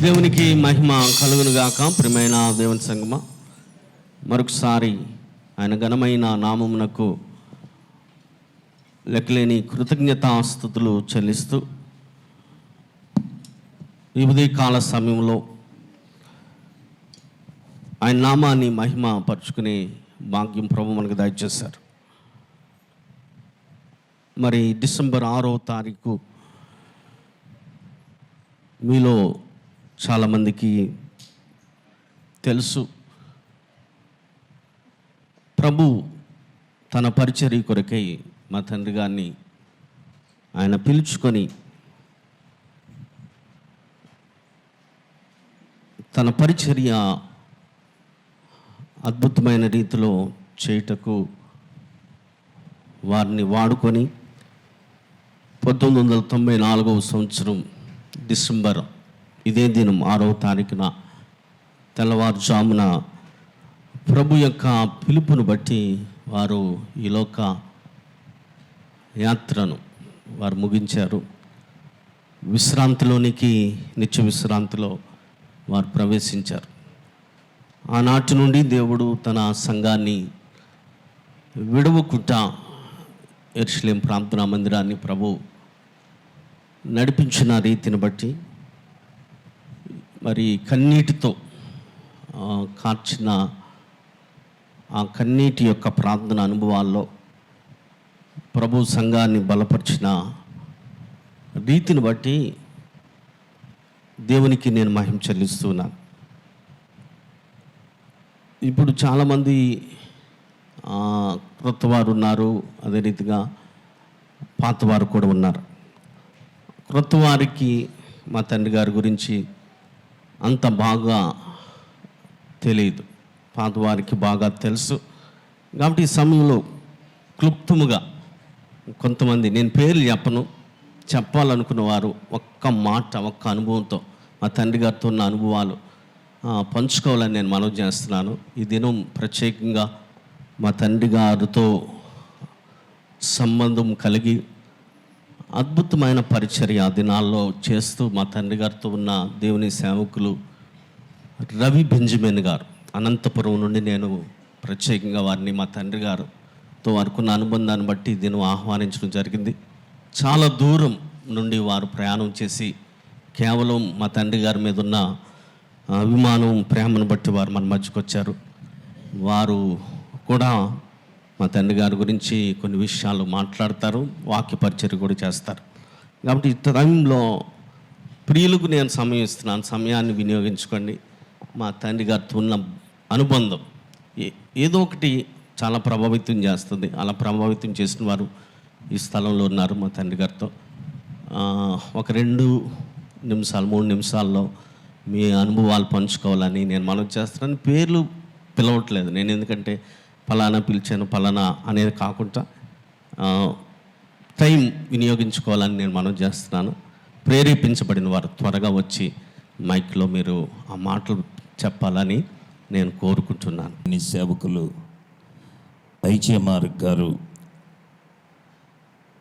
దేవునికి మహిమ కలుగును గాక. ప్రియమైన దేవుని సంగమా, మరొకసారి ఆయన ఘనమైన నామమునకు లెక్కలేని కృతజ్ఞతాస్తుతులు చెల్లిస్తూ ఈ ఉదయకాల సమయంలో ఆయన నామాన్ని మహిమ పరుచుకునే భాగ్యం ప్రభు మనకు దయచేశారు. మరి డిసెంబర్ 6వ తారీఖు మీలో చాలామందికి తెలుసు, ప్రభు తన పరిచర్య కొరకై మా తండ్రి గారిని ఆయన పిలుచుకొని తన పరిచర్య అద్భుతమైన రీతిలో చేయుటకు వారిని వాడుకొని 1994వ సంవత్సరం డిసెంబర్ ఇదే దినం 6వ తారీఖున తెల్లవారుజామున ప్రభు యొక్క పిలుపును బట్టి వారు ఈ లోక యాత్రను వారు ముగించారు. విశ్రాంతిలోనికి, నిత్య విశ్రాంతిలో వారు ప్రవేశించారు. ఆనాటి నుండి దేవుడు తన సంఘాన్ని విడవకుండా యెరూషలేము ప్రార్థనా మందిరాన్ని ప్రభు నడిపించిన రీతిని బట్టి, మరి కన్నీటితో కార్చిన ఆ కన్నీటి యొక్క ప్రార్థన అనుభవాల్లో ప్రభు సంఘాన్ని బలపరిచిన రీతిని బట్టి దేవునికి నేను మహిమ చెల్లిస్తున్నాను. ఇప్పుడు చాలామంది క్రొత్త వారు ఉన్నారు, అదే రీతిగా పాతవారు కూడా ఉన్నారు. క్రొత్త వారికి మా తండ్రి గారి గురించి అంత బాగా తెలియదు, పాతవారికి బాగా తెలుసు. కాబట్టి ఈ సమయంలో క్లుప్తముగా కొంతమంది, నేను పేర్లు చెప్పాలనుకున్న వారు ఒక్క మాట, ఒక్క అనుభవంతో మా తండ్రి గారితో ఉన్న అనుభవాలు పంచుకోవాలని నేను మనవి చేస్తున్నాను. ఈ దినం ప్రత్యేకంగా మా తండ్రి గారితో సంబంధం కలిగి అద్భుతమైన పరిచర్య ఆ దినాల్లో చేస్తూ మా తండ్రి గారితో ఉన్న దేవుని సేవకులు రవి బెంజమిన్ గారు, అనంతపురం నుండి నేను ప్రత్యేకంగా వారిని మా తండ్రి గారితో వారికున్న అనుబంధాన్ని బట్టి దినం ఆహ్వానించడం జరిగింది. చాలా దూరం నుండి వారు ప్రయాణం చేసి కేవలం మా తండ్రి గారి మీద ఉన్న అభిమానం, ప్రేమను బట్టి వారు మన మధ్యకు వచ్చారు. వారు కూడా మా తండ్రి గారి గురించి కొన్ని విషయాలు మాట్లాడతారు, వాక్య పరిచర్య కూడా చేస్తారు. కాబట్టి ఈ టైంలో ప్రియులకు నేను సమయం ఇస్తున్నాను, సమయాన్ని వినియోగించుకోండి. మా తండ్రి గారితో ఉన్న అనుబంధం ఏదో ఒకటి చాలా ప్రభావితం చేస్తుంది. అలా ప్రభావితం చేసిన వారు ఈ స్థలంలో ఉన్నారు. మా తండ్రి గారితో ఒక 2 నిమిషాలు 3 నిమిషాల్లో మీ అనుభవాలు పంచుకోవాలని నేను మనవి చేస్తున్నాను. పేర్లు పిలవట్లేదు నేను, ఎందుకంటే ఫలానా పిలిచాను ఫలానా అనేది కాకుండా టైం వినియోగించుకోవాలని నేను మనవి చేస్తున్నాను. ప్రేరేపించబడిన వారు త్వరగా వచ్చి మైక్లో మీరు ఆ మాటలు చెప్పాలని నేను కోరుకుంటున్నాను. నీ సేవకులు ఐచేమార్ గారు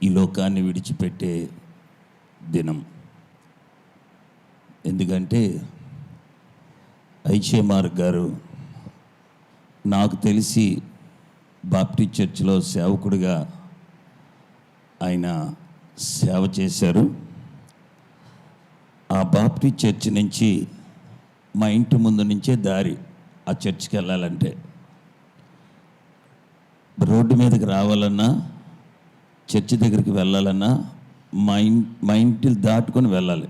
ఈ లోకాన్ని విడిచిపెట్టే దినం. ఎందుకంటే ఐచేమార్ గారు నాకు తెలిసి బాప్టిస్ట్ చర్చిలో సేవకుడిగా ఆయన సేవ చేశారు. ఆ బాప్టిస్ట్ చర్చి నుంచి మా ఇంటి ముందు నుంచే దారి ఆ చర్చికి వెళ్ళాలంటే, రోడ్డు మీదకి రావాలన్నా చర్చి దగ్గరికి వెళ్ళాలన్నా మా ఇంటిని దాటుకొని వెళ్ళాలి,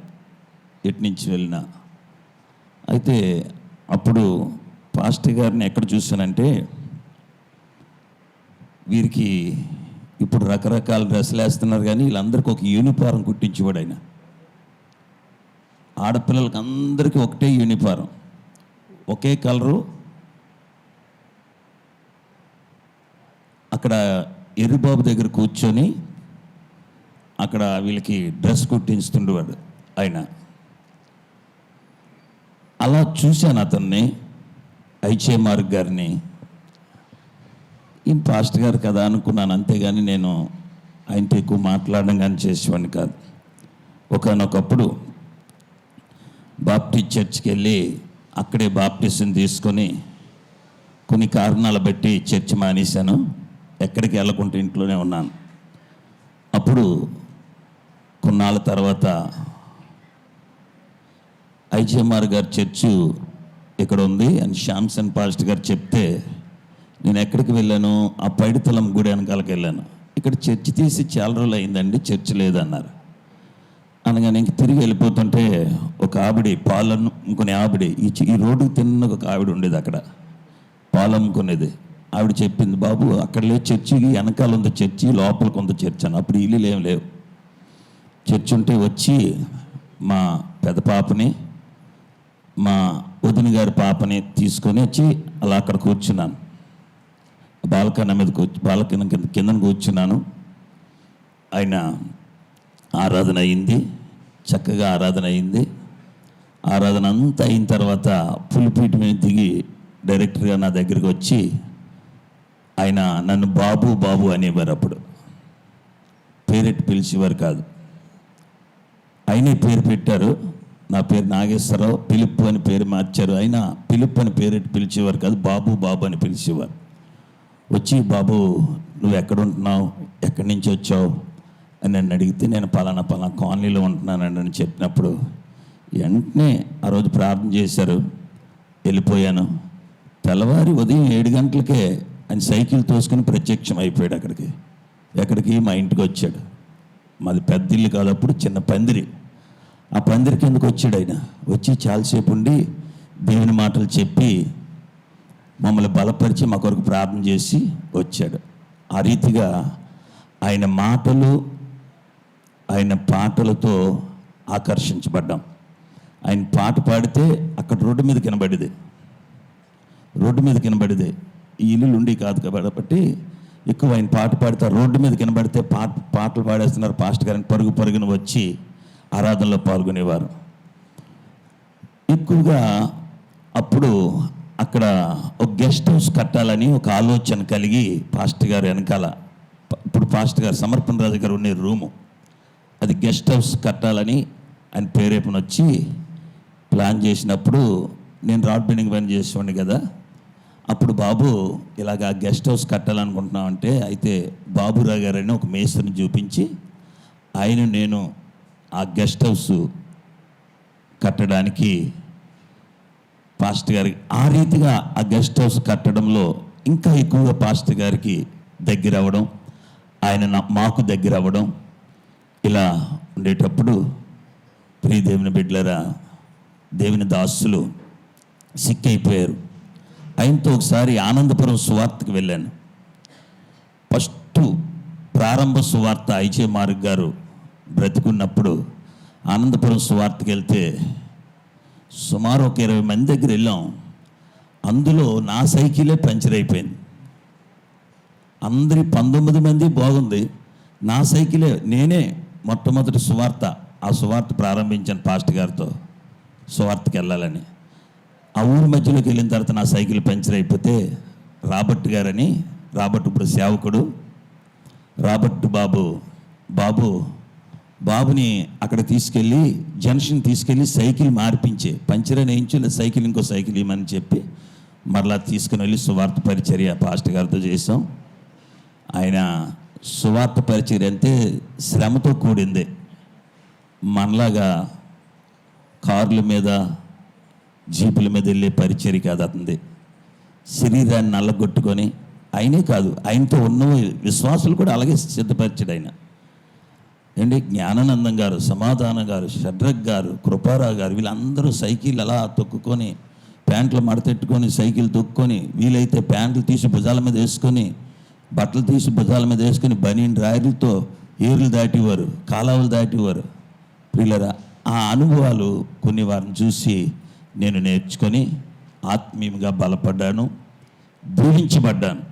ఎటు నుంచి వెళ్ళినా. అయితే అప్పుడు పాస్టర్ గారిని ఎక్కడ చూశానంటే, వీరికి ఇప్పుడు రకరకాల డ్రెస్సులు వేస్తున్నారు కానీ వీళ్ళందరికీ ఒక యూనిఫారం కుట్టించేవాడు ఆయన. ఆడపిల్లలకి అందరికీ ఒకటే యూనిఫారం, ఒకే కలరు. అక్కడ ఎర్రిబాబు దగ్గర కూర్చొని అక్కడ వీళ్ళకి డ్రెస్ కుట్టించుతుండేవాడు ఆయన. అలా చూశాను అతన్ని, ఐచేమార్ గారిని. ఈ పాస్టర్ గారు కదా అనుకున్నాను, అంతేగాని నేను ఆయనతో ఎక్కువ మాట్లాడడం కానీ చేసేవాడిని కాదు. ఒకనొకప్పుడు బాప్టిస్ట్ బాప్టిస్ట్ చర్చ్కి వెళ్ళి అక్కడే బాప్టిజం తీసుకొని కొన్ని కారణాలు బట్టి చర్చ్ మానేశాను. ఎక్కడికి వెళ్ళకుండా ఇంట్లోనే ఉన్నాను. అప్పుడు కొన్నాళ్ళ తర్వాత ఐజేఎంఆర్ గారి చర్చు ఇక్కడ ఉంది అని శాంసన్ పాస్టర్ గారు చెప్తే నేను ఎక్కడికి వెళ్ళాను, ఆ పైడితలం గుడి వెనకాలకి వెళ్ళాను. ఇక్కడ చర్చి తీసి చాలా రోజులు అయిందండి, చర్చ్ లేదన్నారు. అనగానే ఇంక తిరిగి వెళ్ళిపోతుంటే ఒక ఆవిడ పాలు అమ్ముకునే ఆవిడ, ఈ రోడ్డుకి తిన్న ఒక ఆవిడ ఉండేది అక్కడ పాలు అమ్ముకునేది. ఆవిడ చెప్పింది, బాబు అక్కడ లేదు చర్చికి, వెనకాల ఉంది చర్చి, లోపలికి ఉంది చర్చ్ అని. అప్పుడు ఇల్లు ఏం లేవు. చర్చ్ ఉంటే వచ్చి మా పెద్ద పాపని మా వదిన గారి పాపని తీసుకొని వచ్చి అలా అక్కడ కూర్చున్నాను. బాల్కనీ మీద బాల్కనీ కింద కూర్చున్నాను. ఆయన ఆరాధన అయింది, చక్కగా ఆరాధన అయింది. ఆరాధన అంతా అయిన తర్వాత పులిపీట మీద దిగి డైరెక్టర్గా నా దగ్గరికి వచ్చి ఆయన నన్ను బాబు బాబు అనేవారు. అప్పుడు పేరెట్టి పిలిచేవారు కాదు, ఆయనే పేరు పెట్టారు. నా పేరు నాగేశ్వరరావు, పిలుపు అని పేరు మార్చారు. అయినా పిలుపు అని పేరెట్టి పిలిచేవారు కాదు, బాబు బాబు అని పిలిచేవారు. వచ్చి, బాబు నువ్వు ఎక్కడ ఉంటున్నావు, ఎక్కడి నుంచి వచ్చావు అని నన్ను అడిగితే నేను పలానా కాలనీలో ఉంటున్నానండి అని చెప్పినప్పుడు వెంటనే ఆ రోజు ప్రార్థన చేశారు, వెళ్ళిపోయాను. తెల్లవారి ఉదయం 7 గంటలకే ఆయన సైకిల్ తోసుకొని ప్రత్యక్షం అయిపోయాడు. ఎక్కడికి మా ఇంటికి వచ్చాడు. మాది పెద్ద ఇల్లు కాదు, అప్పుడు చిన్న పందిరి. ఆ పందిరి కిందకు వచ్చాడు. ఆయన వచ్చి చాలాసేపు ఉండి దేవుని మాటలు చెప్పి మమ్మల్ని బలపరిచి మా కొరకు ప్రార్థన చేసి వచ్చాడు. ఆ రీతిగా ఆయన మాటలు, ఆయన పాటలతో ఆకర్షించబడ్డాం. ఆయన పాట పాడితే అక్కడ రోడ్డు మీద కనబడిదే. ఈ ఇల్లులు ఉండి కాదు కాబట్టి ఎక్కువ ఆయన పాట పాడితే రోడ్డు మీద కనబడితే పాటలు పాడేస్తున్నారు పాస్టర్ గారిని పరుగున వచ్చి ఆరాధనలో పాల్గొనేవారు. ఎక్కువగా అప్పుడు అక్కడ ఒక గెస్ట్ హౌస్ కట్టాలని ఒక ఆలోచన కలిగి పాస్టర్ గారు వెనకాల, ఇప్పుడు పాస్టర్ గారు సమర్పణ రాజు గారు ఉండే రూము, అది గెస్ట్ హౌస్ కట్టాలని ఆయన పేరేపున వచ్చి ప్లాన్ చేసినప్పుడు నేను రాడ్ బెండింగ్ పని చేసేవాడిని కదా. అప్పుడు బాబు ఇలాగ గెస్ట్ హౌస్ కట్టాలనుకుంటున్నామంటే, అయితే బాబురావు గారని ఒక మేస్త్రిని చూపించి ఆయన నేను ఆ గెస్ట్ హౌస్ కట్టడానికి పాస్టర్ గారికి, ఆ రీతిగా ఆ గెస్ట్ హౌస్ కట్టడంలో ఇంకా ఎక్కువగా పాస్టర్ గారికి దగ్గర అవ్వడం, ఆయన మాకు దగ్గర అవ్వడం, ఇలా ఉండేటప్పుడు ప్రియ దేవుని బిడ్డలారా, దేవుని దాసులు సిక్ అయిపోయారు. ఆయనతో ఒకసారి ఆనందపురం సువార్తకు వెళ్ళాను. ఫస్ట్ ప్రారంభ సువార్త ఐజేఎంఆర్ గారు బ్రతికున్నప్పుడు ఆనందపురం సువార్తకి వెళ్తే సుమారు ఒక 20 మంది దగ్గర వెళ్ళాం. అందులో నా సైకిలే పంచర్ అయిపోయింది. అందరి 19 మంది బాగుంది, నా సైకిలే. నేనే మొట్టమొదటి ఆ సువార్త ప్రారంభించాను పాస్టర్ గారితో సువార్తకి వెళ్ళాలని. ఆ ఊరి మధ్యలోకి వెళ్ళిన తర్వాత నా సైకిల్ పంచర్ అయిపోతే రాబర్ట్ గారని, రాబర్ట్ ఇప్పుడు సేవకుడు, రాబర్ట్ బాబుని అక్కడ తీసుకెళ్ళి జంక్షన్ తీసుకెళ్ళి సైకిల్ మార్పించే, పంచర్ అని వేయించు, సైకిల్ ఇంకో సైకిల్ ఇవ్వమని చెప్పి మరలా తీసుకుని వెళ్ళి సువార్త పరిచర్య పాస్టర్ గారితో చేసాం. ఆయన సువార్త పరిచర్య అంటే శ్రమతో కూడింది. మనలాగా కార్ల మీద జీపుల మీద వెళ్ళే పరిచర్య కాదు అతనిది. శరీరాన్ని నల్లగొట్టుకొని, ఆయనే కాదు ఆయనతో ఉన్న విశ్వాసులు కూడా అలాగే సిద్ధపరిచాడు ఆయన. ఏంటి జ్ఞానానందం గారు, సమాధానం గారు, షడ్రక్ గారు, కృపారావు గారు, వీళ్ళందరూ సైకిల్ అలా తొక్కుకొని, ప్యాంట్లు మడతెట్టుకొని సైకిల్ తొక్కుకొని, వీలైతే ప్యాంట్లు తీసి భుజాల మీద వేసుకొని, బట్టలు తీసి భుజాల మీద వేసుకొని బనీన్ రాయలతో ఏర్లు దాటేవారు, కాలావలు దాటేవారు. ప్రియులరా, ఆ అనుభవాలు కొన్ని వారిని చూసి నేను నేర్చుకొని ఆత్మీయంగా బలపడ్డాను, దీవించబడ్డాను.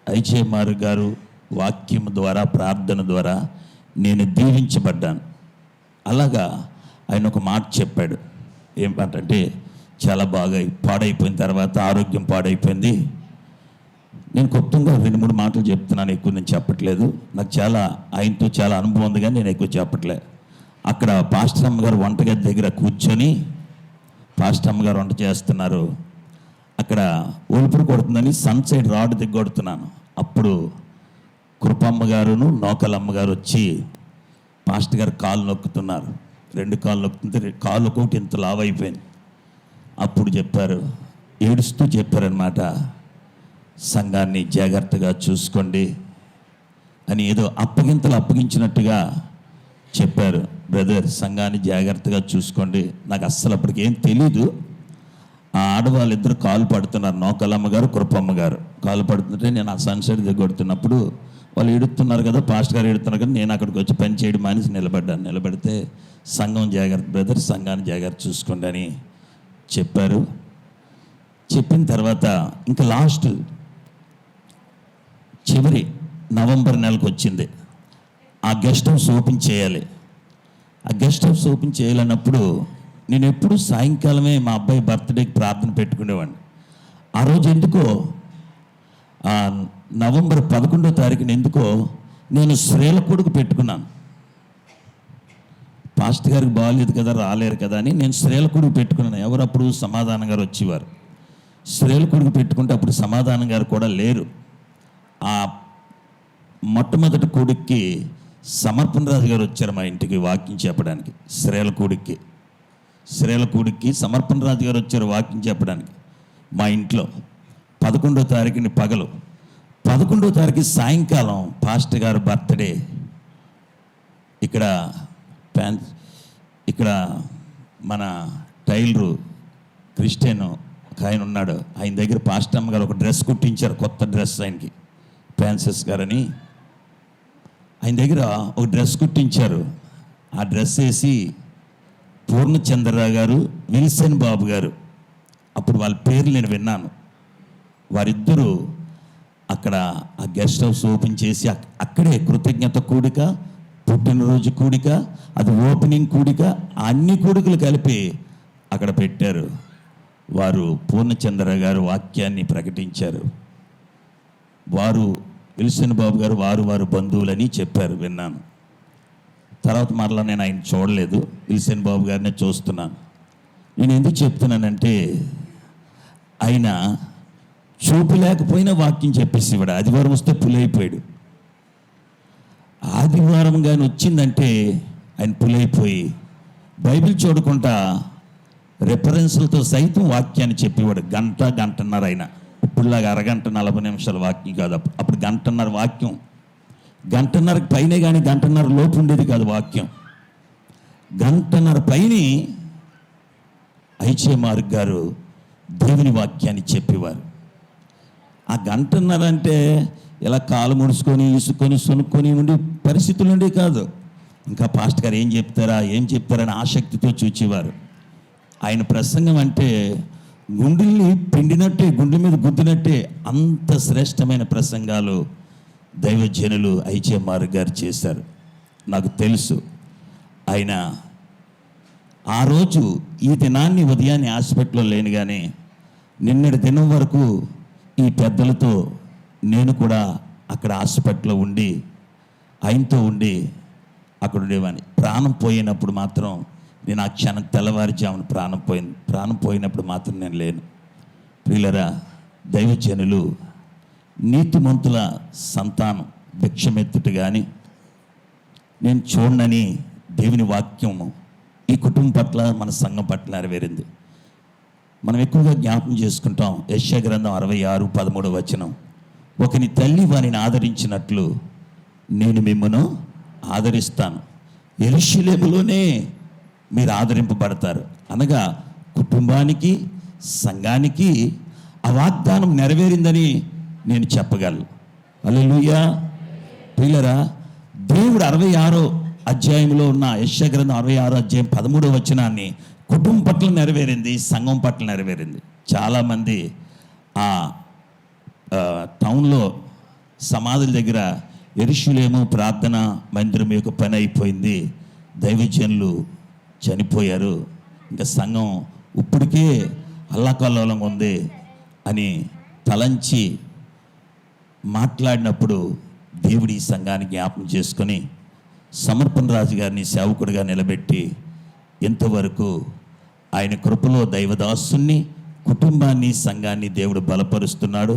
ఐజేఎంఆర్ గారు వాక్యం ద్వారా, ప్రార్థన ద్వారా నేను దీవించబడ్డాను. అలాగా ఆయన ఒక మాట చెప్పాడు. ఏమంటే, చాలా బాగా పాడైపోయిన తర్వాత ఆరోగ్యం పాడైపోయింది. నేను క్లుప్తంగా 2-3 మాటలు చెప్తున్నాను, ఎక్కువ నేను చెప్పట్లేదు. నాకు ఆయనతో చాలా అనుభవం ఉంది కానీ నేను ఎక్కువ చెప్పట్లేదు. అక్కడ పాస్టర్ అమ్మగారు వంటగది దగ్గర కూర్చొని పాస్టర్ అమ్మగారు వంట చేస్తున్నారు. అక్కడ ఒలుపురు కొడుతుందని సన్సైడ్ రాడ్ దగ్గర కొడుతున్నాను. అప్పుడు కృపమ్మ గారును నోకలమ్మ గారు వచ్చి పాస్టర్ గారు కాలు నొక్కుతున్నారు. 2 కాళ్ళు నొక్కుతుంటే కాలు ఒకటి ఇంత లావైపోయింది. అప్పుడు చెప్పారు, ఏడుస్తూ చెప్పారనమాట, సంఘాన్ని జాగ్రత్తగా చూసుకోండి అని ఏదో అప్పగించినట్టుగా చెప్పారు. బ్రదర్, సంఘాన్ని జాగ్రత్తగా చూసుకోండి. నాకు అస్సలు అప్పటికేం తెలీదు. ఆ ఆడవాళ్ళిద్దరు కాలు పడుతున్నారు, నోకలమ్మ గారు కృపమ్మ గారు కాలు పడుతుంటే నేను ఆ సన్సెట్ దగ్గర కొడుతున్నప్పుడు వాళ్ళు ఎడుతున్నారు కదా, పాస్టర్ గారు ఎడుతున్నారు కదా, నేను అక్కడికి వచ్చి పని చేయడం మానేసి నిలబడ్డాను. నిలబడితే సంఘం జాగ్రత్త బ్రదర్, సంఘాన్ని జాగ్రత్త చూసుకోండి అని చెప్పారు. చెప్పిన తర్వాత ఇంకా లాస్ట్ చివరి నవంబర్ నెలకు వచ్చింది. ఆ గెస్ట్ హౌస్ ఓపెన్ చేయాలి. ఆ గెస్ట్ హౌస్ ఓపెన్ చేయాలన్నప్పుడు నేను ఎప్పుడు సాయంకాలమే మా అబ్బాయి బర్త్డేకి ప్రార్థన పెట్టుకునేవాడిని. ఆ రోజు ఎందుకో నవంబర్ 11వ తారీఖున ఎందుకో నేను స్త్రీల కొడుకు పెట్టుకున్నాను. పాస్టర్ గారికి బాగాలేదు కదా, రాలేరు కదా అని నేను స్త్రీల కొడుకు పెట్టుకున్నాను. ఎవరు అప్పుడు సమాధానం గారు వచ్చేవారు. స్త్రీల కొడుకు పెట్టుకుంటే అప్పుడు సమాధానం గారు కూడా లేరు. ఆ మొట్టమొదటి కొడుక్కి సమర్పణ రాజు గారు వచ్చారు మా ఇంటికి వాక్యం చెప్పడానికి. స్త్రీల కొడుక్కి సమర్పణ రాజు గారు వచ్చారు వాక్యం చెప్పడానికి మా ఇంట్లో. 11వ తారీఖుని పగలు, 11వ తారీఖు సాయంకాలం పాస్టర్ గారు బర్త్డే. ఇక్కడ మన టైలరు క్రిస్టియన్ ఒక ఆయన ఉన్నాడు, ఆయన దగ్గర పాస్టర్ అమ్మ గారు ఒక డ్రెస్ కుట్టించారు, కొత్త డ్రెస్ ఆయనకి, ఫ్రాన్సిస్ గారని ఆయన దగ్గర ఒక డ్రెస్ కుట్టించారు. ఆ డ్రెస్ వేసి పూర్ణచంద్రరావు గారు, విల్సన్ బాబు గారు, అప్పుడు వాళ్ళ పేర్లు నేను విన్నాను, వారిద్దరూ అక్కడ ఆ గెస్ట్ హౌస్ ఓపెన్ చేసి అక్కడే కృతజ్ఞత కూడిక, పుట్టినరోజు కూడిక, అది ఓపెనింగ్ కూడిక, అన్ని కూడికలు కలిపి అక్కడ పెట్టారు. వారు పూర్ణచంద్ర గారు వాక్యాన్ని ప్రకటించారు. వారు విల్సన్ బాబు గారు వారు బంధువులని చెప్పారు, విన్నాను. తర్వాత మరలా నేను ఆయన చూడలేదు, విల్సన్ బాబు గారినే చూస్తున్నాను. నేను ఎందుకు చెప్తున్నానంటే ఆయన చూపు లేకపోయినా వాక్యం చెప్పేసేవాడు. ఆదివారం వస్తే పులైపోయాడు. ఆదివారం కానీ వచ్చిందంటే ఆయన పులైపోయి బైబిల్ చూడకుండా రెఫరెన్స్లతో సైతం వాక్యాన్ని చెప్పేవాడు. గంటన్నర అయినా, ఇప్పుడులాగా అరగంట 40 నిమిషాల వాక్యం కాదు. అప్పుడు గంటన్నర వాక్యం, గంటన్నరకు పైనే కానీ గంటన్నర లోపు ఉండేది కాదు వాక్యం. గంటన్నర పైనే ఐచే మార్గ్ గారు దేవుని వాక్యాన్ని చెప్పేవారు. ఆ గంటన్నర అంటే ఇలా కాలు ముడుచుకొని ఇసుకొని సునుక్కొని ఉండే పరిస్థితులు ఉండే కాదు. ఇంకా పాస్టర్ గారు ఏం చెప్తారని ఆసక్తితో చూచేవారు. ఆయన ప్రసంగం అంటే గుండెల్ని పిండినట్టే, గుండె మీద గుద్దినట్టే, అంత శ్రేష్టమైన ప్రసంగాలు దైవజనులు ఐచే మార్గ్ గారు చేశారు. నాకు తెలుసు. ఆయన ఆ రోజు ఈ దినాన్ని ఉదయాన్నే హాస్పిటల్లో లేను, కానీ నిన్నటి దినం వరకు ఈ పెద్దలతో నేను కూడా అక్కడ హాస్పిటల్లో ఉండి ఆయనతో ఉండి అక్కడ ఉండేవాడిని. ప్రాణం పోయినప్పుడు మాత్రం నేను ఆ క్షణం తెల్లవారుజామున ప్రాణం పోయినప్పుడు మాత్రం నేను లేను. ప్రియులరా, దైవజనులు నీతిమంతుల సంతానం భిక్షమెత్తుట కానీ నేను చూడనని దేవుని వాక్యము ఈ కుటుంబం పట్ల, మన సంఘం పట్ల నెరవేరింది. మనం ఎక్కువగా జ్ఞాపకం చేసుకుంటాం. యెషయా గ్రంథం 66:13 వచనం, ఒకని తల్లి వారిని ఆదరించినట్లు నేను మిమ్మను ఆదరిస్తాను, యెరూషలేములోనే మీరు ఆదరింపబడతారు. అనగా కుటుంబానికి, సంఘానికి ఆ వాగ్దానం నెరవేరిందని నేను చెప్పగలను. హల్లెలూయా. ప్రియులరా, దేవుడు 66వ అధ్యాయంలో ఉన్న యెషయా గ్రంథం 66వ అధ్యాయం 13వ వచనాన్ని కుటుంబం పట్ల నెరవేరింది, సంఘం పట్ల నెరవేరింది. చాలామంది ఆ టౌన్లో సమాధుల దగ్గర యెరూషలేము ప్రార్థన మందిరం యొక్క పని అయిపోయింది, దైవజనులు చనిపోయారు, ఇంకా సంఘం ఇప్పటికే అల్లకల్లోలంగా ఉంది అని తలంచి మాట్లాడినప్పుడు దేవుడి ఈ సంఘాన్ని జ్ఞాపకం చేసుకొని సమర్పణ రాజు గారిని సేవకుడిగా నిలబెట్టి ఇంతవరకు ఆయన కృపలో దైవదాసుని కుటుంబాన్ని సంఘాన్ని దేవుడు బలపరుస్తున్నాడు.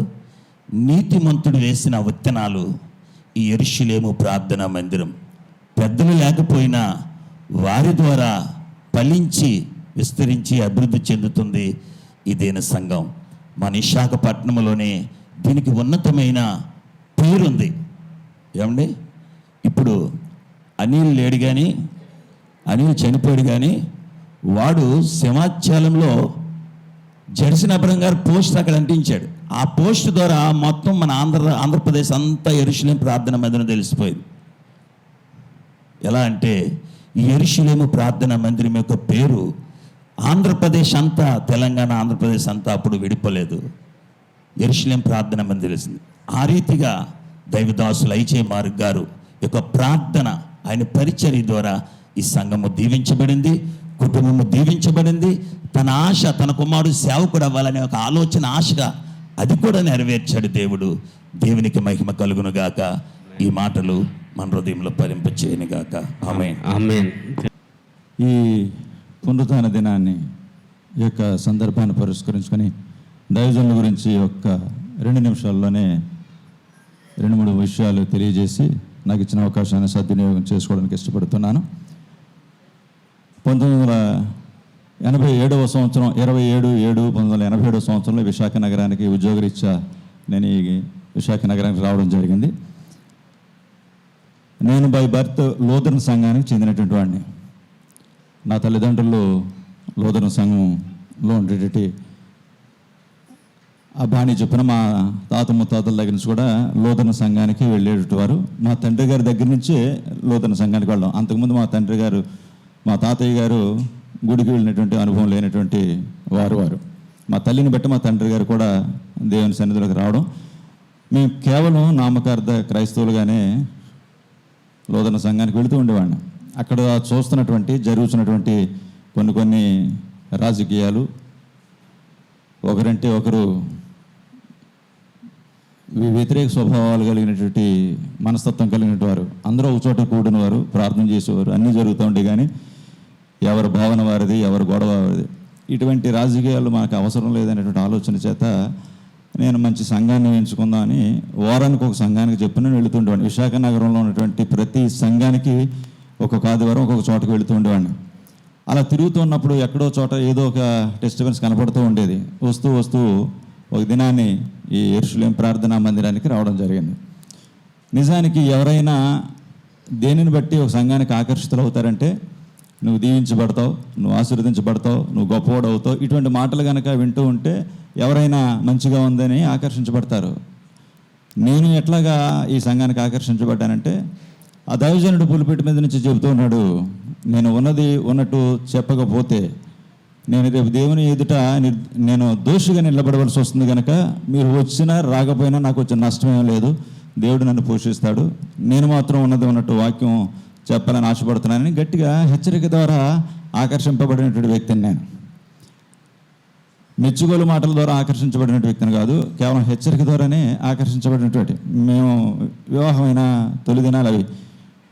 నీతిమంతుడు వేసిన విత్తనాలు ఈ యెరూషలేము ప్రార్థనా మందిరం పెద్దలు లేకపోయినా వారి ద్వారా ఫలించి విస్తరించి అభివృద్ధి చెందుతుంది ఇదేన సంఘం. మన విశాఖపట్నంలోనే దీనికి ఉన్నతమైన పేరుంది. ఏమండి, ఇప్పుడు అనిల్ లేడు కానీ, అనిల్ చనిపోయాడు కానీ, వాడు సింహాచలంలో జెర్సన్ అబ్రహం గారు పోస్ట్ అక్కడ అంటించాడు. ఆ పోస్ట్ ద్వారా మొత్తం మన ఆంధ్రప్రదేశ్ అంతా యెరూషలేము ప్రార్థన మందిరం తెలిసిపోయింది. ఎలా అంటే ఈ యెరూషలేము ప్రార్థన మందిరం యొక్క పేరు ఆంధ్రప్రదేశ్ అంతా, తెలంగాణ ఆంధ్రప్రదేశ్ అంతా అప్పుడు విడిపోలేదు, యెరూషలేము ప్రార్థన మందిరం తెలిసింది. ఆ రీతిగా దైవదాసులు ఐజే మార్క్ గారు యొక్క ప్రార్థన, ఆయన పరిచర్య ద్వారా ఈ సంఘము దీవించబడింది, కుటుంబము దీవించబడింది. తన ఆశ, తన కుమారుడు సేవకుడు అవ్వాలనే ఒక ఆలోచన, ఆశగా అది కూడా నెరవేర్చాడు దేవుడు. దేవునికి మహిమ కలుగును గాక. ఈ మాటలు మన హృదయంలో ఫలింపచేయను గాక. ఆమేన్. ఆమేన్. ఈ పునరుత్థాన దినాన్ని, ఈ యొక్క సందర్భాన్ని పురస్కరించుకొని దైవజనుల గురించి ఒక 2 నిమిషాల్లోనే 2-3 విషయాలు తెలియజేసి నాకు ఇచ్చిన అవకాశాన్ని సద్వినియోగం చేసుకోవడానికి ఇష్టపడుతున్నాను. 1987వ సంవత్సరం 27/7/1987 సంవత్సరంలో విశాఖ నగరానికి ఉద్యోగరీత్యా నేను ఈ విశాఖ నగరానికి రావడం జరిగింది. నేను బై బర్త్ లూథరన్ సంఘానికి చెందినటువంటి వాడిని. నా తల్లిదండ్రులు లూథరన్ సంఘంలో ఉండేటి ఆ బాణి చెప్పిన మా తాత ముత్తాతల దగ్గర నుంచి కూడా లూథరన్ సంఘానికి వెళ్ళేటవారు. మా తండ్రి గారి దగ్గర నుంచే లూథరన్ సంఘానికి వెళ్ళాం. అంతకుముందు మా తండ్రి గారు, మా తాతయ్య గారు గుడికి వెళ్ళినటువంటి అనుభవం లేనటువంటి వారు. మా తల్లిని బట్టి మా తండ్రి గారు కూడా దేవుని సన్నిధిలోకి రావడం. మేము కేవలం నామకార్థ క్రైస్తవులుగానే లూథరన్ సంఘానికి వెళుతూ ఉండేవాడిని. అక్కడ జరుగుతున్నటువంటి కొన్ని రాజకీయాలు, ఒకరంటే ఒకరు వ్యతిరేక స్వభావాలు కలిగినటువంటి మనస్తత్వం కలిగినటువంటి వారు, అందరూ ఒక చోట కూడిన వారు, ప్రార్థన చేసేవారు, అన్నీ జరుగుతూ ఉండే. కానీ ఎవరి భావన వారిది, ఎవరి గొడవ వారిది. ఇటువంటి రాజకీయాలు మాకు అవసరం లేదనేటువంటి ఆలోచన చేత నేను మంచి సంఘాన్ని ఎంచుకుందామని వారానికి ఒక సంఘానికి చెప్పిన వెళుతుండేవాడిని. విశాఖ నగరంలో ఉన్నటువంటి ప్రతి సంఘానికి ఒక్కొక్క ఆదివారం ఒక్కొక్క చోటకి వెళుతూ ఉండేవాడిని. అలా తిరుగుతున్నప్పుడు ఎక్కడో చోట ఏదో ఒక డిస్టర్బెన్స్ కనపడుతూ ఉండేది. వస్తూ ఒక దినాన్ని ఈ యెరూషలేము ప్రార్థనా మందిరానికి రావడం జరిగింది. నిజానికి ఎవరైనా దేనిని బట్టి ఒక సంఘానికి ఆకర్షితులు అవుతారంటే, నువ్వు దీవించబడతావు, నువ్వు ఆశీర్వదించబడతావు, నువ్వు గొప్పవాడు అవుతావు, ఇటువంటి మాటలు కనుక వింటూ ఉంటే ఎవరైనా మంచిగా ఉందని ఆకర్షించబడతారు. నేను ఎట్లాగా ఈ సంఘానికి ఆకర్షించబడ్డానంటే, ఆ దైవజనుడు పులిపెట్టి మీద నుంచి చెబుతూ ఉన్నాడు, నేను ఉన్నది ఉన్నట్టు చెప్పకపోతే నేను రేపు దేవుని ఎదుట నేను దోషిగా నిలబడవలసి వస్తుంది. కనుక మీరు వచ్చినా రాకపోయినా నాకు వచ్చిన నష్టమేం లేదు, దేవుడు నన్ను పోషిస్తాడు, నేను మాత్రం ఉన్నది ఉన్నట్టు వాక్యం చెప్పాలని ఆశపడుతున్నానని గట్టిగా హెచ్చరిక ద్వారా ఆకర్షింపబడినటువంటి వ్యక్తిని. నేను మెచ్చుగోలు మాటల ద్వారా ఆకర్షించబడినటువంటి వ్యక్తిని కాదు, కేవలం హెచ్చరిక ద్వారానే ఆకర్షించబడినటువంటి. మేము వివాహమైన తొలి దినాలు అవి.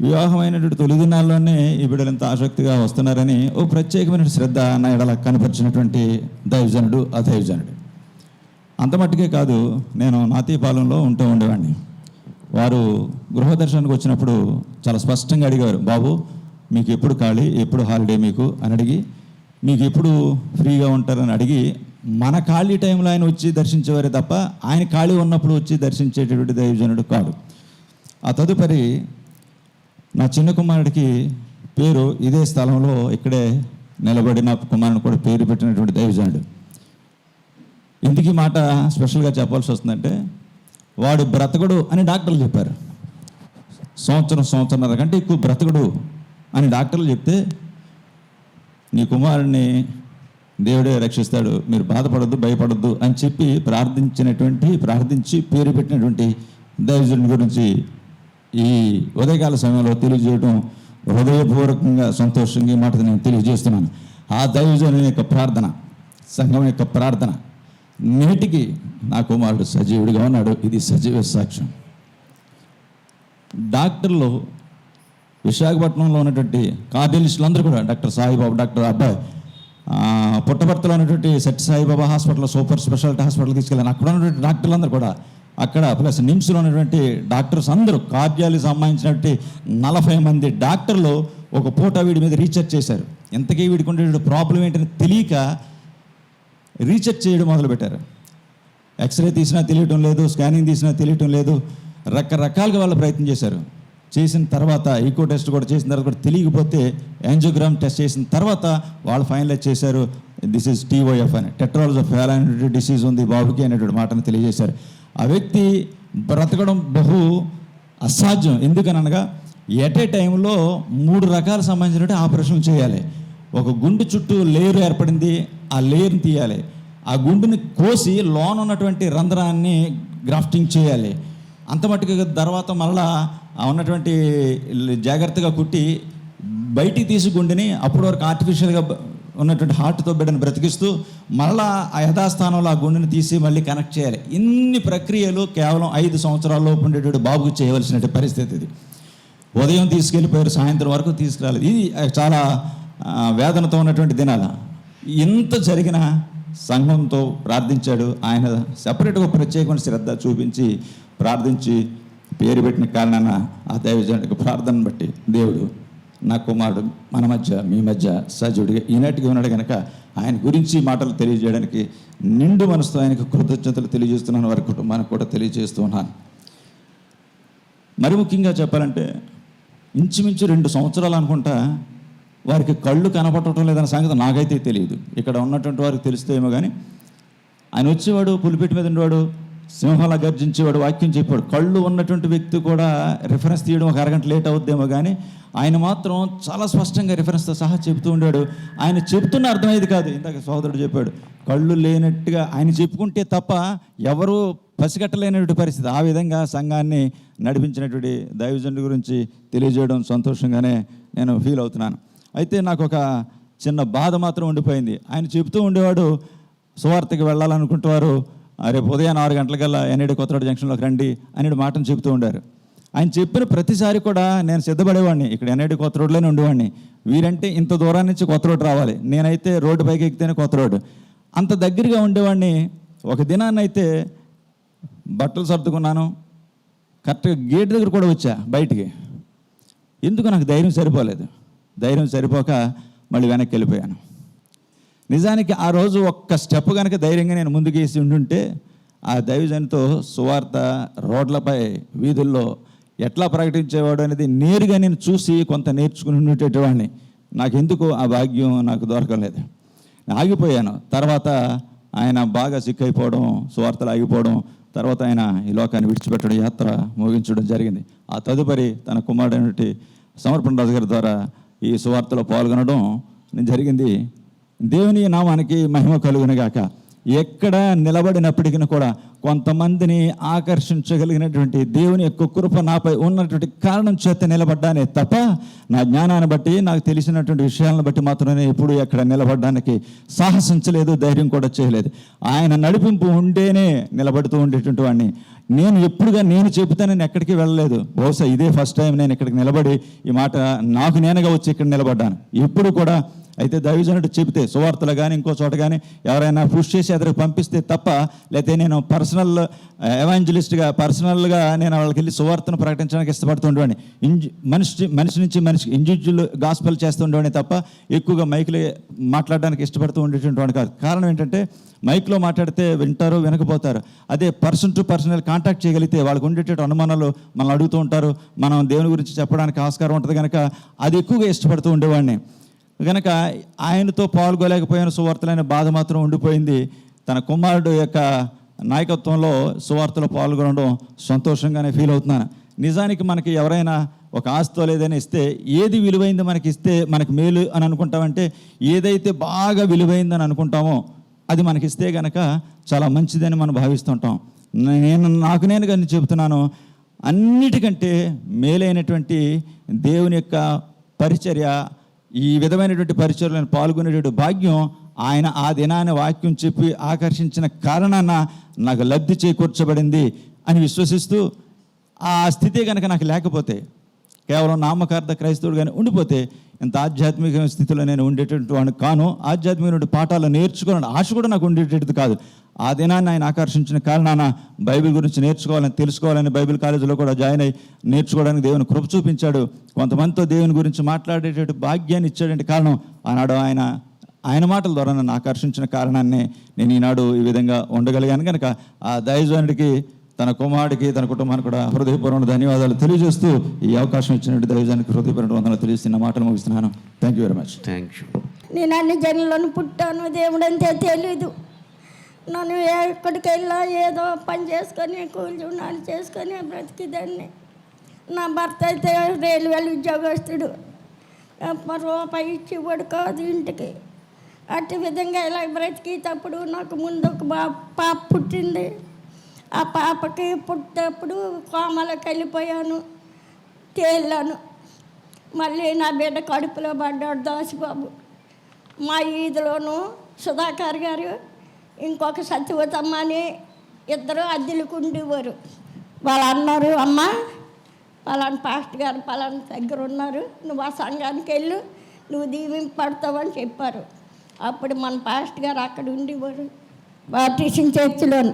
వివాహమైనటువంటి తొలి దినాల్లోనే ఈ బిడ్డలు ఎంత ఆసక్తిగా వస్తున్నారని ఓ ప్రత్యేకమైన శ్రద్ధ నా ఎడల కనపరిచినటువంటి దైవజనుడు ఆ దైవజనుడు. అంత మట్టుకే కాదు, నేను నాతీపాలెంలో ఉంటూ ఉండేవాడిని. వారు గృహదర్శనానికి వచ్చినప్పుడు చాలా స్పష్టంగా అడిగారు, బాబు మీకు ఎప్పుడు ఖాళీ, ఎప్పుడు హాలిడే మీకు అని అడిగి, మీకు ఎప్పుడు ఫ్రీగా ఉంటారని అడిగి, మన ఖాళీ టైంలో ఆయన వచ్చి దర్శించేవారే తప్ప ఆయన ఖాళీ ఉన్నప్పుడు వచ్చి దర్శించేటటువంటి దైవజనుడు కాదు. ఆ తదుపరి నా చిన్న కుమారుడికి పేరు ఇదే స్థలంలో ఇక్కడే నిలబడిన కుమారుని కూడా పేరు పెట్టినటువంటి దైవజనుడు. ఇందుకు ఈ మాట స్పెషల్గా చెప్పాల్సి వస్తుందంటే, వాడు బ్రతకడు అని డాక్టర్లు చెప్పారు. సంవత్సరంన్నర కంటే ఎక్కువ బ్రతకడు అని డాక్టర్లు చెప్తే, నీ కుమారుడిని దేవుడే రక్షిస్తాడు, మీరు బాధపడద్దు, భయపడద్దు అని చెప్పి ప్రార్థించి పేరు పెట్టినటువంటి దైవజనుడి గురించి ఈ ఉదయకాల సమయంలో తెలియజేయడం హృదయపూర్వకంగా సంతోషంగా ఈ మాట నేను తెలియజేస్తున్నాను. ఆ దైవజనుని యొక్క ప్రార్థన, సంఘం యొక్క ప్రార్థన నేటికి నా కుమారుడు సజీవుడిగా ఉన్నాడు. ఇది సజీవ సాక్ష్యం. డాక్టర్లు విశాఖపట్నంలో ఉన్నటువంటి కార్డియలిస్టులు అందరూ కూడా డాక్టర్ సాయిబాబా, డాక్టర్ అబ్బాయి, పుట్టపర్తిలో ఉన్నటువంటి Satya Sai Baba hospital, super speciality hospital తీసుకెళ్ళాను. అక్కడ ఉన్నటువంటి డాక్టర్లు కూడా అక్కడ ప్లస్ నిమ్స్లో ఉన్నటువంటి డాక్టర్స్ అందరూ కార్డియాలజీకి సంబంధించినటువంటి 40 మంది డాక్టర్లు ఒక పూట వీడి మీద రీసెర్చ్ చేశారు. ఎంతకీ వీడికి ఉండే ప్రాబ్లం ఏంటని తెలియక రీసెర్చ్ చేయడం మొదలుపెట్టారు. ఎక్స్రే తీసినా తెలియటం లేదు, స్కానింగ్ తీసినా తెలియటం లేదు, రకరకాలుగా వాళ్ళు ప్రయత్నం చేశారు. చేసిన తర్వాత ఈకో టెస్ట్ కూడా చేసిన తర్వాత కూడా తెలియకపోతే యాంజియోగ్రామ్ టెస్ట్ చేసిన తర్వాత వాళ్ళు ఫైనలైజ్ చేశారు, దిస్ ఈజ్ TOF అని, టెట్రాలజీ ఆఫ్ అనేటువంటి డిసీజ్ ఉంది బాబుకి అనేటువంటి మాటను తెలియజేశారు. ఆ వ్యక్తి బ్రతకడం బహు అసాధ్యం. ఎందుకనగా ఎట్ ఏ టైంలో 3 రకాల సంబంధించినటువంటి ఆపరేషన్లు చేయాలి. ఒక గుండె చుట్టూ లేయర్ ఏర్పడింది, ఆ లేయర్ని తీయాలి. ఆ గుండెని కోసి లోన ఉన్నటువంటి రంధ్రాన్ని గ్రాఫ్టింగ్ చేయాలి. అంత మట్టుకు తర్వాత మళ్ళా ఉన్నటువంటి జాగ్రత్తగా కుట్టి బయటికి తీసి గుండెని అప్పటి వరకు ఆర్టిఫిషియల్గా ఉన్నటువంటి హార్ట్తో బిడ్డను బ్రతికిస్తూ మళ్ళా ఆ యథాస్థానంలో ఆ గుండెని తీసి మళ్ళీ కనెక్ట్ చేయాలి. ఇన్ని ప్రక్రియలు కేవలం 5 సంవత్సరాల్లోపు ఉండేటువంటి బాబుకి చేయవలసిన పరిస్థితి ఇది. ఉదయం తీసుకెళ్ళిపోయారు, సాయంత్రం వరకు తీసుకురాలేదు. ఇది చాలా వేదనతో ఉన్నటువంటి దినాల. ఇంత జరిగిన సంఘంతో ప్రార్థించాడు. ఆయన సెపరేట్గా ప్రత్యేకమైన శ్రద్ధ చూపించి ప్రార్థించి పేరు పెట్టిన కారణాన ఆ దైవజనుడికి ప్రార్థనను బట్టి దేవుడు నా కుమారుడు మన మధ్య మీ మధ్య సజీవుడిగా ఈనాటికి ఉన్నాడు కనుక ఆయన గురించి మాటలు తెలియజేయడానికి నిండు మనసుతో ఆయనకు కృతజ్ఞతలు తెలియజేస్తున్నాను. వారి కుటుంబానికి కూడా తెలియజేస్తూ ఉన్నాను. మరి ముఖ్యంగా చెప్పాలంటే ఇంచుమించు 2 సంవత్సరాలు అనుకుంటా వారికి కళ్ళు కనపడటం లేదన్న సంగతి నాకైతే తెలియదు. ఇక్కడ ఉన్నటువంటి వారికి తెలిస్తే ఏమో కానీ ఆయన వచ్చేవాడు, పులిపెట్టి మీద ఉండేవాడు, సింహంలా గర్జించేవాడు, వాక్యం చెప్పాడు. కళ్ళు ఉన్నటువంటి వ్యక్తి కూడా రిఫరెన్స్ తీయడం ఒక అరగంట లేట్ అవుద్దేమో కానీ ఆయన మాత్రం చాలా స్పష్టంగా రిఫరెన్స్తో సహా చెబుతూ ఉండేవాడు. ఆయన చెప్తున్న అర్థమయ్యేది కాదు. ఇందాక సోదరుడు చెప్పాడు, కళ్ళు లేనట్టుగా ఆయన చెప్పుకుంటే తప్ప ఎవరు పసిగట్టలేనటువంటి పరిస్థితి. ఆ విధంగా సంఘాన్ని నడిపించినటువంటి దైవజనుడి గురించి తెలియజేయడం సంతోషంగానే నేను ఫీల్ అవుతున్నాను. అయితే నాకు ఒక చిన్న బాధ మాత్రం ఉండిపోయింది. ఆయన చెబుతూ ఉండేవాడు, సువార్తకి వెళ్ళాలనుకుంటున్నారు, రేపు ఉదయం 6 గంటలకల్లా ఎన్ఐడి కొత్తరోడ్ జంక్షన్లోకి రండి అనే మాటను చెబుతూ ఉండారు. ఆయన చెప్పిన ప్రతిసారి కూడా నేను సిద్ధపడేవాడిని. ఇక్కడ ఎన్ఐడి కొత్త రోడ్లోనే ఉండేవాడిని. వీరంటే ఇంత దూరం నుంచి కొత్త రోడ్డు రావాలి, నేనైతే రోడ్డు పైకి ఎక్కితేనే కొత్త రోడ్డు, అంత దగ్గరగా ఉండేవాడిని. ఒక దినాన్నైతే బట్టలు సర్దుకున్నాను, కరెక్ట్గా గేట్ దగ్గర కూడా వచ్చా బయటికి. ఎందుకు నాకు ధైర్యం సరిపోలేదు. ధైర్యం సరిపోక మళ్ళీ వెనక్కి వెళ్ళిపోయాను. నిజానికి ఆ రోజు ఒక్క స్టెప్ కనుక ధైర్యంగా నేను ముందుకేసి ఉండుంటే ఆ దైవజనుతో సువార్త రోడ్లపై వీధుల్లో ఎట్లా ప్రకటించేవాడు అనేది నేరుగా నేను చూసి కొంత నేర్చుకుని ఉండేటవాడిని. నాకెందుకు ఆ భాగ్యం నాకు దొరకలేదు, ఆగిపోయాను. తర్వాత ఆయన బాగా సిక్కైపోవడం, సువార్తలు ఆగిపోవడం, తర్వాత ఆయన ఈ లోకాన్ని విడిచిపెట్టడం, యాత్ర ముగించడం జరిగింది. ఆ తదుపరి తన కుమారుడైనటువంటి సమర్పణ రాజు గారి ద్వారా ఈ సువార్తలో పాల్గొనడం జరిగింది. దేవుని నామానికి మహిమ కలుగునుగాక. ఎక్కడ నిలబడినప్పటికీ కూడా కొంతమందిని ఆకర్షించగలిగినటువంటి దేవుని యొక్క కృప నాపై ఉన్నటువంటి కారణం చేత నిలబడ్డానే తప్ప నా జ్ఞానాన్ని బట్టి, నాకు తెలిసినటువంటి విషయాలను బట్టి మాత్రమే ఎప్పుడు ఎక్కడ నిలబడడానికి సాహసించలేదు, ధైర్యం కూడా చేయలేదు. ఆయన నడిపింపు ఉంటేనే నిలబడుతూ ఉండేటువంటి వాడిని. నేను ఎప్పుడుగా నేను చెబుతానని ఎక్కడికి వెళ్ళలేదు. బహుశా ఇదే ఫస్ట్ టైం నేను ఇక్కడికి నిలబడి ఈ మాట నాకు నేనుగా వచ్చి ఇక్కడ నిలబడ్డాను. ఎప్పుడు కూడా అయితే దైవజనుడు చెబితే సువార్తలు కానీ ఇంకో చోట కానీ ఎవరైనా పుష్ చేసి ఎదురుకు పంపిస్తే తప్ప, లేకపోతే నేను పర్సనల్ ఎవాంజలిస్ట్గా పర్సనల్గా నేను వాళ్ళకి వెళ్ళి సువార్తను ప్రకటించడానికి ఇష్టపడుతుండేవాడిని. మనిషి నుంచి మనిషికి ఇండివిజువల్ గాస్పెల్ చేస్తుండేవాడిని తప్ప ఎక్కువగా మైక్లో మాట్లాడడానికి ఇష్టపడుతూ ఉండేటువంటి వాడు కాదు. కారణం ఏంటంటే మైక్లో మాట్లాడితే వింటారు, వినకపోతారు. అదే పర్సన్ టు పర్సనల్ కాంటాక్ట్ చేయగలిగితే వాళ్ళకు ఉండేటువంటి అనుమానాలు మనల్ని అడుగుతూ ఉంటారు, మనం దేవుని గురించి చెప్పడానికి ఆస్కారం ఉంటుంది కనుక అది ఎక్కువగా ఇష్టపడుతూ ఉండేవాడిని. కనుక ఆయనతో పాల్గొలేకపోయిన సువార్తలైన బాధ మాత్రం ఉండిపోయింది. తన కుమారుడు యొక్క నాయకత్వంలో సువార్తలో పాల్గొనడం సంతోషంగానే ఫీల్ అవుతున్నాను. నిజానికి మనకి ఎవరైనా ఒక ఆస్తో లేదని ఇస్తే ఏది విలువైంది మనకి ఇస్తే మనకి మేలు అని అనుకుంటామంటే, ఏదైతే బాగా విలువైందని అనుకుంటామో అది మనకిస్తే కనుక చాలా మంచిదని మనం భావిస్తుంటాం. నాకు నేనుగా చెబుతున్నాను, అన్నిటికంటే మేలైనటువంటి దేవుని యొక్క పరిచర్య, ఈ విధమైనటువంటి పరిచర్యలను పాల్గొనేటువంటి భాగ్యం ఆయన ఆ దినాన్ని వాక్యం చెప్పి ఆకర్షించిన కారణాన నాకు లబ్ధి చేకూర్చబడింది అని విశ్వసిస్తూ, ఆ స్థితి కనుక నాకు లేకపోతే కేవలం నామకార్థ క్రైస్తవుడుగానే ఉండిపోతే ఇంత ఆధ్యాత్మిక స్థితిలో నేను ఉండేటటువంటి వాడిని కాను. ఆధ్యాత్మిక పాఠాలు నేర్చుకోవాలని ఆశ కూడా నాకు ఉండేటట్టు కాదు. ఆ దినాన్ని ఆయన ఆకర్షించిన కారణాన బైబిల్ గురించి నేర్చుకోవాలని, తెలుసుకోవాలని బైబిల్ కాలేజీలో కూడా జాయిన్ అయ్యి నేర్చుకోవడానికి దేవుని కృప చూపించాడు. కొంతమందితో దేవుని గురించి మాట్లాడేటట్టు భాగ్యాన్ని ఇచ్చాడంటే కారణం ఆనాడు ఆయన మాటల ద్వారా నన్ను ఆకర్షించిన కారణాన్ని నేను ఈనాడు ఈ విధంగా ఉండగలిగాను. కనుక ఆ దైవజనుడికి, తన కుమారుడికి, తన కుటుంబానికి కూడా హృదయపూర్వక ధన్యవాదాలు తెలియజేస్తూ ఈ అవకాశం ఇచ్చినట్టు దైవజనుడికి హృదయపూర్వక వందనాలు తెలియజేస్తున్న మాటలు ముగిస్తున్నాను. Thank you very much. Thank you. నేను అన్ని జనులను పుట్టాను, దేవుడు అంతే తెలీదు. నన్ను ఎక్కడికి వెళ్ళా ఏదో పని చేసుకొని కూలి చేసుకొని బ్రతికిదాన్ని. నా భర్త అయితే రైల్వేలు ఉద్యోగస్తుడు, రూపాయి ఇచ్చేవాడు కాదు ఇంటికి. అట్టి విధంగా ఇలా బ్రతికేటప్పుడు నాకు ముందు ఒక పాప పుట్టింది. ఆ పాపకి పుట్టినప్పుడు కోమలోకి వెళ్ళిపోయాను, తేలాను. మళ్ళీ నా బిడ్డ కడుపులో పడ్డాడు దాసిబాబు. మా ఈదిలోను సుధాకర్ గారు, ఇంకొక సత్యవతమ్మ అని ఇద్దరు అద్దెలకు ఉండేవారు. వాళ్ళు అన్నారు, అమ్మ పలానా పాస్టర్ గారు పలానా దగ్గర ఉన్నారు, నువ్వు ఆ సంఘానికి వెళ్ళు, నువ్వు దీవింపడతావని చెప్పారు. అప్పుడు మన పాస్టర్ గారు అక్కడ ఉండేవారు బాప్టిస్ట్ చర్చిలోను.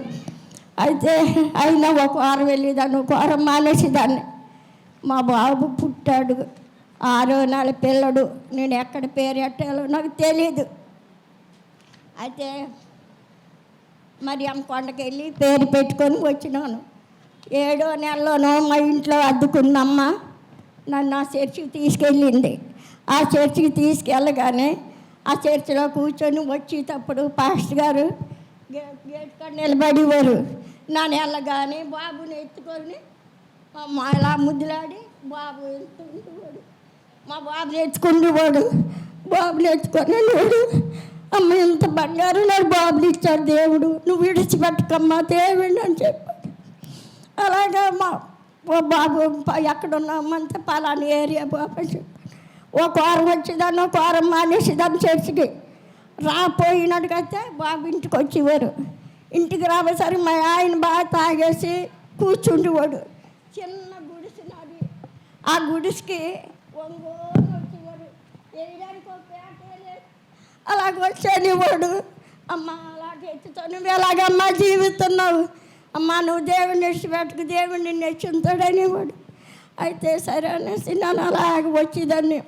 అయితే అయినా ఒక వారం వెళ్ళేదాన్ని, ఒక వారం మానేసేదాన్ని. మా బాబు పుట్టాడు, 6వ నెల పిల్లడు. నేను ఎక్కడ పేరు ఎట్టాలో నాకు తెలియదు. అయితే మరి కొండకి వెళ్ళి పేరు పెట్టుకొని వచ్చినాను. 7వ నెలలోనూ మా ఇంట్లో అద్దుకున్నమ్మ నన్ను ఆ చర్చికి తీసుకెళ్ళింది. ఆ చర్చికి తీసుకెళ్ళగానే ఆ చర్చిలో కూర్చొని వచ్చేటప్పుడు పాస్టర్ గారు గేట్ కాడ నిలబడేవారు. నన్ను వెళ్ళగానే బాబుని ఎత్తుకొని ఇలా ముద్దులాడి బాబు ఎత్తుకుంటేవాడు. మా బాబుని ఎత్తుకుంటేవాడు. బాబుని ఎత్తుకొని లేడు, అమ్మ ఇంత బంగారు నాకు బాబుని ఇచ్చాడు దేవుడు, నువ్వు విడిచిపెట్టకమ్మా దేవుడు అని చెప్పాడు. అలాగా మా బాబు ఎక్కడున్నామంటే పలానా ఏరియా బాబు అని చెప్పాడు. ఒక వారం వచ్చేదాన్ని, ఒక వారం మానేసేదాన్ని చర్చికి. రాపోయినట్టుకైతే బాబు ఇంటికి వచ్చేవారు. ఇంటికి రాబోసరికి మా ఆయన బాగా తాగేసి కూర్చుండేవాడు. చిన్న గుడిసె నాది. ఆ గుడిసెకి ఒంగోలు వచ్చేవాడు, వేయడానికి ఒక పేట లేదు. అలాగ వచ్చేవాడు. అమ్మ అలాగే ఎత్తుతో నువ్వు ఎలాగమ్మా జీవిస్తున్నావు, అమ్మ నువ్వు దేవుడిని విడిచిపెట్టుకు, దేవుడిని నెచ్చుతాడనేవాడు. అయితే సరే అనేసి నేను అలాగ వచ్చేదాన్ని.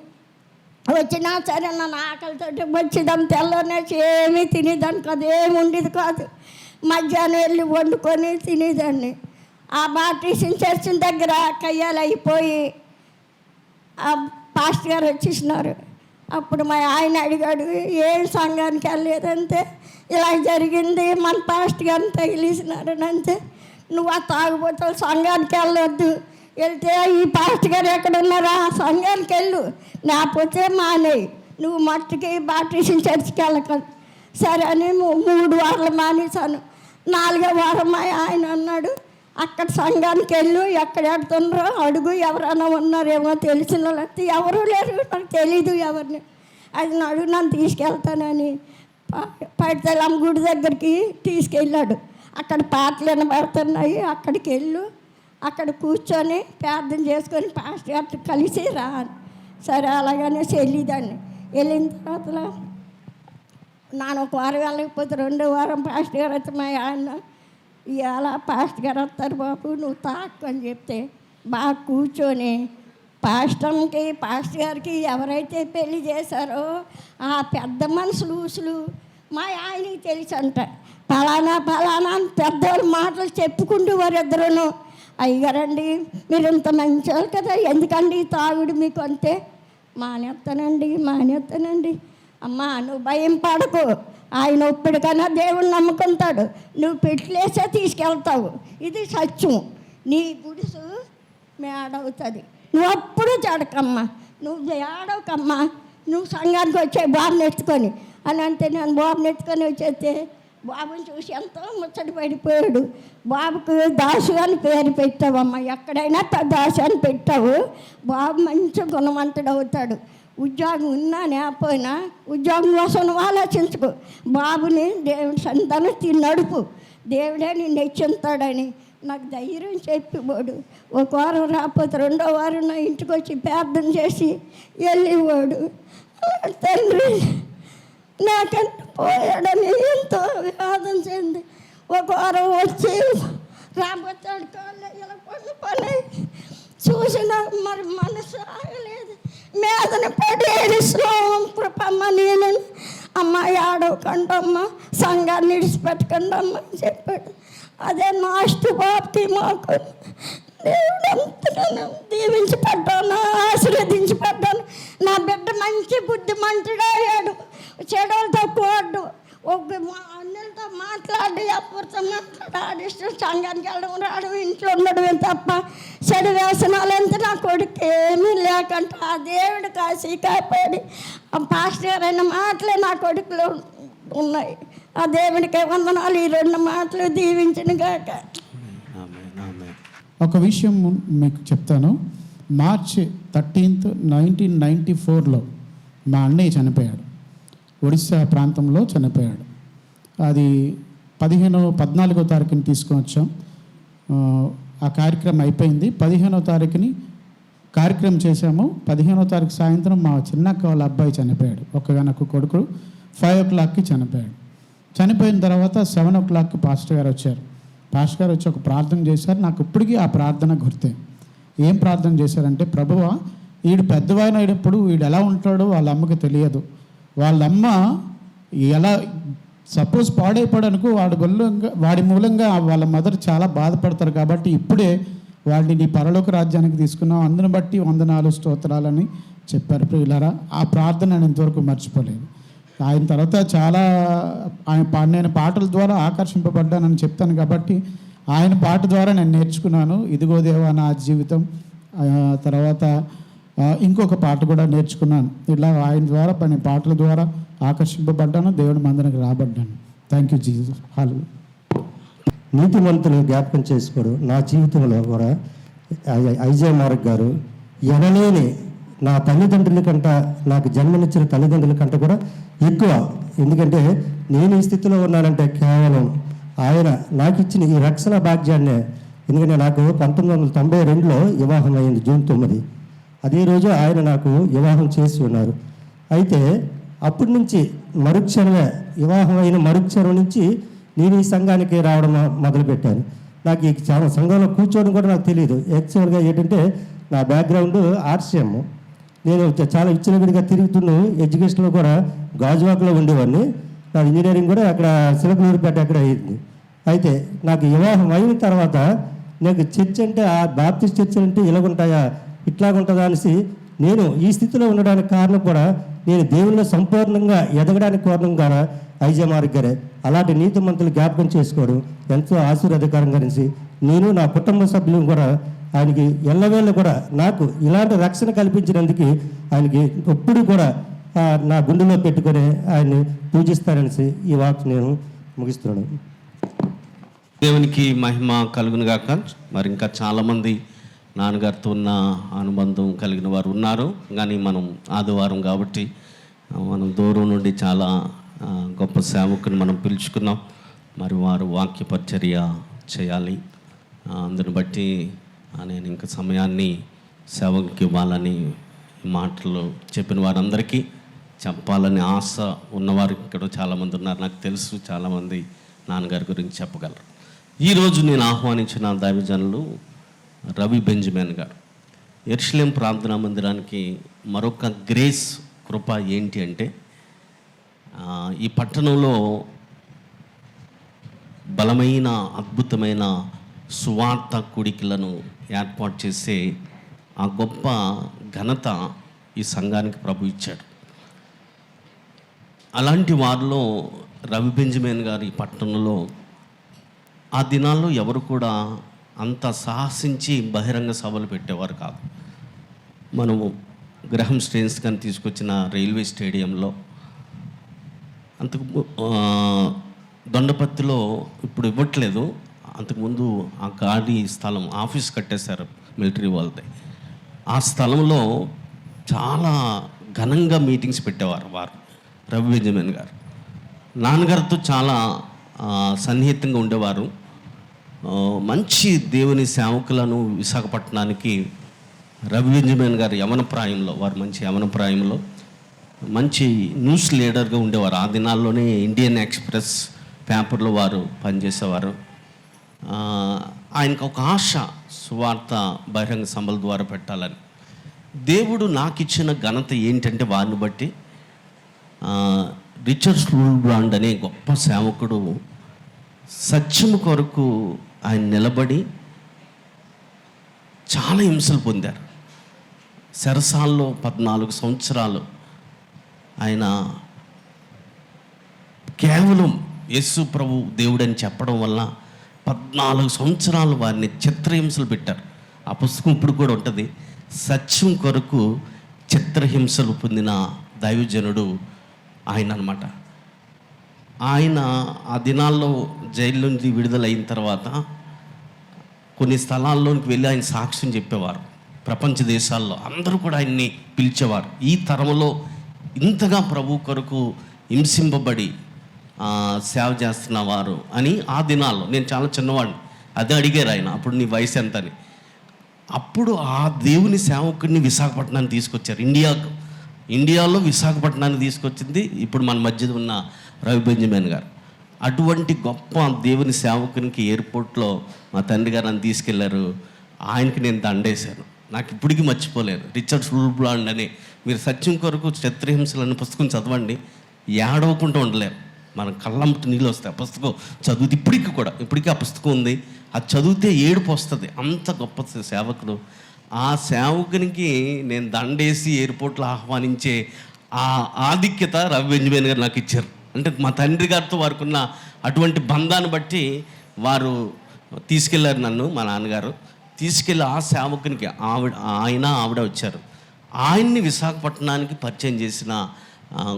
వచ్చినా సరే నన్ను ఆకలితో వచ్చేదాన్ని. తెల్లనేసి ఏమీ తినేదాన్ని కాదు, ఏమి ఉండేది కాదు. మధ్యాహ్నం వెళ్ళి వండుకొని తినేదాన్ని. ఆ బాప్టిస్ట్ చర్చి దగ్గర కయ్యాలు అయిపోయి ఆ పాస్టర్ గారు వచ్చేసినారు. అప్పుడు మా ఆయన అడిగాడు, ఏం సంఘానికి వెళ్ళలేదంటే ఇలా జరిగింది, మన పాస్టర్ గారిని తగిలేసినారు అంతే. నువ్వు ఆ తాగుబోతులు సంఘానికి వెళ్ళొద్దు, వెళ్తే ఈ పాస్టర్ గారు ఎక్కడున్నారా ఆ సంఘానికి వెళ్ళు, లేకపోతే మానేయి, నువ్వు మట్టుకి బాప్టిస్ట్ చర్చికి వెళ్ళకూడదు. సరే అని 3 వారాలు మానేశాను. 4వ వారం ఆయన అన్నాడు, అక్కడ సంఘానికి వెళ్ళు, ఎక్కడ ఎడుతున్నారో అడుగు, ఎవరైనా ఉన్నారేమో తెలిసిన వాళ్ళకి. ఎవరు లేరు, నాకు తెలీదు ఎవరిని. అది అడుగు, నన్ను తీసుకెళ్తానని పైడితల్లమ్మ గుడి దగ్గరికి తీసుకెళ్ళాడు. అక్కడ పాటలు వినబడుతున్నాయి, అక్కడికి వెళ్ళు, అక్కడ కూర్చొని ప్రార్థన చేసుకొని పాస్టర్ గారితో కలిసి రా. సరే అలాగనే వెళ్ళేదాన్ని. వెళ్ళిన తర్వాత నాన్న ఒక వారం వెళ్ళకపోతే 2వ వారం పాస్టర్ గారు వచ్చి మా ఆయన ఇవాళ పాస్టర్ గారు వస్తారు బాబు నువ్వు తాకు అని చెప్తే బాగా కూర్చొని పాస్టర్ గారికి ఎవరైతే పెళ్లి చేశారో ఆ పెద్ద మనుషులు ఊసులు మా ఆయనకి తెలుసు అంట. ఫలానా అని పెద్దవాళ్ళు మాటలు చెప్పుకుంటూ వారు ఇద్దరును, అయ్యగారండి మీరు ఇంత మంచివాళ్ళు కదా, ఎందుకండి తాగుడు మీకు అంటే, మానేస్తానండి. అమ్మా నువ్వు భయం పడకు, ఆయన ఒప్పుడుకన్నా దేవుడు నమ్ముకుంటాడు, నువ్వు పెట్టలేసే తీసుకెళ్తావు, ఇది సత్యం, నీ గుడిసు మేడవుతుంది, నువ్వు అప్పుడు చెడకమ్మా, నువ్వు ఏడవకమ్మా, నువ్వు సంఘానికి వచ్చే బాబుని ఎత్తుకొని అని అంటే నేను బాబుని ఎత్తుకొని వచ్చేస్తే బాబుని చూసి ఎంతో ముచ్చటి పడిపోయాడు. బాబుకు దాసు అని పేరు పెట్టావమ్మా, ఎక్కడైనా దాసు అని పెట్టావు, బాబు మంచి గుణవంతుడు అవుతాడు. ఉద్యోగం ఉన్నా లేకపోయినా ఉద్యోగం కోసం నువ్వు ఆలోచించుకో, బాబుని దేవుడి సంతానం నడుపు, దేవుడే నిన్ను హెచ్చుతాడని నాకు ధైర్యం చెప్పేవాడు. ఒక వారం రాకపోతే రెండో వారం నా ఇంటికి వచ్చి ప్రార్థన చేసి వెళ్ళేవాడు. తండ్రి నాకంటే పోయాడని ఎంతో వేదన చెంది ఒక వారం వచ్చి రాబోతాడు కాళ్ళు ఇలా పని చూసిన మరి మనసు ఆగలేదు. మీదన పడి ఏడుస్తున్నాం. కృపమ్మ నేను అమ్మాయి ఆడవకండమ్మ, సంఘాన్ని విడిచిపెట్టకండి అమ్మ అని చెప్పాడు. అదే లాస్ట్ బాప్తి మాకు దేవుడు అంతగానో దీవించి పడ్డాను, ఆశీర్వదించి పడ్డాను. నా బిడ్డ మంచి బుద్ధిమంతుడయ్యాడు, చెడులతో కోడ్డు, ఒక అన్నలతో మాట్లాడి అప్పుడుతో మాట్లాడి ఆడిష్టం సంఘానికి వెళ్ళడం రావడం ఇంట్లో ఉండడమే తప్ప చెడు వ్యసనాలు ఎంత నా కొడుకు ఏమీ లేకంటే ఆ దేవుడు కాసి కాపాడి ఆ పాస్టర్ గారు అయిన మాటలే నా కొడుకులో ఉన్నాయి. ఆ దేవుడికి వందనాలు. ఈ రెండు మాటలు దీవించిన గాక. ఒక విషయం మీకు చెప్తాను. మార్చ్ 13, 1994లో మా అన్నయ్య చనిపోయాడు. ఒడిశా ప్రాంతంలో చనిపోయాడు. అది 14వ తారీఖుని తీసుకొని వచ్చాం. ఆ కార్యక్రమం అయిపోయింది. 15వ తారీఖుని కార్యక్రమం చేశాము. 15వ తారీఖు సాయంత్రం మా చిన్నక్క వాళ్ళ అబ్బాయి చనిపోయాడు. ఒక్కగానొక్క కొడుకు 5 o'clockకి చనిపోయాడు. చనిపోయిన తర్వాత 7 o'clockకి పాస్టర్ గారు వచ్చారు. పాస్టర్ గారు వచ్చి ఒక ప్రార్థన చేశారు. నాకు ఇప్పటికీ ఆ ప్రార్థన గుర్తే. ఏం ప్రార్థన చేశారంటే, ప్రభువా వీడు పెద్దవాడినప్పుడు వీడు ఎలా ఉంటాడో వాళ్ళ అమ్మకి తెలియదు. వాళ్ళమ్మ ఎలా సపోజ్ పాడైపోవడానికి వాడి మూలంగా వాళ్ళ మదర్ చాలా బాధపడతారు. కాబట్టి ఇప్పుడే వాడిని నీ పరలోక రాజ్యానికి తీసుకున్నావు, అందుని బట్టి వందనాలు స్తోత్రాలని చెప్పారు. ప్రియులారా, ఆ ప్రార్థన నేను ఇంతవరకు మర్చిపోలేదు. ఆయన తర్వాత చాలా నేను పాటల ద్వారా ఆకర్షింపబడ్డానని చెప్తాను. కాబట్టి ఆయన పాట ద్వారా నేను నేర్చుకున్నాను, ఇదిగో దేవా నా జీవితం. తర్వాత ఇంకొక పాట కూడా నేర్చుకున్నాను. ఇలా ఆయన ద్వారా పాటల ద్వారా ఆకర్షింపబడ్డాను, దేవుడి మందిరానికి రాబడ్డాను. Thank you Jesus. హల్లెలూయా. నీతిమంతులు జ్ఞాపకం చేసుకోరు. నా జీవితంలో కూడా ఐజే మార్క్ గారు ఎనలేని నా తల్లిదండ్రుల కంట, నాకు జన్మనిచ్చిన తల్లిదండ్రుల కంట కూడా ఎక్కువ. ఎందుకంటే నేను ఈ స్థితిలో ఉన్నానంటే కేవలం ఆయన నాకు ఇచ్చిన ఈ రక్షణ భాగ్యాన్నే. ఎందుకంటే నాకు 1992లో వివాహం అయింది, జూన్ 9. అదే రోజు ఆయన నాకు వివాహం చేసి ఉన్నారు. అయితే అప్పటి నుంచి మరుక్షణమే, వివాహం అయిన మరుక్షణం నుంచి నేను ఈ సంఘానికి రావడం మొదలుపెట్టాను. నాకు ఈ సంఘంలో కూర్చోవడం కూడా నాకు తెలియదు. యాక్చువల్గా ఏంటంటే నా బ్యాక్గ్రౌండ్ ఆర్సిఎం. నేను చాలా విచ్చలవిడిగా తిరుగుతున్న ఎడ్యుకేషన్లో కూడా గాజువాకలో ఉండేవాడిని. నా ఇంజనీరింగ్ కూడా అక్కడ సిలకలూరుపేట అక్కడ అయింది. అయితే నాకు వివాహం అయిన తర్వాత నాకు చర్చ్ అంటే, ఆ బాప్టిస్ట్ చర్చ్ అంటే ఇలాగుంటాయా ఇట్లాగుంటుందా అనేసి నేను ఈ స్థితిలో ఉండడానికి కారణం కూడా నేను దేవుల్లో సంపూర్ణంగా ఎదగడానికి కారణం కూడా ఐజే మార్క్ గారే. అలాంటి నీతిమంతులు జ్ఞాపకం చేసుకోవడం ఎంతో ఆశీర్వాదకరంగా అనేసి నేను నా కుటుంబ సభ్యులను కూడా ఆయనకి ఎల్లవేళ్ళు కూడా నాకు ఇలాంటి రక్షణ కల్పించినందుకు ఆయనకి ఎప్పుడు కూడా నా గుండెలో పెట్టుకొని ఆయన్ని పూజిస్తాననేసి ఈ వాక్ నేను ముగిస్తున్నాను. దేవునికి మహిమ కలుగును గాక. మరి ఇంకా చాలామంది నాన్నగారితో ఉన్న అనుబంధం కలిగిన వారు ఉన్నారు. కానీ మనం ఆదివారం కాబట్టి మనం దూరం నుండి చాలా గొప్ప సేవకుని మనం పిలుచుకున్నాం. మరి వారు వాక్య పరిచర్య చేయాలి. అందుని బట్టి నేను ఇంకా సమయాన్ని సేవకి ఇవ్వాలని మాటలు చెప్పిన వారందరికీ చెప్పాలని ఆశ ఉన్నవారు ఇక్కడ చాలామంది ఉన్నారు. నాకు తెలుసు చాలామంది నాన్నగారి గురించి చెప్పగలరు. ఈరోజు నేను ఆహ్వానించిన దైవజనులు రవి బెంజమిన్ గారు. యెరూషలేం ప్రార్థనా మందిరానికి మరొక గ్రేస్ కృప ఏంటి అంటే, ఈ పట్టణంలో బలమైన అద్భుతమైన సువార్త కూడికలను ఏర్పాటు చేసే ఆ గొప్ప ఘనత ఈ సంఘానికి ప్రభు ఇచ్చాడు. అలాంటి వారిలో రవి బెంజమిన్ గారు ఈ పట్టణంలో ఆ దినాల్లో ఎవరు కూడా అంత సాహసించి బహిరంగ సభలు పెట్టేవారు కాదు. మనము గ్రహం స్టేన్స్ కానీ తీసుకొచ్చిన రైల్వే స్టేడియంలో, అంతకు దొండపత్తిలో ఇప్పుడు ఇవ్వట్లేదు, అంతకుముందు ఆ గాడి స్థలం ఆఫీస్ కట్టేశారు మిలిటరీ వాళ్ళది. ఆ స్థలంలో చాలా ఘనంగా మీటింగ్స్ పెట్టేవారు వారు రవి బెంజమిన్ గారు. నాన్నగారితో చాలా సన్నిహితంగా ఉండేవారు. మంచి దేవుని సేవకులను విశాఖపట్నానికి రవి బెంజమిన్ గారు యవన ప్రాయంలో, వారు మంచి యవన ప్రాయంలో మంచి న్యూస్ లీడర్గా ఉండేవారు. ఆ దినాల్లోనే ఇండియన్ ఎక్స్ప్రెస్ పేపర్లో వారు పనిచేసేవారు. ఆయనకు ఒక ఆశ, సువార్త బహిరంగ సభల ద్వారా పెట్టాలని. దేవుడు నాకు ఇచ్చిన ఘనత ఏంటంటే, వారిని బట్టి రిచర్డ్ స్టూల్బ్రాండ్ అనే గొప్ప సేవకుడు సత్యము కొరకు ఆయన నిలబడి చాలా హింసలు పొందారు. చెరసాల్లో 14 సంవత్సరాలు ఆయన కేవలం యేసు ప్రభు దేవుడని చెప్పడం వల్ల 14 సంవత్సరాలు వారిని చిత్రహింసలు పెట్టారు. ఆ పుస్తకం ఇప్పుడు కూడా ఉంటుంది. సత్యం కొరకు చిత్రహింసలు పొందిన దైవజనుడు ఆయన అన్నమాట. ఆయన ఆ దినాల్లో జైలు నుంచి విడుదలైన తర్వాత కొన్ని స్థలాల్లోనికి వెళ్ళి ఆయన సాక్ష్యం చెప్పేవారు. ప్రపంచ దేశాల్లో అందరూ కూడా ఆయన్ని పిలిచేవారు. ఈ తరంలో ఇంతగా ప్రభు కొరకు హింసింపబడి సేవ చేస్తున్నవారు అని ఆ దినాల్లో, నేను చాలా చిన్నవాడిని, అదే అడిగారు ఆయన, అప్పుడు నీ వయసు ఎంత అని. అప్పుడు ఆ దేవుని సేవకుడిని విశాఖపట్నాన్ని తీసుకొచ్చారు. ఇండియాలో విశాఖపట్నాన్ని తీసుకొచ్చింది ఇప్పుడు మన మధ్య ఉన్న రవి బెంజమిన్ గారు. అటువంటి గొప్ప దేవుని సేవకునికి ఎయిర్పోర్ట్లో మా తండ్రి గారు నన్ను తీసుకెళ్లారు. ఆయనకి నేను దండేశాను. నాకు ఇప్పటికీ మర్చిపోలేరు. రిచర్డ్ స్టూల్బ్రాండ్ అని, మీరు సత్యం కొరకు చిత్రహింసలు అనే పుస్తకం చదవండి, ఏడవకుండా ఉండలేరు. మన కళ్ళంటి నీళ్ళు వస్తాయి. ఆ పుస్తకం చదివితే ఇప్పటికీ ఆ పుస్తకం ఉంది. అది చదివితే ఏడుపు వస్తుంది. అంత గొప్ప సేవకుడు. ఆ సేవకునికి నేను దండేసి ఎయిర్పోర్ట్లో ఆహ్వానించే ఆ ఆధిక్యత రవి బెంజమిన్ గారు నాకు ఇచ్చారు. అంటే మా తండ్రి గారితో వారికి ఉన్న అటువంటి బంధాన్ని బట్టి వారు తీసుకెళ్లారు నన్ను. మా నాన్నగారు తీసుకెళ్ళి ఆ సేవకునికి ఆవిడ వచ్చారు. ఆయన్ని విశాఖపట్నానికి పరిచయం చేసిన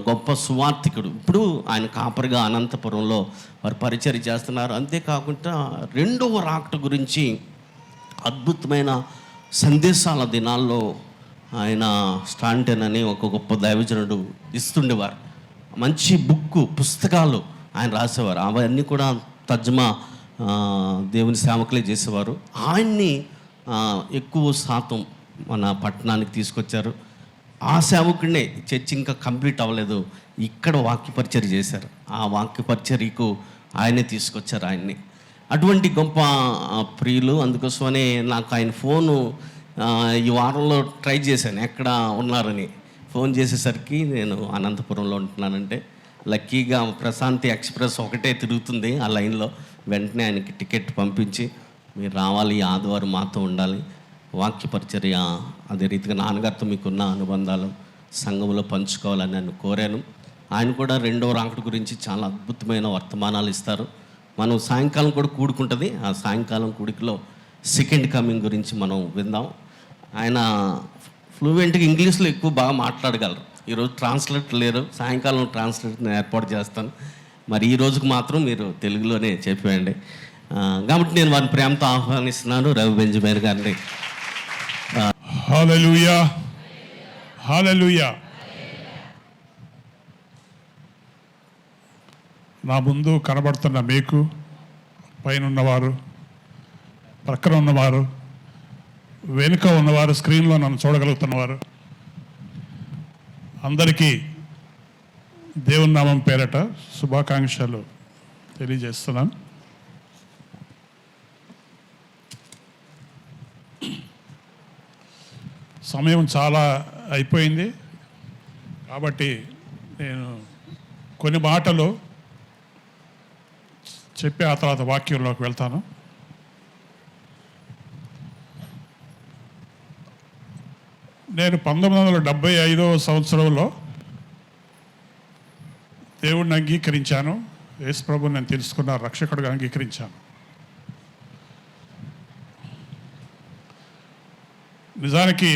గొప్ప సువార్థికుడు. ఇప్పుడు ఆయన కాపరిగా అనంతపురంలో వారు పరిచయం చేస్తున్నారు. అంతేకాకుండా రెండవ రాకట గురించి అద్భుతమైన సందేశాల దినాల్లో ఆయన స్టాంటన్ అని ఒక గొప్ప దైవజనుడు ఇస్తుండేవారు. మంచి పుస్తకాలు ఆయన రాసేవారు. అవన్నీ కూడా తర్జుమా దేవుని సేవకులే చేసేవారు. ఆయన్ని ఎక్కువ శాతం మన పట్టణానికి తీసుకొచ్చారు. ఆ సేవకుడినే చర్చి ఇంకా కంప్లీట్ అవ్వలేదు, ఇక్కడ వాక్య పరిచర్య చేశారు. ఆ వాక్య పరిచర్యకు ఆయనే తీసుకొచ్చారు ఆయన్ని. అటువంటి గొప్ప ప్రియులు. అందుకోసమనే నాకు ఆయన ఫోను ఈ వారంలో ట్రై చేశాను ఎక్కడ ఉన్నారని. ఫోన్ చేసేసరికి నేను అనంతపురంలో ఉంటున్నానంటే, లక్కీగా ప్రశాంతి ఎక్స్ప్రెస్ ఒకటే తిరుగుతుంది ఆ లైన్లో. వెంటనే ఆయనకి టికెట్ పంపించి, మీరు రావాలి, ఈ ఆదివారం మాతో ఉండాలి, వాక్య పరిచర్య అదే రీతిగా నాన్నగారితో మీకున్న అనుబంధాలు సంఘంలో పంచుకోవాలని నన్ను కోరాను. ఆయన కూడా రెండవ రాకడ గురించి చాలా అద్భుతమైన వర్తమానాలు ఇస్తారు. మనం సాయంకాలం కూడా కూడుకుంటుంది. ఆ సాయంకాలం కూడికలో సెకండ్ కమింగ్ గురించి మనం విందాం. ఆయన ఫ్లూయెంట్గా ఇంగ్లీష్లో ఎక్కువ బాగా మాట్లాడగలరు. ఈరోజు ట్రాన్స్లేటర్ లేరు, సాయంకాలం ట్రాన్స్లేటర్ ఏర్పాటు చేస్తాను. మరి ఈ రోజుకు మాత్రం మీరు తెలుగులోనే చెప్పేయండి. కాబట్టి నేను వారిని ప్రేమతో ఆహ్వానిస్తున్నాను, రవి బెంజమిన్ గారిని. హల్లెలూయా, హల్లెలూయా. నా ముందు కనబడుతున్న మీకు, పైన ఉన్నవారు, ప్రక్కన ఉన్నవారు, వెనుక ఉన్నవారు, స్క్రీన్లో నన్ను చూడగలుగుతున్నవారు అందరికీ దేవుని నామం పేరట శుభాకాంక్షలు తెలియజేస్తున్నాను. సమయం చాలా అయిపోయింది కాబట్టి నేను కొన్ని మాటలు చెప్పి ఆ తర్వాత వాక్యంలోకి వెళ్తాను. నేను 1975వ సంవత్సరంలో దేవుడిని అంగీకరించాను. యేసు ప్రభువుని నేను తెలుసుకున్న రక్షకుడిగా అంగీకరించాను. నిజానికి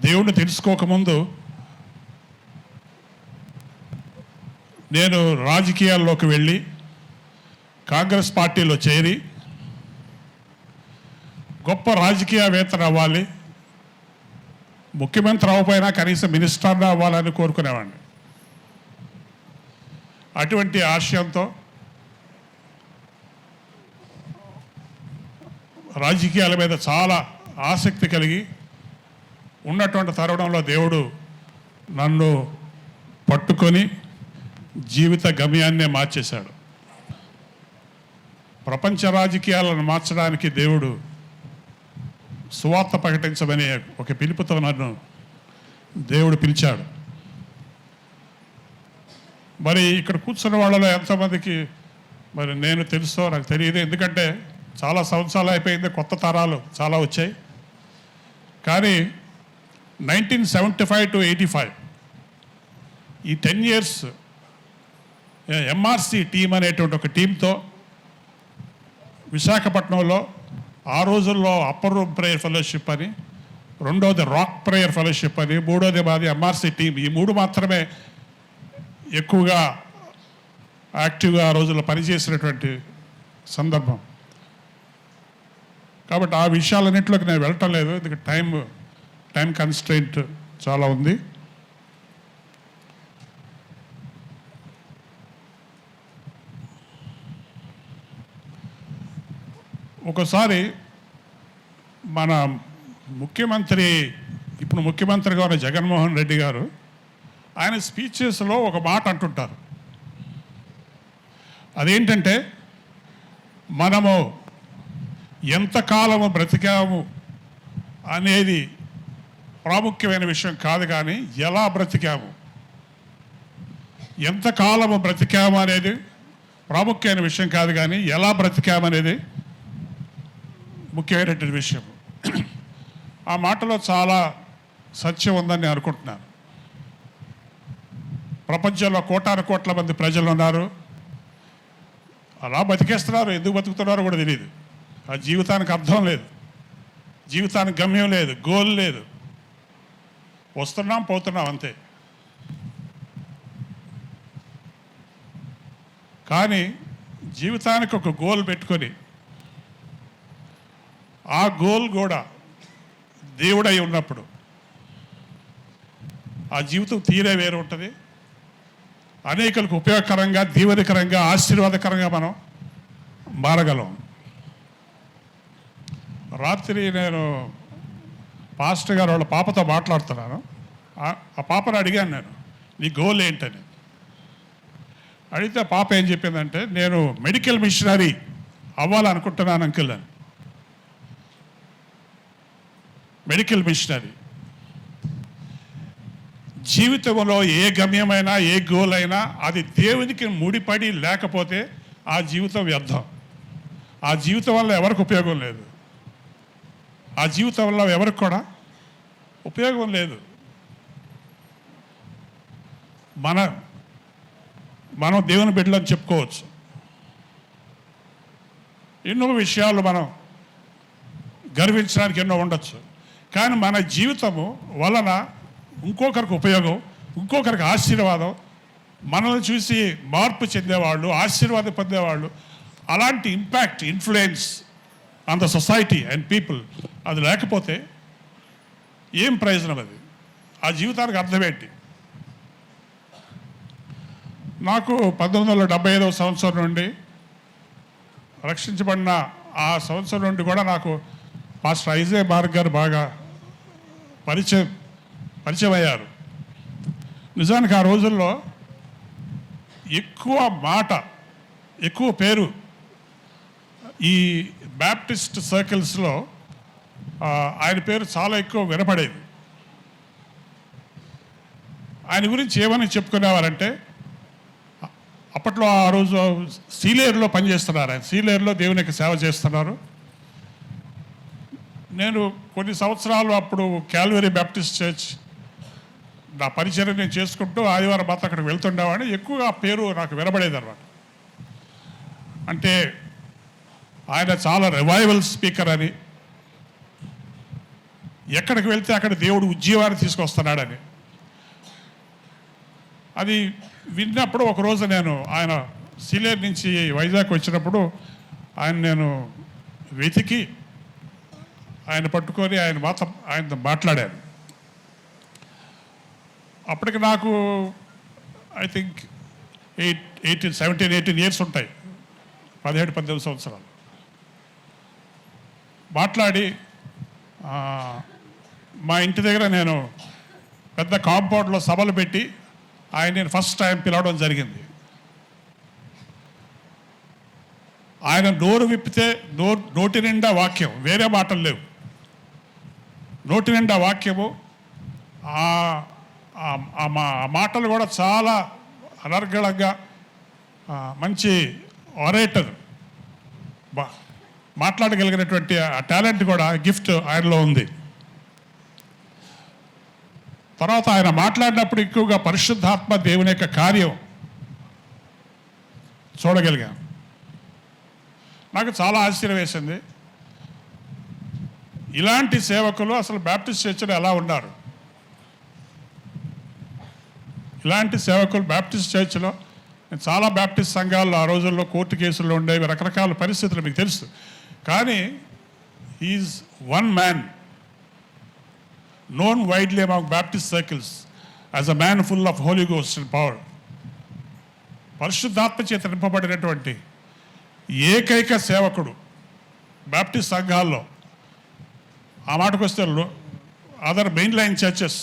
దేవుడిని తెలుసుకోకముందు నేను రాజకీయాల్లోకి వెళ్ళి కాంగ్రెస్ పార్టీలో చేరి గొప్ప రాజకీయవేత్తను అవ్వాలి, ముఖ్యమంత్రి అవ్వకపోయినా కనీసం మినిస్టర్గా అవ్వాలని కోరుకునేవాడిని. అటువంటి ఆశయంతో రాజకీయాల మీద చాలా ఆసక్తి కలిగి ఉన్నటువంటి తరుణంలో దేవుడు నన్ను పట్టుకొని జీవిత గమ్యాన్నే మార్చేశాడు. ప్రపంచ రాజకీయాలను మార్చడానికి దేవుడు సువార్త ప్రకటించమని ఒక పిలుపుతో నన్ను దేవుడు పిలిచాడు. మరి ఇక్కడ కూర్చున్న వాళ్ళలో ఎంతమందికి మరి నేను తెలుసో నాకు తెలియదు, ఎందుకంటే చాలా సంవత్సరాలు అయిపోయింది, కొత్త తరాలు చాలా వచ్చాయి. కానీ 1975 to 85 ఈ 10 years ఎంఆర్సి టీం అనేటువంటి ఒక టీంతో విశాఖపట్నంలో ఆ రోజుల్లో అప్పర్ రూమ్ ప్రేయర్ ఫెలోషిప్ అని, రెండోది రాక్ ప్రేయర్ ఫెలోషిప్ అని, మూడోది మాది ఎంఆర్సి టీం. ఈ మూడు మాత్రమే ఎక్కువగా యాక్టివ్గా ఆ రోజుల్లో పనిచేసినటువంటి సందర్భం. కాబట్టి ఆ విషయాలన్నింటిలోకి నేను వెళ్ళటం లేదు, ఎందుకంటే టైం కన్స్ట్రెయింట్ చాలా ఉంది. ఒకసారి మన ముఖ్యమంత్రి, ఇప్పుడు ముఖ్యమంత్రిగా ఉన్న జగన్మోహన్ రెడ్డి గారు, ఆయన స్పీచెస్లో ఒక మాట అంటుంటారు. అదేంటంటే, మనము ఎంతకాలము బ్రతికాము అనేది ప్రాముఖ్యమైన విషయం కాదు, కానీ ఎలా బ్రతికాము, ఎంతకాలము బ్రతికాము అనేది ప్రాముఖ్యమైన విషయం కాదు, కానీ ఎలా బ్రతికాము అనేది ముఖ్యమైనటువంటి విషయం. ఆ మాటలో చాలా సత్యం ఉందని నేను అనుకుంటున్నాను. ప్రపంచంలో కోట్ల మంది ప్రజలు ఉన్నారు, అలా బతికేస్తున్నారు. ఎందుకు బతుకుతున్నారో కూడా తెలియదు. ఆ జీవితానికి అర్థం లేదు, జీవితానికి గమ్యం లేదు, గోల్ లేదు. వస్తున్నాం పోతున్నాం అంతే. కానీ జీవితానికి ఒక గోల్ పెట్టుకొని, ఆ గోల్ కూడా దేవుడై ఉన్నప్పుడు ఆ జీవితం తీరే వేరు ఉంటుంది. అనేకులకు ఉపయోగకరంగా, దీవెనకరంగా, ఆశీర్వాదకరంగా మనం మారగలం. రాత్రి నేను పాస్టర్ గారు వాళ్ళ పాపతో మాట్లాడుతున్నాను. ఆ పాపను అడిగాను, నేను నీ గోల్ ఏంటని అడిగితే పాప ఏం చెప్పిందంటే, నేను మెడికల్ మిషనరీ అవ్వాలనుకుంటున్నాను అంకుల్ అని. Medical missionary. జీవితంలో ఏ గమ్యమైనా, ఏ గోల్ అయినా అది దేవునికి ముడిపడి లేకపోతే ఆ జీవితం వ్యర్థం. ఆ జీవితం వల్ల ఎవరికి ఉపయోగం లేదు. ఆ జీవితం వల్ల ఎవరికి కూడా ఉపయోగం లేదు. మనం దేవుని బిడ్డలని చెప్పుకోవచ్చు. ఎన్నో విషయాలు మనం గర్వించడానికి ఎన్నో ఉండొచ్చు, కానీ మన జీవితము వలన ఇంకొకరికి ఉపయోగం, ఇంకొకరికి ఆశీర్వాదం, మనల్ని చూసి మార్పు చెందేవాళ్ళు, ఆశీర్వాదం పొందేవాళ్ళు, అలాంటి impact, influence on the society and people అది లేకపోతే ఏం ప్రయోజనం? అది ఆ జీవితానికి అర్థమేంటి? నాకు 1975వ సంవత్సరం నుండి, రక్షించబడిన ఆ సంవత్సరం నుండి కూడా నాకు పాస్టర్ ఐజే మార్క్ గారు బాగా పరిచయం అయ్యారు. నిజానికి ఆ రోజుల్లో ఎక్కువ మాట, ఎక్కువ పేరు ఈ బ్యాప్టిస్ట్ సర్కిల్స్లో ఆయన పేరు చాలా ఎక్కువ వినపడేది. ఆయన గురించి ఏమని చెప్పుకునేవారంటే, అప్పట్లో ఆ రోజు సీలేరులో పనిచేస్తున్నారు. ఆయన సీలేరులో దేవునికి సేవ చేస్తున్నారు. నేను కొన్ని సంవత్సరాలు అప్పుడు క్యాల్వరీ బ్యాప్టిస్ట్ చర్చ్ నా పరిచయం నేను చేసుకుంటూ ఆదివారం మాత్రం అక్కడికి వెళ్తుండేవాడిని. ఎక్కువగా పేరు నాకు వినబడేది అనమాట. అంటే ఆయన చాలా రివైవల్ స్పీకర్ అని, ఎక్కడికి వెళ్తే అక్కడ దేవుడు ఉద్యోగాన్ని తీసుకొస్తున్నాడని. అది విన్నప్పుడు ఒకరోజు నేను ఆయన సీలేరు నుంచి వైజాగ్ వచ్చినప్పుడు నేను వెతికి ఆయన పట్టుకొని ఆయనతో మాట్లాడాను. అప్పటికి నాకు ఐ థింక్ 17-18 years ఉంటాయి, 17-18 సంవత్సరాలు. మాట్లాడి మా ఇంటి దగ్గర నేను పెద్ద కాంపౌండ్లో సభలు పెట్టి ఆయన ఫస్ట్ టైం పిలవడం జరిగింది. ఆయన నోరు విప్పితే నోటి నిండా వాక్యం, వేరే మాటలు లేవు, నోటి నిండా వాక్యము. ఆ మాటలు కూడా చాలా అనర్గళంగా, మంచి ఆరేటర్, మాట్లాడగలిగినటువంటి ఆ టాలెంట్ కూడా గిఫ్ట్ ఆయనలో ఉంది. తర్వాత ఆయన మాట్లాడినప్పుడు ఎక్కువగా పరిశుద్ధాత్మ దేవుని యొక్క కార్యం చూడగలిగాను. నాకు చాలా ఆశ్చర్యం వేసింది. ఇలాంటి సేవకులు అసలు బ్యాప్టిస్ట్ చర్చిలో ఎలా ఉన్నారు? ఇలాంటి సేవకులు బ్యాప్టిస్ట్ చర్చిలో, చాలా బ్యాప్టిస్ట్ సంఘాల్లో ఆ రోజుల్లో కోర్టు కేసుల్లో ఉండేవి, రకరకాల పరిస్థితులు మీకు తెలుసు. కానీ is one man known widely among Baptist circles as a man full of Holy Ghost and power. పరిశుద్ధాత్మ చేత నింపబడినటువంటి ఏకైక సేవకుడు బ్యాప్టిస్ట్ సంఘాల్లో. ఆ మాటకు వస్తే అదర్ మెయిన్ లైన్ చర్చెస్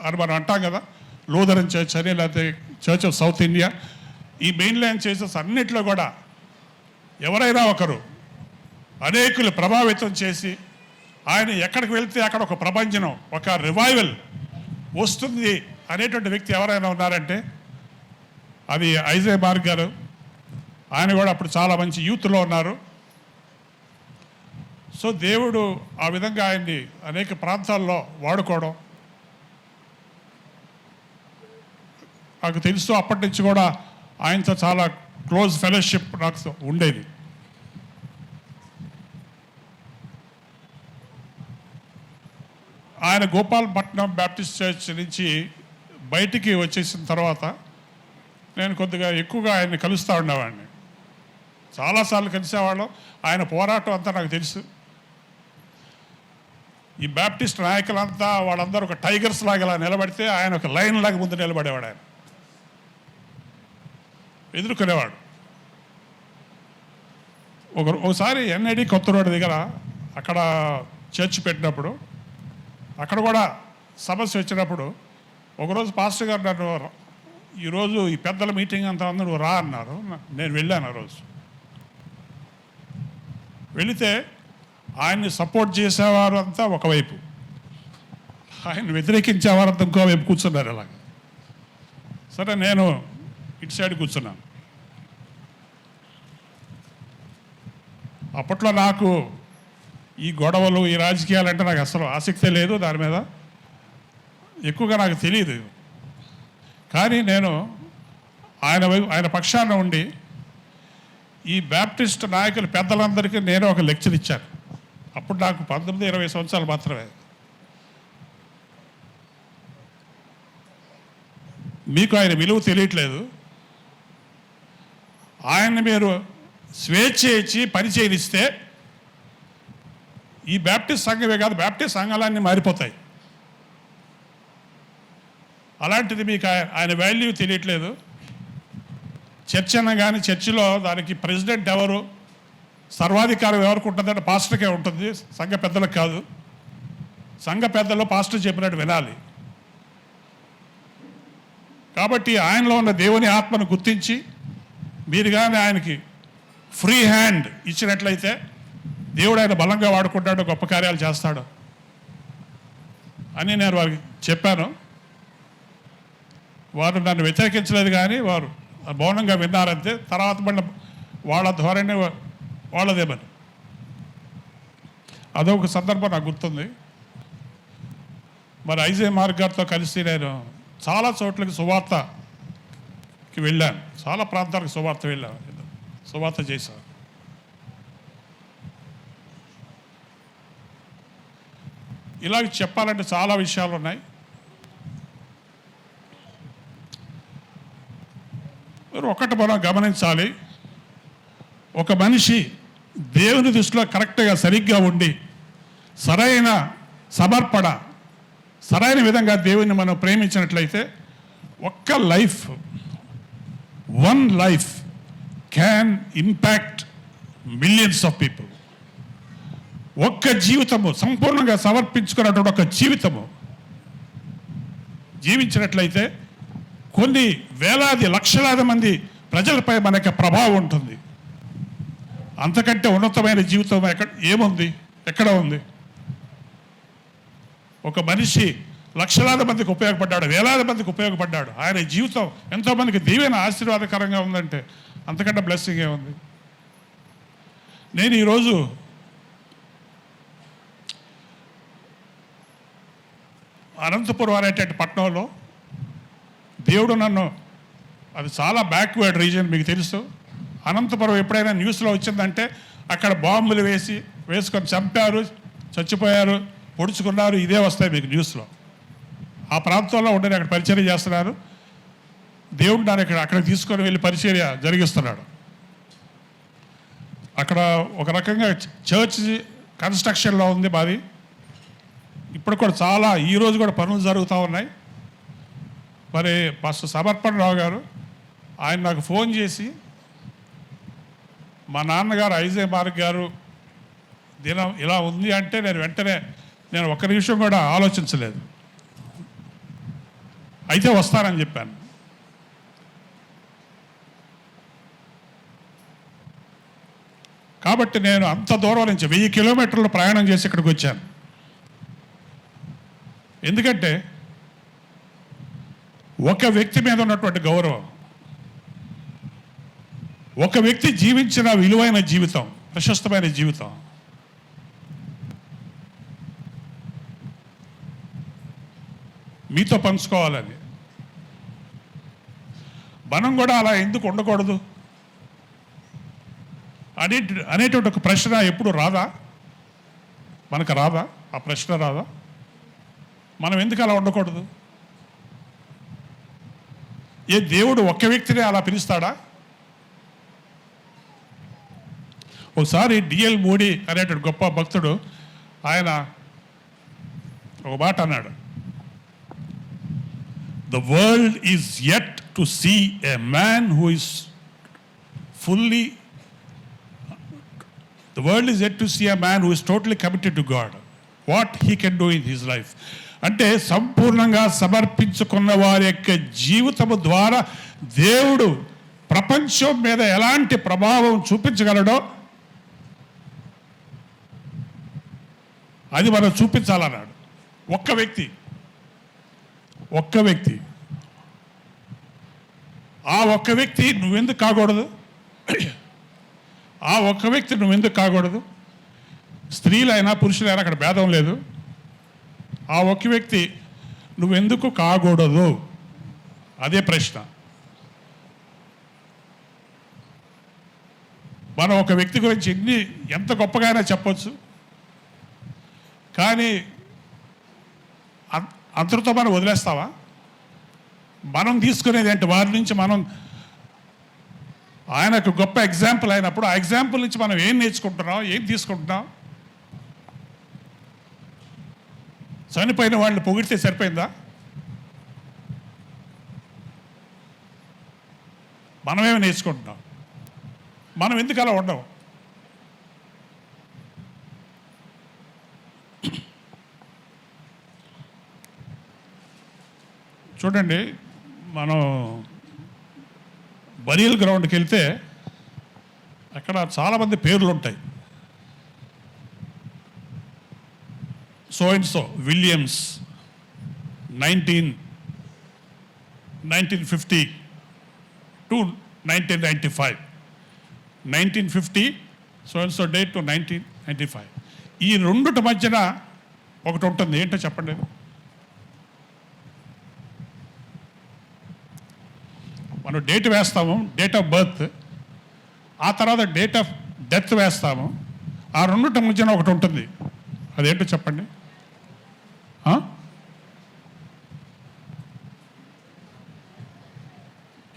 అని మనం అంటాం కదా, లూథరన్ చర్చ్ అని, లేకపోతే చర్చ్ ఆఫ్ సౌత్ ఇండియా, ఈ మెయిన్ లైన్ చర్చెస్ అన్నిట్లో కూడా ఎవరైనా ఒకరు అనేకులు ప్రభావితం చేసి, ఆయన ఎక్కడికి వెళ్తే అక్కడ ఒక ప్రభంజనం, ఒక రివైవల్ వస్తుంది అనేటువంటి వ్యక్తి ఎవరైనా ఉన్నారంటే అది ఐజే మార్క్ గారు. ఆయన కూడా అప్పుడు చాలా మంచి యూత్లో ఉన్నారు. సో దేవుడు ఆ విధంగా ఆయన్ని అనేక ప్రాంతాల్లో వాడుకోవడం నాకు తెలుసు. అప్పటి నుంచి కూడా ఆయనతో చాలా క్లోజ్ ఫెలోషిప్ నాకు ఉండేది. ఆయన గోపాలపట్నం బ్యాప్టిస్ట్ చర్చ్ నుంచి బయటికి వచ్చేసిన తర్వాత నేను కొద్దిగా ఎక్కువగా ఆయన్ని కలుస్తూ ఉండేవాడిని. చాలాసార్లు కలిసేవాళ్ళం. ఆయన పోరాటం అంతా నాకు తెలుసు. ఈ బ్యాప్టిస్ట్ నాయకులంతా వాళ్ళందరూ ఒక టైగర్స్ లాగా ఇలా నిలబడితే ఆయన ఒక లైన్ లాగా ముందు నిలబడేవాడు. ఆయన ఎదుర్కొనేవాడు. ఒకసారి ఎన్ఐడి కొత్త రోడ్డు దగ్గర అక్కడ చర్చ్ పెట్టినప్పుడు, అక్కడ కూడా సమస్య వచ్చినప్పుడు ఒకరోజు పాస్టర్ గారు నన్ను, ఈరోజు ఈ పెద్దల మీటింగ్ అంతా ఉంది, నువ్వు రా అన్నారు. నేను వెళ్ళాను. ఆ రోజు వెళితే ఆయన్ని సపోర్ట్ చేసేవారు అంతా ఒకవైపు, ఆయన్ని వ్యతిరేకించేవారంతా ఇంకోవైపు కూర్చున్నారు. అలాగ సరే నేను ఇటు సైడ్ కూర్చున్నాను. అప్పట్లో నాకు ఈ గొడవలు, ఈ రాజకీయాలు అంటే నాకు అసలు ఆసక్తే లేదు. దాని మీద ఎక్కువగా నాకు తెలియదు. కానీ నేను ఆయన పక్షాన ఉండి ఈ బ్యాప్టిస్ట్ నాయకులు పెద్దలందరికీ నేను ఒక లెక్చర్ ఇచ్చాను. అప్పుడు నాకు 19-20 సంవత్సరాలు మాత్రమే. మీకు ఆయన విలువ తెలియట్లేదు. ఆయన్ని మీరు స్వేచ్ఛ ఇచ్చి పని చేయనిస్తే ఈ బ్యాప్టిస్ట్ సంఘమే కాదు, బ్యాప్టిస్ట్ సంఘాలన్నీ మారిపోతాయి. అలాంటిది మీకు ఆయన వాల్యూ తెలియట్లేదు. చర్చ్ అన్న కానీ చర్చిలో దానికి ప్రెసిడెంట్ ఎవరు, సర్వాధికారం ఎవరికి ఉంటుందంటే పాస్టర్కే ఉంటుంది, సంఘ పెద్దలకు కాదు. సంఘ పెద్దలు పాస్టర్ చెప్పినట్టు వినాలి. కాబట్టి ఆయనలో ఉన్న దేవుని ఆత్మను గుర్తించి మీరు కానీ ఆయనకి ఫ్రీ హ్యాండ్ ఇచ్చినట్లయితే దేవుడు ఆయన బలంగా వాడుకుంటాడు, గొప్ప కార్యాలు చేస్తాడు అని నేను వారికి చెప్పాను. వారు నన్ను వ్యతిరేకించలేదు, కానీ వారు మౌనంగా విన్నారంతే. తర్వాత మళ్ళీ వాళ్ళ ధోరణి వాళ్ళదేమని అదొక సందర్భం నాకు గుర్తుంది. మరి ఐజే మార్క్ గారితో కలిసి నేను చాలా చోట్లకి సువార్తకి వెళ్ళాను, చాలా ప్రాంతాలకు సువార్త చేశాను. ఇలాగ చెప్పాలంటే చాలా విషయాలు ఉన్నాయి. ఒకటి మనం గమనించాలి, ఒక మనిషి దేవుని దృష్టిలో కరెక్ట్గా సరిగ్గా ఉండి సరైన సమర్పణ, సరైన విధంగా దేవుని మనం ప్రేమించినట్లయితే one life can impact millions of people. ఒక్క జీవితము సంపూర్ణంగా సమర్పించుకున్నటువంటి ఒక జీవితము జీవించినట్లయితే కొన్ని వేలాది లక్షలాది మంది ప్రజలపై మనకి ప్రభావం ఉంటుంది. అంతకంటే ఉన్నతమైన జీవితం ఏముంది? ఎక్కడ ఉంది? ఒక మనిషి లక్షలాది మందికి ఉపయోగపడ్డాడు, వేలాది మందికి ఉపయోగపడ్డాడు. ఆయన జీవితం ఎంతోమందికి దీవెన ఆశీర్వాదకరంగా ఉందంటే అంతకంటే బ్లెస్సింగ్ ఏముంది? నేను ఈరోజు అనంతపురం అనేటువంటి పట్టణంలో దేవుడు నన్ను, అది చాలా బ్యాక్వర్డ్ రీజన్ మీకు తెలుసు. అనంతపురం ఎప్పుడైనా న్యూస్లో వచ్చిందంటే అక్కడ బాంబులు వేసుకొని చంపారు, చచ్చిపోయారు, పొడుచుకున్నారు, ఇదే వస్తాయి మీకు న్యూస్లో. ఆ ప్రాంతంలో ఉండి అక్కడ పరిచర్య చేస్తున్నారు. దేవుడు నన్ను అక్కడ తీసుకొని వెళ్ళి పరిచర్య జరిగిస్తున్నాడు. అక్కడ ఒక రకంగా చర్చ్ కన్స్ట్రక్షన్లో ఉంది మాది. ఇప్పుడు కూడా చాలా ఈరోజు కూడా పనులు జరుగుతూ ఉన్నాయి. మరి పాస్టర్ సమర్పణ రావు గారు ఆయన నాకు ఫోన్ చేసి, మా నాన్నగారు ఐజే మార్క్ గారు దినం ఇలా ఉంది అంటే నేను ఒక్క నిమిషం కూడా ఆలోచించలేదు, అయితే వస్తానని చెప్పాను. కాబట్టి నేను అంత దూరం నుంచి 1000 కిలోమీటర్లు ప్రయాణం చేసి ఇక్కడికి వచ్చాను. ఎందుకంటే ఒక వ్యక్తి మీద ఉన్నటువంటి గౌరవం, ఒక వ్యక్తి జీవించిన విలువైన జీవితం, ప్రశస్తమైన జీవితం, మీతో పంచుకోవాలని. మనం కూడా అలా ఎందుకు ఉండకూడదు అనేటువంటి ఒక ప్రశ్న ఎప్పుడు రాదా? మనకు రాదా? ఆ ప్రశ్న రాదా? మనం ఎందుకు అలా ఉండకూడదు? ఏ దేవుడు ఒక్క వ్యక్తినే అలా పిలుస్తాడా? ఒకసారి డిఎల్ మోడీ అనేటువంటి గొప్ప భక్తుడు ఆయన ఒక మాట అన్నాడు, the world is yet to see a man who is fully, the world is yet to see a man who is totally committed to God, what he can do in his life. అంటే సంపూర్ణంగా సమర్పించుకున్న వారి యొక్క జీవితము ద్వారా దేవుడు ప్రపంచం మీద ఎలాంటి ప్రభావం చూపించగలడో అది మనం చూపించాలన్నాడు. ఒక్క వ్యక్తి ఆ ఒక్క వ్యక్తి నువ్వెందుకు కాకూడదు? ఆ ఒక్క వ్యక్తి నువ్వెందుకు కాకూడదు? స్త్రీలైనా పురుషులైనా అక్కడ భేదం లేదు. ఆ ఒక్క వ్యక్తి నువ్వెందుకు కాకూడదు? అదే ప్రశ్న. మనం ఒక వ్యక్తి గురించి ఎంత గొప్పగా చెప్పొచ్చు, కానీ అంతటితో మనం వదిలేస్తావా? మనం తీసుకునేది ఏంటి? వారి నుంచి మనం, ఆయనకు గొప్ప ఎగ్జాంపుల్ అయినప్పుడు ఆ ఎగ్జాంపుల్ నుంచి మనం ఏం నేర్చుకుంటున్నాం, ఏం తీసుకుంటున్నాం? చనిపోయిన వాళ్ళని పొగిడితే సరిపోయిందా? మనమేమి నేర్చుకుంటున్నాం? మనం ఎందుకు అలా ఉండవు? చూడండి, మనం బరియల్ గ్రౌండ్కి వెళ్తే అక్కడ చాలామంది పేర్లు ఉంటాయి. So and so Williams 1950 to 1995, 1950 so and so date to 1995. ఈ రెండుటి మధ్యన ఒకటి ఉంటుంది. ఏంటో చెప్పండి. మనం డేట్ వేస్తాము, డేట్ ఆఫ్ బర్త్, ఆ తర్వాత డేట్ ఆఫ్ డెత్ వేస్తాము. ఆ రెండుటి మధ్యన ఒకటి ఉంటుంది. అదేంటో చెప్పండి.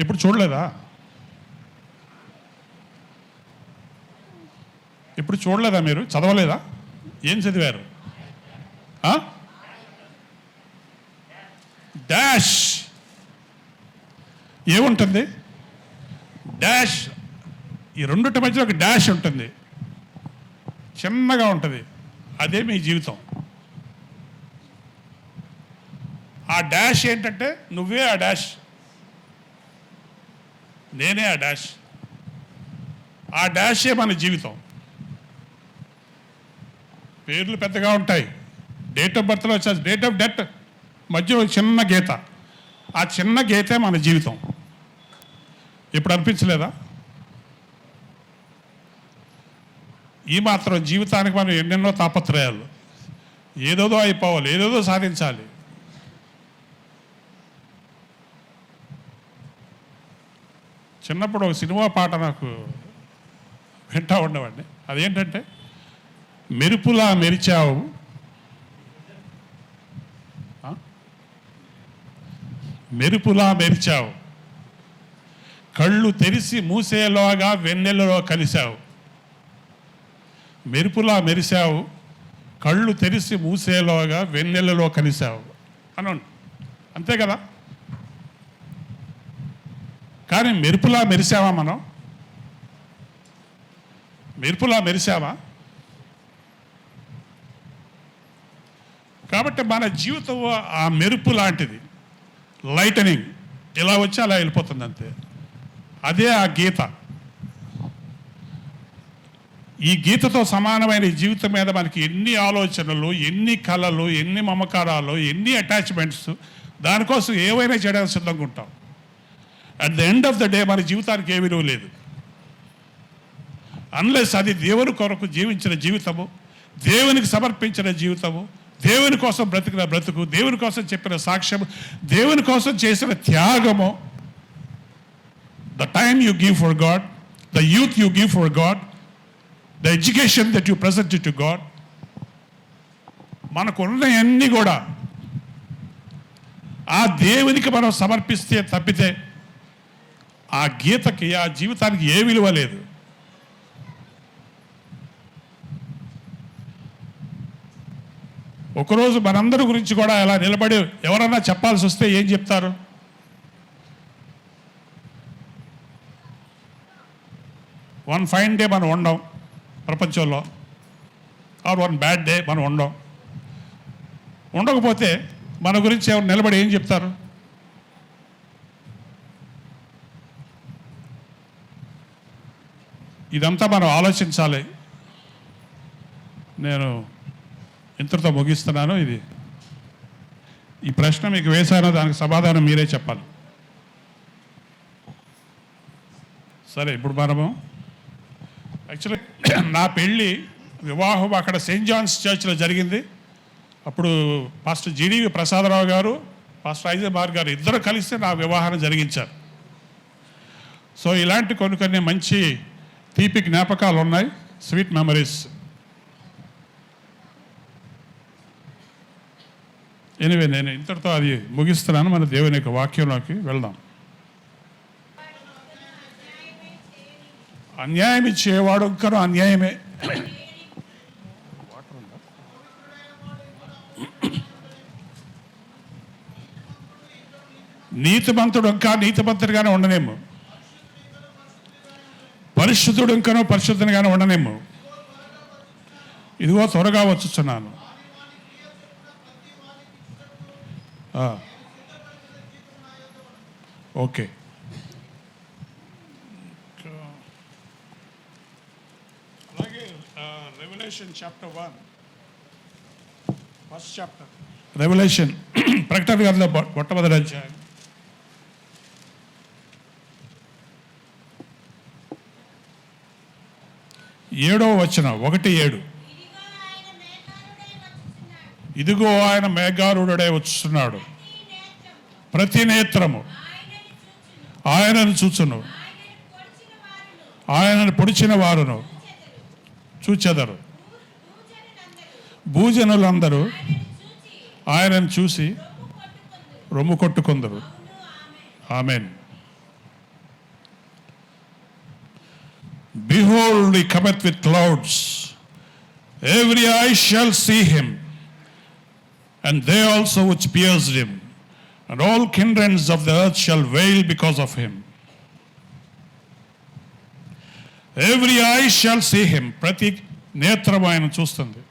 ఇప్పుడు చూడలేదా? ఇప్పుడు చూడలేదా? మీరు చదవలేదా? ఏం చదివారు? డాష్ ఏముంటుంది? డాష్. ఈ రెండుటి మధ్య ఒక డాష్ ఉంటుంది, చిన్నగా ఉంటుంది. అదే మీ జీవితం. ఆ డాష్ ఏంటంటే నువ్వే ఆ డాష్, నేనే ఆ డాష్. ఆ డాషే మన జీవితం. పేర్లు పెద్దగా ఉంటాయి, డేట్ ఆఫ్ బర్త్లో వచ్చేసి డేట్ ఆఫ్ డెత్ మధ్యలో చిన్న గీత, ఆ చిన్న గీతే మన జీవితం. ఇప్పుడు అనిపించలేదా? ఈ మాత్రం జీవితానికి మనం ఎన్నెన్నో తాపత్రయాలు, ఏదోదో అయిపోవాలి, ఏదోదో సాధించాలి. చిన్నప్పుడు ఒక సినిమా పాట నాకు వింటా ఉండేవాడిని. అదేంటంటే, మెరుపులా మెరిచావు, మెరుపులా మెరిచావు, కళ్ళు తెరిసి మూసేలోగా వెన్నెలలో కలిశావు. మెరుపులా మెరిశావు, కళ్ళు తెరిసి మూసేలోగా వెన్నెలలో కలిశావు అను, అంతే కదా? కానీ మెరుపులా మెరిసావా మనం? మెరుపులా మెరిసావా? కాబట్టి మన జీవితం ఆ మెరుపు లాంటిది, లైటనింగ్, ఇలా వచ్చి అలా వెళ్ళిపోతుంది అంతే. అదే ఆ గీత. ఈ గీతతో సమానమైన ఈ జీవితం మీద మనకి ఎన్ని ఆలోచనలు, ఎన్ని కళలు, ఎన్ని మమకారాలు, ఎన్ని అటాచ్మెంట్స్, దానికోసం ఏవైనా చేయడానికి సిద్ధంగా ఉంటాం. At the end of the day మన జీవితానికి ఏ విలువ లేదు, అన్లెస్ అది దేవుని కొరకు జీవించిన జీవితము, దేవునికి సమర్పించిన జీవితము, దేవుని కోసం బ్రతికిన బ్రతుకు, దేవుని కోసం చెప్పిన సాక్ష్యము, దేవుని కోసం చేసిన త్యాగము. The time you give for God, the youth you give for God, the education that you present to God. మనకున్నవన్నీ కూడా ఆ దేవునికి మనం సమర్పిస్తే తప్పితే ఆ గీతకి, ఆ జీవితానికి ఏ విలువ లేదు. ఒకరోజు మనందరి గురించి కూడా ఎలా నిలబడి ఎవరన్నా చెప్పాల్సి వస్తే ఏం చెప్తారు? వన్ ఫైన్ డే మనం ఉండం ప్రపంచంలో, ఆర్ వన్ బ్యాడ్ డే మనం ఉండం. ఉండకపోతే మన గురించి ఎవరు నిలబడి ఏం చెప్తారు? ఇదంతా మనం ఆలోచించాలి. నేను ఇంతటితో ముగిస్తున్నాను. ఈ ప్రశ్న మీకు వేశానో దానికి సమాధానం మీరే చెప్పాలి. సరే, ఇప్పుడు మనము యాక్చువల్లీ నా పెళ్ళి, వివాహం అక్కడ సెయింట్ జాన్స్ చర్చ్లో జరిగింది. అప్పుడు పాస్టర్ జీడివి ప్రసాదరావు గారు, పాస్టర్ ఐజమార్ గారు ఇద్దరు కలిసి నా వివాహాన్ని జరిగించారు. సో ఇలాంటి కొన్ని మంచి తీపి జ్ఞాపకాలు ఉన్నాయి, స్వీట్ మెమరీస్. ఎనివే, నేను ఇంతటితో అది ముగిస్తున్నాను. మన దేవుని యొక్క వాక్యంలోకి వెళ్దాం. అన్యాయం ఇచ్చేవాడు ఇంకనూ అన్యాయమే. నీతిమంతుడు ఇంకా నీతిమంతుడిగానే ఉండనేమో, పరిశుద్ధుడు ఇంకనూ పరిశుద్ధునిగానే ఉండనేమో. ఇదిగో త్వరగా వచ్చుచున్నాను. ఓకే, అలాగే Revelation chapter 1, first chapter revolution, ప్రకటన గ్రంథంలో మొట్టమొదటి అధ్యాయం 7వ వచనం, 1-7. ఇదిగో ఆయన మేఘారూఢుడై వచ్చున్నాడు, ప్రతి నేత్రము ఆయనను చూచును, ఆయనను పొడిచిన వారును చూచెదరు. భూజనులందరూ ఆయనను చూసి రొమ్ము కొట్టుకొందరు. ఆమేన్. Behold, he cometh with clouds, every eye shall see him, and they also which pierced him, and all kindreds of the earth shall wail because of him. Every eye shall see him. ప్రతి నేత్రం ఆయన చూస్తుంది.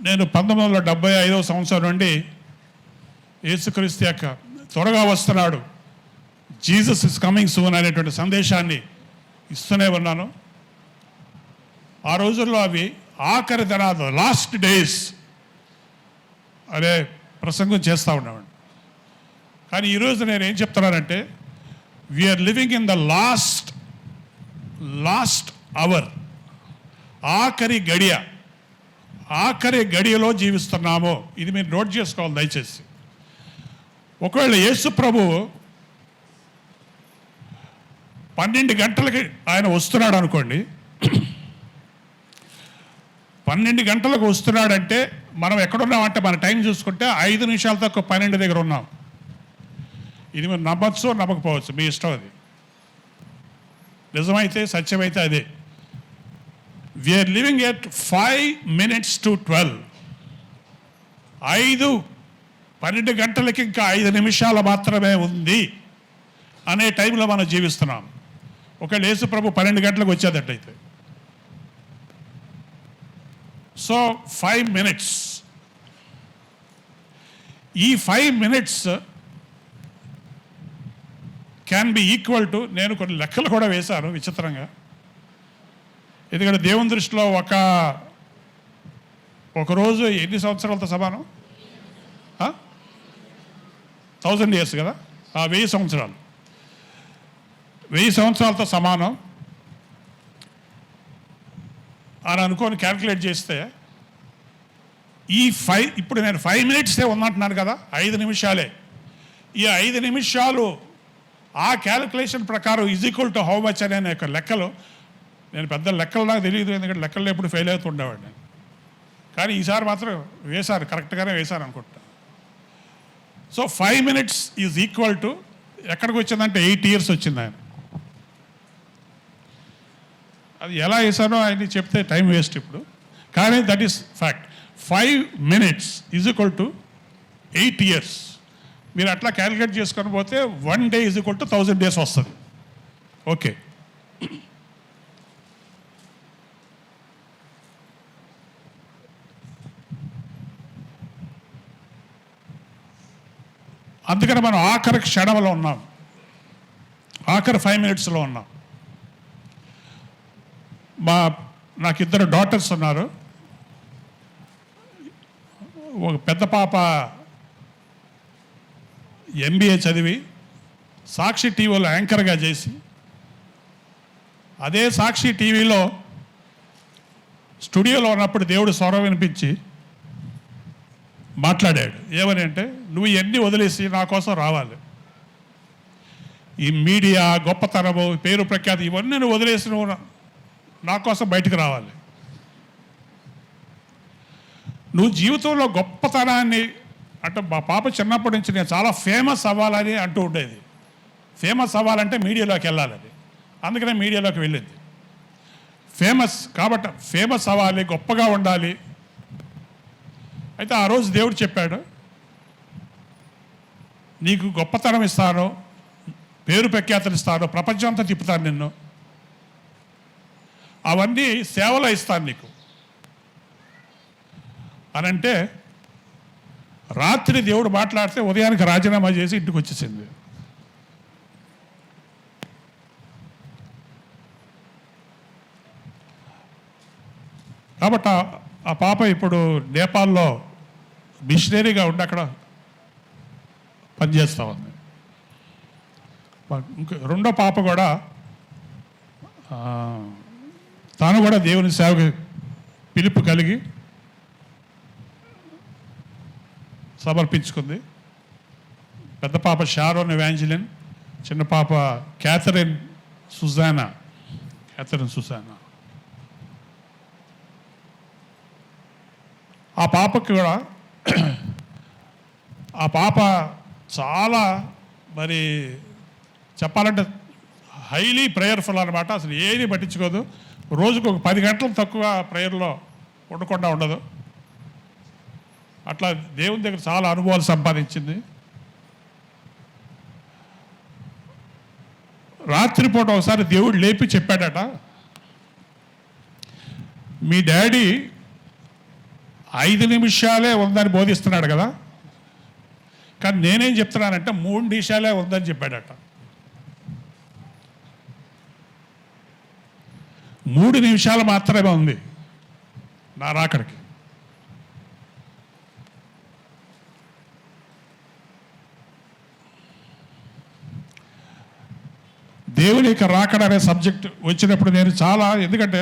నేను 1975 సంవత్సరం నుండి యేసుక్రీస్తు యొక్క త్వరగా వస్తున్నాడు, జీసస్ ఇస్ కమింగ్ సూన్ అనేటువంటి సందేశాన్ని ఇస్తూనే ఉన్నాను. ఆ రోజుల్లో అవి ఆఖరి దినాలు, లాస్ట్ డేస్ అనే ప్రసంగం చేస్తూ ఉన్నామండి. కానీ ఈరోజు నేను ఏం చెప్తున్నానంటే, we are living in the last hour, ఆఖరి గడియలో జీవిస్తున్నాము. ఇది మీరు నోట్ చేసుకోవాలి దయచేసి. ఒకవేళ యేసు ప్రభు 12 గంటలకి ఆయన వస్తున్నాడు అనుకోండి, 12 గంటలకు వస్తున్నాడంటే మనం ఎక్కడున్నామంటే మన టైం చూసుకుంటే 5 నిమిషాల తక్కువ 12 దగ్గర ఉన్నాం. ఇది మీరు నమ్మచ్చు నమ్మకపోవచ్చు, మీ ఇష్టం. అది నిజమైతే సత్యమైతే అదే. We are living at 5 minutes to 12. 12 గంటలకి ఇంకా 5 నిమిషాలు మాత్రమే ఉంది అనే టైంలో మనం జీవిస్తున్నాం. ఒకవేళ యేసు ప్రభు 12 గంటలకు వచ్చేటట్టయితే, సో 5 minutes. ఈ 5 minutes can be equal to, నేను కొన్ని లెక్కలు కూడా వేశాను విచిత్రంగా. ఎందుకంటే దేవుని దృష్టిలో ఒక రోజు ఎన్ని సంవత్సరాలతో సమానం? 1000 years కదా, 1000 సంవత్సరాలు. 1000 సంవత్సరాలతో సమానం అని అనుకొని క్యాల్కులేట్ చేస్తే ఇప్పుడు నేను 5 minutes ఉందంటున్నాను కదా, 5 నిమిషాలే. ఈ 5 నిమిషాలు ఆ క్యాలిక్యులేషన్ ప్రకారం is equal to how much అనే లెక్కలు, నేను పెద్ద లెక్కలు నాకు తెలియదు, ఎందుకంటే లెక్కల్లో ఎప్పుడు ఫెయిల్ అవుతుండేవాడు నేను. కానీ ఈసారి మాత్రం వేశాను, కరెక్ట్గానే వేశాను అనుకుంటా. So 5 minutes is equal to ఎక్కడికి వచ్చిందంటే 8 years వచ్చింది ఆయన. అది ఎలా వేసానో ఆయన చెప్తే టైం వేస్ట్ ఇప్పుడు, కానీ that is fact. 5 minutes is equal to 8 years. మీరు అట్లా క్యాలిక్యులేట్ చేసుకొని పోతే 1 day is equal to 1000 days వస్తుంది. ఓకే, అందుకని మనం ఆఖరి క్షణంలో ఉన్నాం, ఆఖరి 5 minutesలో ఉన్నాం. నాకు 2 daughters ఉన్నారు. ఒక పెద్ద పాప MBA చదివి సాక్షి టీవీలో యాంకర్గా చేసి, అదే సాక్షి టీవీలో స్టూడియోలో ఉన్నప్పుడు దేవుడు స్వరం వినిపించి మాట్లాడాడు. ఏమని అంటే, నువ్వు ఇవన్నీ వదిలేసి నా కోసం రావాలి, ఈ మీడియా గొప్పతనము పేరు ప్రఖ్యాతి ఇవన్నీ నువ్వు వదిలేసి నువ్వు నా కోసం బయటకు రావాలి. నువ్వు జీవితంలో గొప్పతనాన్ని అంటే, మా పాప చిన్నప్పటి నుంచి నేను చాలా ఫేమస్ అవ్వాలని అంటూ ఉండేది. ఫేమస్ అవ్వాలంటే మీడియాలోకి వెళ్ళాలని, అందుకనే మీడియాలోకి వెళ్ళింది. కాబట్టి ఫేమస్ అవ్వాలి, గొప్పగా ఉండాలి. అయితే ఆ రోజు దేవుడు చెప్పాడు, నీకు గొప్పతనం ఇస్తాను, పేరు ప్రఖ్యాతలు ఇస్తాను, ప్రపంచం అంతా తిప్పుతాను నిన్ను, అవన్నీ సేవలో ఇస్తాను నీకు అని అంటే, రాత్రి దేవుడు మాట్లాడితే ఉదయానికి రాజీనామా చేసి ఇంటికి వచ్చేసింది. కాబట్టి ఆ పాప ఇప్పుడు నేపాల్లో మిషనరీగా ఉండి అక్కడ పనిచేస్తూ ఉంది. రెండో పాప కూడా తాను కూడా దేవుని సేవకి పిలుపు కలిగి సమర్పించుకుంది. పెద్ద పాప షారోన్ ఎవాంజలిన్, చిన్న పాప క్యాథరిన్ సుజానా. ఆ పాపకి కూడా ఆ పాప చాలా మరి చెప్పాలంటే హైలీ ప్రేయర్ఫుల్ అనమాట. అసలు ఏది పట్టించుకోదు. రోజుకు ఒక 10 గంటలు తక్కువ ప్రేయర్లో ఉండకుండా ఉండదు. అట్లా దేవుని దగ్గర చాలా అనుభవాలు సంపాదించింది. రాత్రిపూట ఒకసారి దేవుడు లేపి చెప్పాడట, మీ డాడీ 5 నిమిషాలే ఉందని బోధిస్తున్నాడు కదా, కానీ నేనేం చెప్తున్నానంటే 3 నిమిషాలే ఉందని చెప్పాడట. 3 నిమిషాలు మాత్రమే ఉంది నా రాకడికి. దేవుని యొక్క రాకడ అనే సబ్జెక్ట్ వచ్చినప్పుడు నేను చాలా, ఎందుకంటే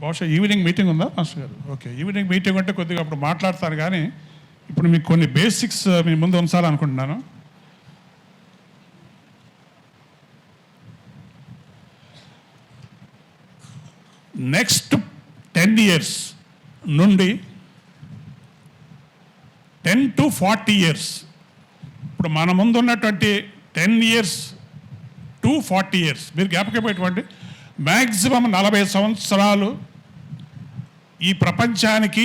బహుశా ఈవినింగ్ మీటింగ్ ఉందా మాస్టర్ గారు? ఓకే, ఈవినింగ్ మీటింగ్ అంటే కొద్దిగా అప్పుడు మాట్లాడతాను, కానీ ఇప్పుడు మీకు కొన్ని బేసిక్స్ మీ ముందు ఉంచాలనుకుంటున్నాను. నెక్స్ట్ 10 years నుండి 10 to 40 years, ఇప్పుడు మన ముందు ఉన్నటువంటి 10 years to 40 years మీరు జ్ఞాపకం పెట్టుకోండి. మ్యాక్సిమం 40 సంవత్సరాలు ఈ ప్రపంచానికి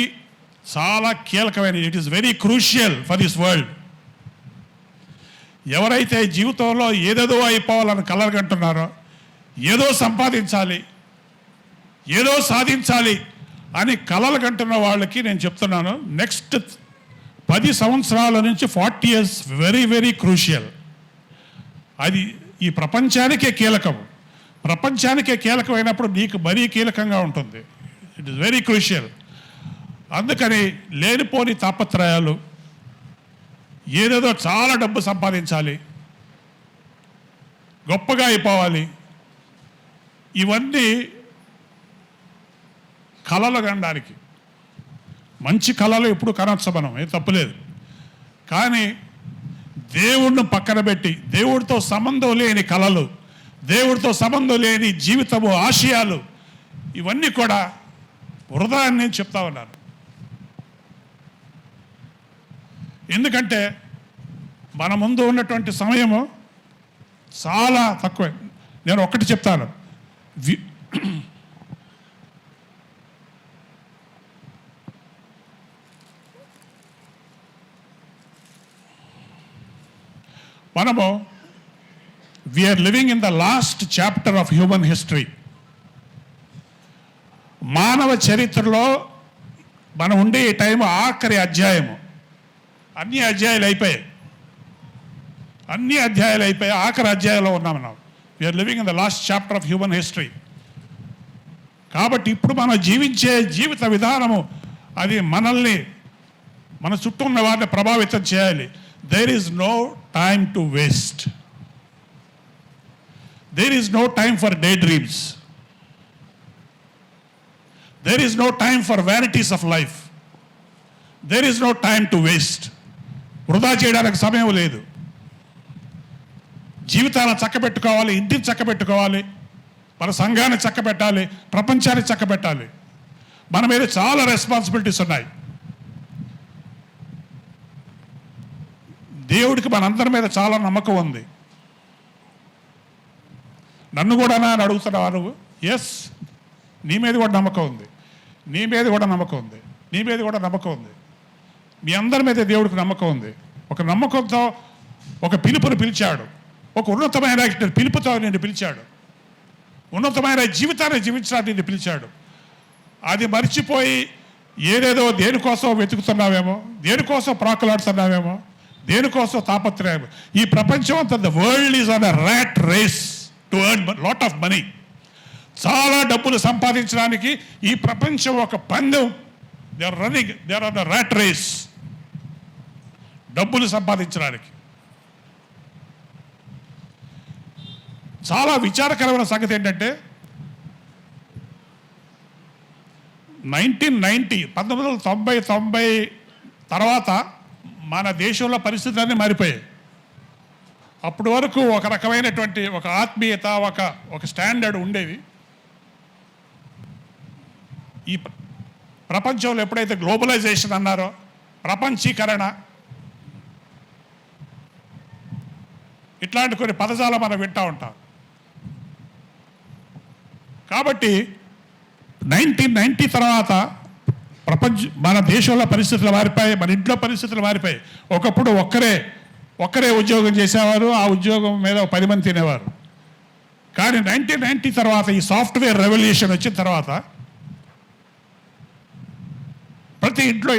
చాలా కీలకమైన, it is very crucial for this world. ఎవరైతే జీవితంలో ఏదేదో అయిపోవాలని కలలుగంటున్నారో, ఏదో సంపాదించాలి, ఏదో సాధించాలి అని కలలు కంటున్న వాళ్ళకి నేను చెప్తున్నాను, నెక్స్ట్ 10 సంవత్సరాల నుంచి 40 years వెరీ వెరీ క్రూషియల్. అది ఈ ప్రపంచానికే కీలకం. ప్రపంచానికే కీలకమైనప్పుడు నీకు మరీ కీలకంగా ఉంటుంది. It is very crucial. అందుకని లేనిపోని తాపత్రయాలు, ఏదేదో చాలా డబ్బు సంపాదించాలి, గొప్పగా అయిపోవాలి, ఇవన్నీ కళలు కనడానికి. మంచి కళలు ఎప్పుడు కనొచ్చు, మనం ఏం తప్పులేదు. కానీ దేవుడిని పక్కన పెట్టి దేవుడితో సంబంధం లేని కళలు, దేవుడితో సంబంధం లేని జీవితము, ఆశయాలు, ఇవన్నీ కూడా వృధా అని నేను చెప్తా ఉన్నాను. ఎందుకంటే మన ముందు ఉన్నటువంటి సమయము చాలా తక్కువ. నేను ఒక్కటి చెప్తాను, మనము we are living in the last chapter of human history. మానవ చరిత్రలో మనం ఉండే ఈ టైం ఆఖరి అధ్యాయము. అన్ని అధ్యాయాలు అయిపోయాయి, ఆఖరి అధ్యాయంలో ఉన్నాం మనం. We are living in the last chapter of human history. కాబట్టి ఇప్పుడు మనం జీవించే జీవిత విధానము అది మనల్ని, మన చుట్టూ ఉన్న వారిని ప్రభావితం చేయాలి. There is no time to waste. There is no time for daydreams. There is no time for vanities of life. There is no time to waste. వృధా చేయడానికి సమయం లేదు. జీవితాలను చక్కబెట్టుకోవాలి, ఇంటిని చక్కబెట్టుకోవాలి, మన సంఘాన్ని చక్కబెట్టాలి, ప్రపంచాన్ని చక్కబెట్టాలి. మన మీద చాలా రెస్పాన్సిబిలిటీస్ ఉన్నాయి. దేవుడికి మనందరి మీద చాలా నమ్మకం ఉంది. నన్ను కూడా అని అడుగుతున్నావా నువ్వు? ఎస్, నీ మీద కూడా నమ్మకం ఉంది, నీ మీద కూడా నమ్మకం ఉంది, నీ మీద కూడా నమ్మకం ఉంది. మీ అందరి మీద దేవుడికి నమ్మకం ఉంది. ఒక నమ్మకంతో ఒక పిలుపుని పిలిచాడు, ఒక ఉన్నతమైన పిలుపుతో నిన్ను పిలిచాడు, ఉన్నతమైన జీవితాన్ని జీవించడానికి నిన్ను పిలిచాడు. అది మర్చిపోయి ఏదేదో దేనికోసం వెతుకుతున్నావేమో, దేనికోసం ప్రాకులాడుతున్నావేమో, దేనికోసం తాపత్రయం. ఈ ప్రపంచం అంతా, the world is on a rat race to earn lot of money. చాలా డబ్బులు సంపాదించడానికి ఈ ప్రపంచం ఒక పందెం. They are running, they are on the rat race. డబ్బులు సంపాదించడానికి. చాలా విచారకరమైన సంగతి ఏంటంటే 1990 తర్వాత మన దేశంలో పరిస్థితులన్నీ మారిపోయాయి. అప్పటి వరకు ఒక రకమైనటువంటి ఒక ఆత్మీయత, ఒక స్టాండర్డ్ ఉండేది. ఈ ప్రపంచంలో ఎప్పుడైతే గ్లోబలైజేషన్ అన్నారో, ప్రపంచీకరణ, ఇట్లాంటి కొన్ని పదజాలం మనం వింటూ ఉంటాం. కాబట్టి 1990 తర్వాత మన దేశంలో పరిస్థితులు మారిపోయాయి, మన ఇంట్లో పరిస్థితులు మారిపోయాయి. ఒకప్పుడు ఒక్కరే ఉద్యోగం చేసేవారు, ఆ ఉద్యోగం మీద 10 మంది తినేవారు. కానీ 1990 తర్వాత ఈ సాఫ్ట్వేర్ రెవల్యూషన్ వచ్చిన తర్వాత ప్రతి ప్రతి ఇంట్లో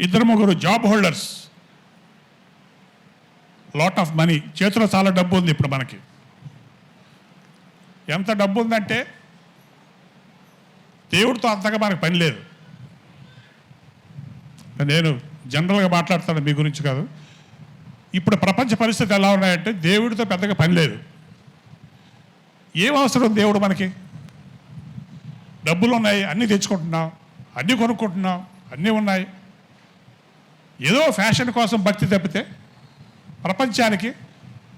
ఇద్దరు ముగ్గురు job holders, lot of money, చేతిలో చాలా డబ్బు ఉంది ఇప్పుడు మనకి. ఎంత డబ్బు ఉందంటే దేవుడితో అంతగా మనకు పని లేదు. నేను జనరల్గా మాట్లాడుతాను, మీ గురించి కాదు. ఇప్పుడు ప్రపంచ పరిస్థితి ఎలా ఉన్నాయంటే దేవుడితో పెద్దగా పని లేదు. ఏం అవసరం దేవుడు మనకి? డబ్బులు ఉన్నాయి, అన్నీ తెచ్చుకుంటున్నాం, అన్నీ కొనుక్కుంటున్నాం, అన్నీ ఉన్నాయి. ఏదో ఫ్యాషన్ కోసం భక్తి తప్పితే ప్రపంచానికి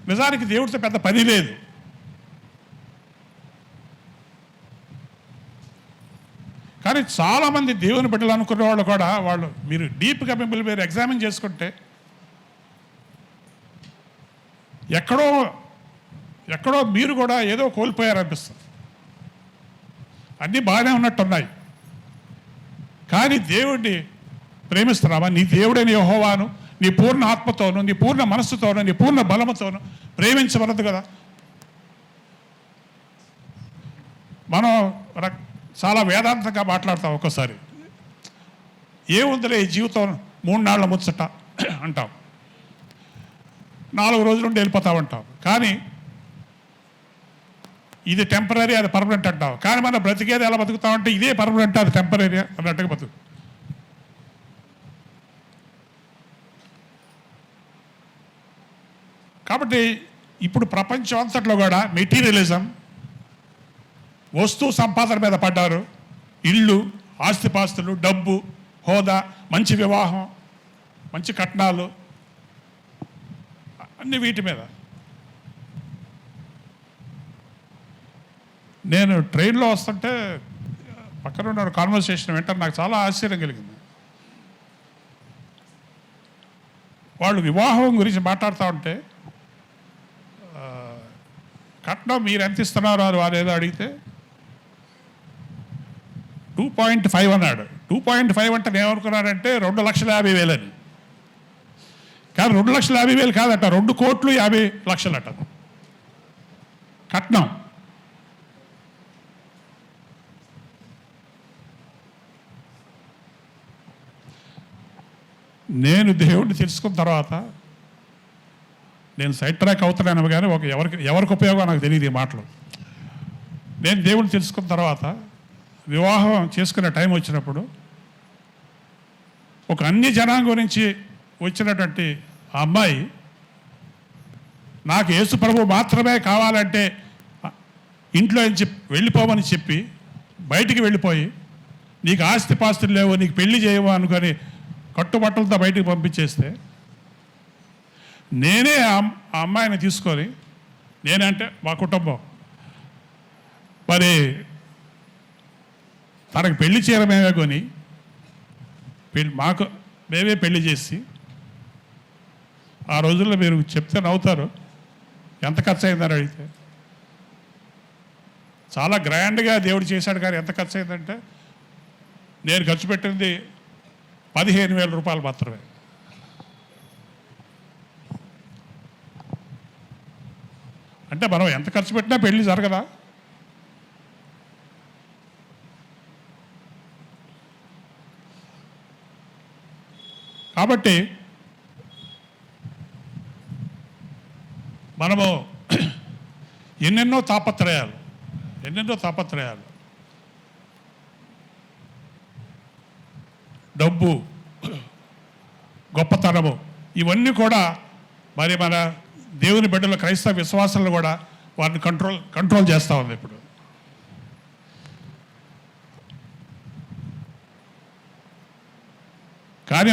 నిజానికి దేవుడితో పెద్ద పని లేదు. కానీ చాలామంది దేవుని బిడ్డలు అనుకునే వాళ్ళు కూడా, వాళ్ళు మీరు డీప్గా మిమ్మల్ని మీరు ఎగ్జామిన్ చేసుకుంటే ఎక్కడో మీరు కూడా ఏదో కోల్పోయారనిపిస్తుంది. అన్నీ బాగానే ఉన్నట్టున్నాయి, కానీ దేవుడిని ప్రేమిస్తున్నావా? నీ దేవుడైన యెహోవాను నీ పూర్ణ ఆత్మతోను, నీ పూర్ణ మనస్సుతోను, నీ పూర్ణ బలముతోను ప్రేమించవలదు కదా. మనం చాలా వేదాంతంగా మాట్లాడతాం. ఒక్కోసారి ఏముందిలే ఈ జీవితం 3 నాళ్ళ ముచ్చట అంటాం, 4 రోజుల నుండి వెళ్ళిపోతా ఉంటాం. కానీ ఇది టెంపరీ, అది పర్మనెంట్ అంటాం. కానీ మనం బ్రతికేది ఎలా బతుకుతామంటే ఇదే పర్మనెంట్, అది టెంపరీ అన్నట్టుగా బతుకు. కాబట్టి ఇప్పుడు ప్రపంచం అంతట్లో కూడా మెటీరియలిజం, వస్తు సంపాదన మీద పడ్డారు. ఇళ్ళు, ఆస్తిపాస్తులు, డబ్బు, హోదా, మంచి వివాహం, మంచి కట్నాలు, అన్ని వీటి మీద. నేను ట్రైన్లో వస్తుంటే పక్కన ఉన్న కాన్వర్సేషన్ వెంటనే నాకు చాలా ఆశ్చర్యం కలిగింది. వాళ్ళు వివాహం గురించి మాట్లాడుతూ ఉంటే, కట్నం మీరు ఎంత ఇస్తున్నారో అని వారు ఏదో అడిగితే 2.5 అన్నాడు. 2.5 అంటే నేను ఏమనుకున్నానంటే 2,50,000 అని. కానీ 2,50,000 కాదట, 2,50,00,000 అట కట్నం. నేను దేవుడిని తెలుసుకున్న తర్వాత, నేను సైడ్ ట్రాక్ అవుతున్నాను కానీ ఎవరికి ఉపయోగం నాకు తెలియదు ఈ మాటలు. నేను దేవుడిని తెలుసుకున్న తర్వాత వివాహం చేసుకునే టైం వచ్చినప్పుడు ఒక అన్య జనాంగం నుంచి వచ్చినటువంటి ఆ అమ్మాయి నాకు యేసు ప్రభు మాత్రమే కావాలంటే ఇంట్లో నుంచి వెళ్ళిపోమని చెప్పి బయటికి వెళ్ళిపోయి, నీకు ఆస్తిపాస్తులు లేవు, నీకు పెళ్లి చేయవు అనుకొని కట్టుబట్టలతో బయటికి పంపించేస్తే, నేనే ఆ అమ్మాయిని తీసుకొని, నేనంటే మా కుటుంబం మరి తనకు పెళ్లి చీర మేమే కొని మేమే పెళ్లి చేసి, ఆ రోజుల్లో మీరు చెప్తే నవ్వుతారు, ఎంత ఖర్చు అయిందని అడిగితే చాలా గ్రాండ్గా దేవుడు చేశాడు. కానీ ఎంత ఖర్చు అయిందంటే నేను ఖర్చు పెట్టింది 15,000 రూపాయలు మాత్రమే. అంటే మనం ఎంత ఖర్చు పెట్టినా పెళ్లి జరగదా? కాబట్టి మనము ఎన్నెన్నో తాపత్రయాలు, డబ్బు, గొప్పతనము, ఇవన్నీ కూడా మరి మన దేవుని బిడ్డల క్రైస్తవ విశ్వాసాలను కూడా వారిని కంట్రోల్ చేస్తూ ఉంది ఇప్పుడు. కానీ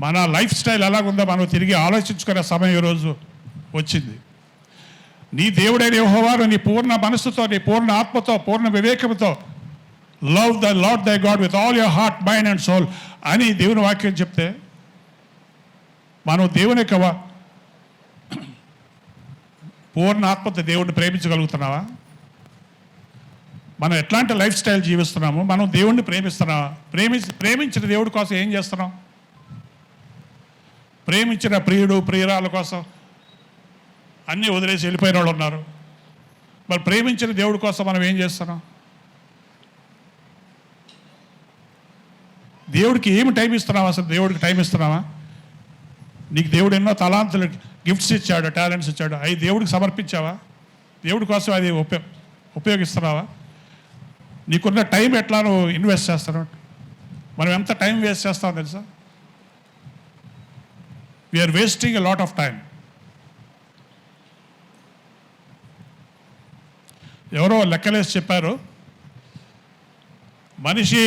మన లైఫ్ స్టైల్ ఎలాగుందో మనం తిరిగి ఆలోచించుకునే సమయం ఈరోజు వచ్చింది. నీ దేవుడైన యెహోవాను నీ పూర్ణ మనస్సుతో, నీ పూర్ణ ఆత్మతో, పూర్ణ వివేకంతో love the Lord thy God with all your heart, mind and soul అని దేవుని వాక్యం చెప్తే, మనం దేవుని యొక్క పూర్ణ ఆత్మతో దేవుడిని ప్రేమించగలుగుతున్నావా? మనం ఎట్లాంటి లైఫ్ స్టైల్ జీవిస్తున్నాము? మనం దేవుణ్ణి ప్రేమిస్తున్నావా? ప్రేమించిన దేవుడి కోసం ఏం చేస్తున్నాం? ప్రేమించిన ప్రియుడు, ప్రియురాల కోసం అన్నీ వదిలేసి వెళ్ళిపోయిన వాళ్ళు ఉన్నారు. మరి ప్రేమించిన దేవుడి కోసం మనం ఏం చేస్తున్నాం? దేవుడికి ఏమి టైం ఇస్తున్నావా? అసలు దేవుడికి టైం ఇస్తున్నావా? నీకు దేవుడు ఎన్నో తలాంతులు గిఫ్ట్స్ ఇచ్చాడు, టాలెంట్స్ ఇచ్చాడు, అవి దేవుడికి సమర్పించావా? దేవుడి కోసం అది ఉపయోగిస్తున్నావా? నీకున్న టైం ఎట్లా నువ్వు ఇన్వెస్ట్ చేస్తున్నావు? మనం ఎంత టైం వేస్ట్ చేస్తామో తెలుసా? We are wasting a lot of time. ఎవరో లెక్కలేసి చెప్పారు, మనిషి